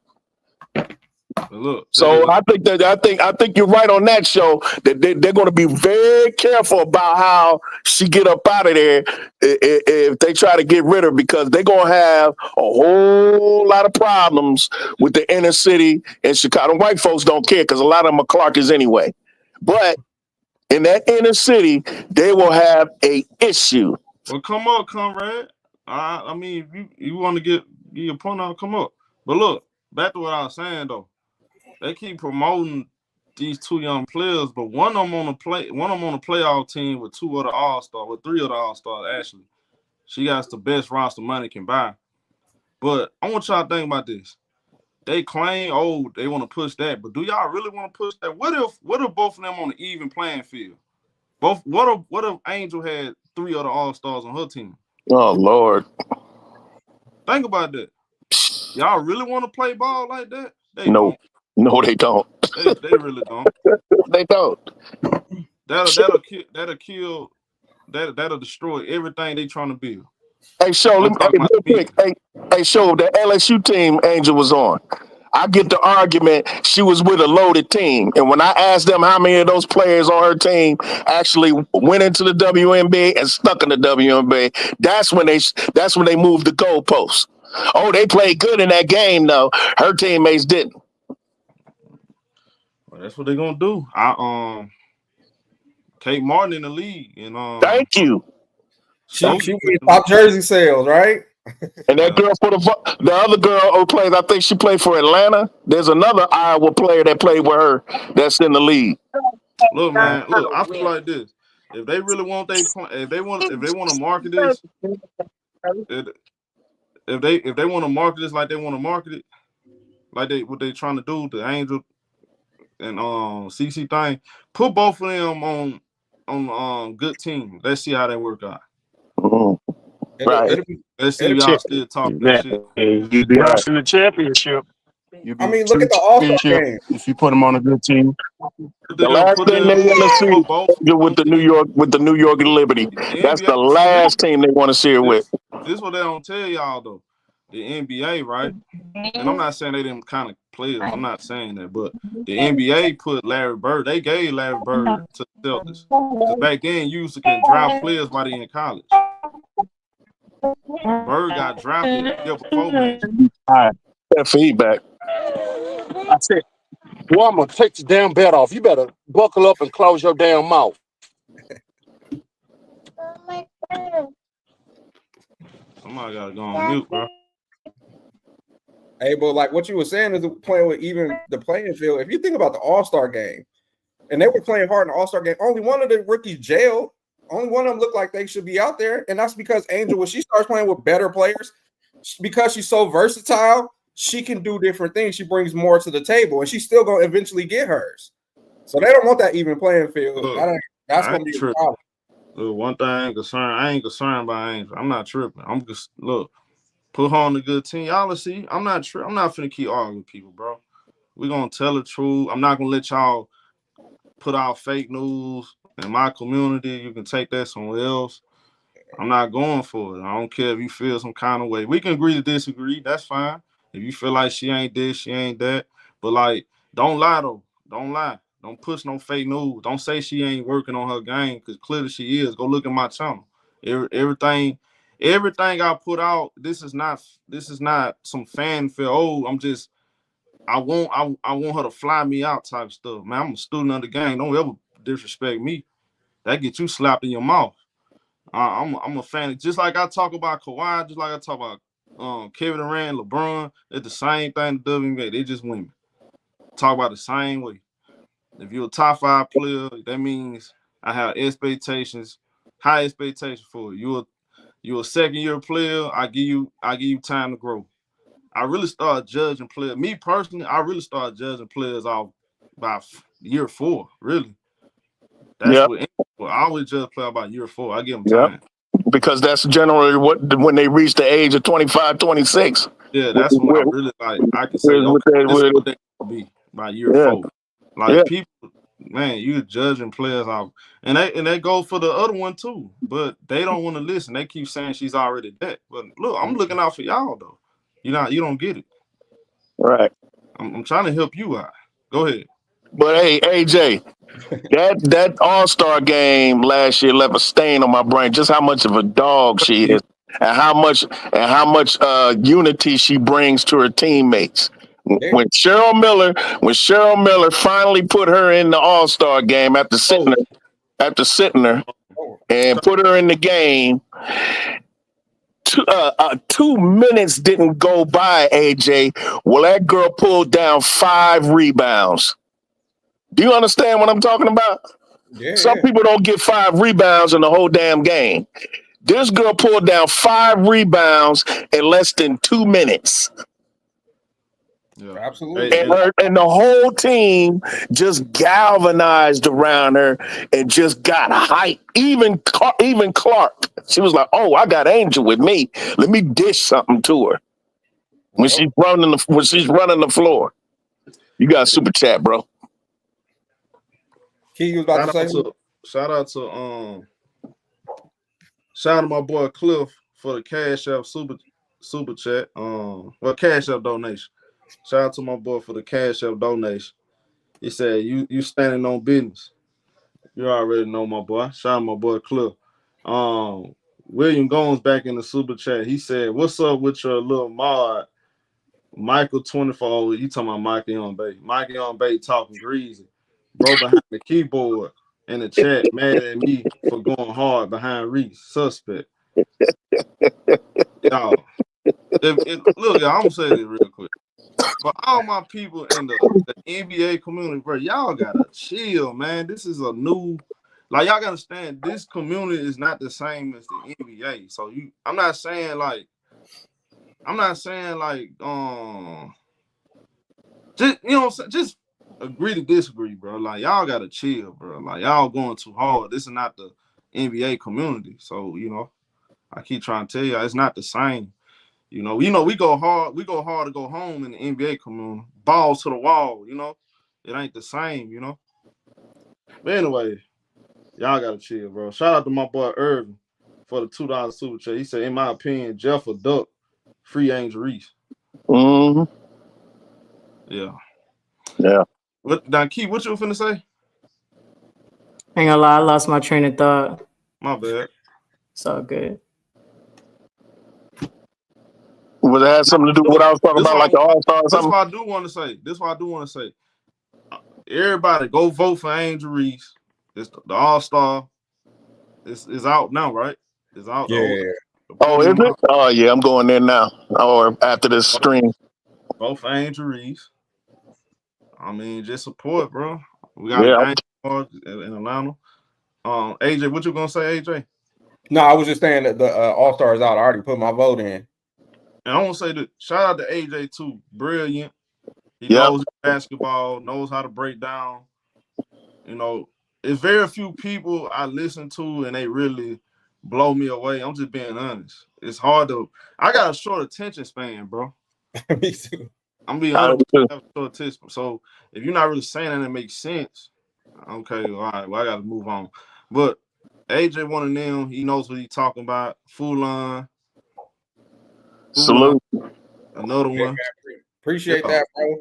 Look, so I think you're right on that, Show, that they're going to be very careful about how she get up out of there if they try to get rid of her, because they're going to have a whole lot of problems with the inner city in Chicago. White folks don't care because a lot of them are Clarkers anyway. But in that inner city, they will have a issue. Well, come up, comrade. I mean, if you want to get your point out, come up. But look, back to what I was saying though. They keep promoting these two young players, but one of them on the playoff team with three other All-Stars, actually. She got the best roster money can buy. But I want y'all to think about this. They claim, they want to push that, but do y'all really want to push that? What if both of them on the even playing field? What if Angel had three other All-Stars on her team? Oh Lord. Think about that. Y'all really want to play ball like that? They No. don't. No, they don't. They really don't. They don't. That'll destroy everything they trying to build. Hey, show, I'm talking about real the quick. Hey, show the LSU team Angel was on. I get the argument she was with a loaded team. And when I asked them how many of those players on her team actually went into the WNBA and stuck in the WNBA, that's when they moved the goalposts. Oh, they played good in that game, though. Her teammates didn't. Well, that's what they're gonna do. Kate Martin in the league, and Thank you. She top jersey sales, right? And that girl for the other girl who plays, I think she played for Atlanta. There's another Iowa player that played with her that's in the league. Look, man, I feel like this. If they really want if they want to market this, if they want to market this like they want to market it, like what they trying to do, the Angel and CC thing, put both of them on good team. Let's see how they work out. Right. Let's see if y'all still talking that shit. You be in the championship. I mean, look at the All-Star game. If you put them on a good team. The last thing they want to see with the New York Liberty. That's the last team they want to see her with. This is what they don't tell y'all though. The NBA, right? And I'm not saying they didn't kind of players. I'm not saying that, but the NBA put Larry Bird. They gave Larry Bird to the Celtics. Because back then, you used to can draft players while they in college. Bird got drafted before Magic. All right. That feedback. I said, well, I'm gonna take the damn belt off. You better buckle up and close your damn mouth. Somebody gotta go on mute, bro. Hey, but like what you were saying is playing with even the playing field. If you think about the All-Star game, and they were playing hard in the All-Star game, only one of the rookies jailed. Only one of them looked like they should be out there, and that's because Angel, when she starts playing with better players, because she's so versatile, she can do different things. She brings more to the table, and she's still going to eventually get hers. So they don't want that even playing field. That's going to be a problem. Look, one thing I ain't concerned about Angel. I'm not tripping. I'm just put her on a good team. Y'all see, I'm not finna keep arguing with people, bro. We're gonna tell the truth. I'm not gonna let y'all put out fake news in my community. You can take that somewhere else. I'm not going for it. I don't care if you feel some kind of way. We can agree to disagree. That's fine. If you feel like she ain't this, she ain't that. But like, don't lie though. Don't lie. Don't push no fake news. Don't say she ain't working on her game, because clearly she is. Go look at my channel. Everything I put out, this is not some fanfare. Oh, I want her to fly me out type stuff. Man, I'm a student of the game. Don't ever disrespect me. That get you slapped in your mouth. I'm a fan. Just like I talk about Kawhi, just like I talk about Kevin Durant, LeBron. It's the same thing to WNBA. They just women. Talk about the same way. If you're a top 5 player, that means I have expectations, high expectations for you. You're a second-year player. I give you time to grow. I really start judging players. Me personally, I really start judging players off by year 4. Really, that's what I always judge players about year 4. I give them time. Because that's generally when they reach the age of 25, 26. Yeah, that's when I really like. I can say, okay, this is what they gonna be by year 4. Like people, man, you're judging players off, and they go for the other one too, but they don't want to listen. They keep saying she's already dead. But look, I'm looking out for y'all though. You don't get it. Right. I'm trying to help you out. Go ahead. But hey, AJ, that All-Star game last year left a stain on my brain. Just how much of a dog she is, and how much unity she brings to her teammates. When Cheryl Miller finally put her in the All-Star game after sitting her and put her in the game, 2 minutes didn't go by, AJ. Well, that girl pulled down 5 rebounds. Do you understand what I'm talking about? Some people don't get 5 rebounds in the whole damn game. This girl pulled down 5 rebounds in less than 2 minutes. Yeah, absolutely. And the whole team just galvanized around her and just got hype. Even Clark, she was like, "Oh, I got Angel with me. Let me dish something to her when she's running the floor." You got super chat, bro. Key, you was about to say? Shout out to my boy Cliff for the Cash App super chat. Cash App donation. Shout out to my boy for the Cash App donation. He said, "You standing on business." You already know my boy. Shout out my boy Cliff. William Gomes back in the super chat. He said, "What's up with your little mod, Michael 24?" You talking about Mikey on Bay? Mikey on Bay talking greasy, bro behind the keyboard in the chat, mad at me for going hard behind Reese. Suspect. Y'all, look, y'all, I'm gonna say this real quick. For all my people in the NBA community, bro, y'all gotta chill, man. This is a new, like, y'all gotta understand, this community is not the same as the NBA. So I'm not saying like, just, you know what I'm saying, just agree to disagree, bro. Like, y'all gotta chill, bro. Like, y'all going too hard. This is not the NBA community. So, I keep trying to tell y'all, it's not the same. We go hard to go home in the NBA community. Balls to the wall, it ain't the same, But anyway, y'all gotta chill, bro. Shout out to my boy Irvin for the $2 super chat. He said, in my opinion, Jeff a duck, free Angel Reese. Mm-hmm. Yeah. Yeah. Now, Key, what you finna say? Ain't gonna lie, I lost my train of thought. My bad. It's all good. Would it have something to do with what I was talking about, like the All-Star or something? This is what I do want to say. Everybody go vote for Angel Reese. It's the All-Star. It's out now, right? It's out. Yeah. Oh, is it? Oh, yeah, I'm going there now. Or after this stream. Vote for Angel Reese. I mean, just support, bro. We got a game in Atlanta. AJ, what you gonna say, AJ? No, I was just saying that the All-Star is out. I already put my vote in. And I want to say that shout out to AJ too. Brilliant. He knows basketball, knows how to break down. It's very few people I listen to and they really blow me away. I'm just being honest. It's hard to. I got a short attention span, bro. Me too. I'm being honest. I have a short attention. So if you're not really saying that, it makes sense. Okay, all right. Well, I got to move on. But AJ, one of them, he knows what he's talking about. Fulan. Salute. Another one. Appreciate that, bro.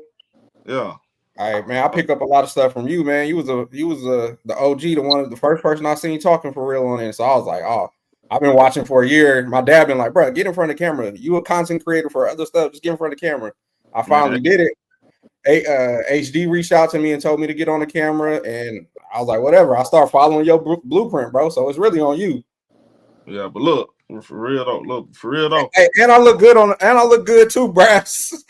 Yeah. All right, man. I pick up a lot of stuff from you, man. You was the OG, the first person I seen talking for real on it. So I was like, oh, I've been watching for a year. My dad been like, bro, get in front of the camera. You a content creator for other stuff. Just get in front of the camera. I finally did it. HD reached out to me and told me to get on the camera, and I was like, whatever. I start following your blueprint, bro. So it's really on you. Yeah, but look, for real though. Hey, and I look good I look good too, brass.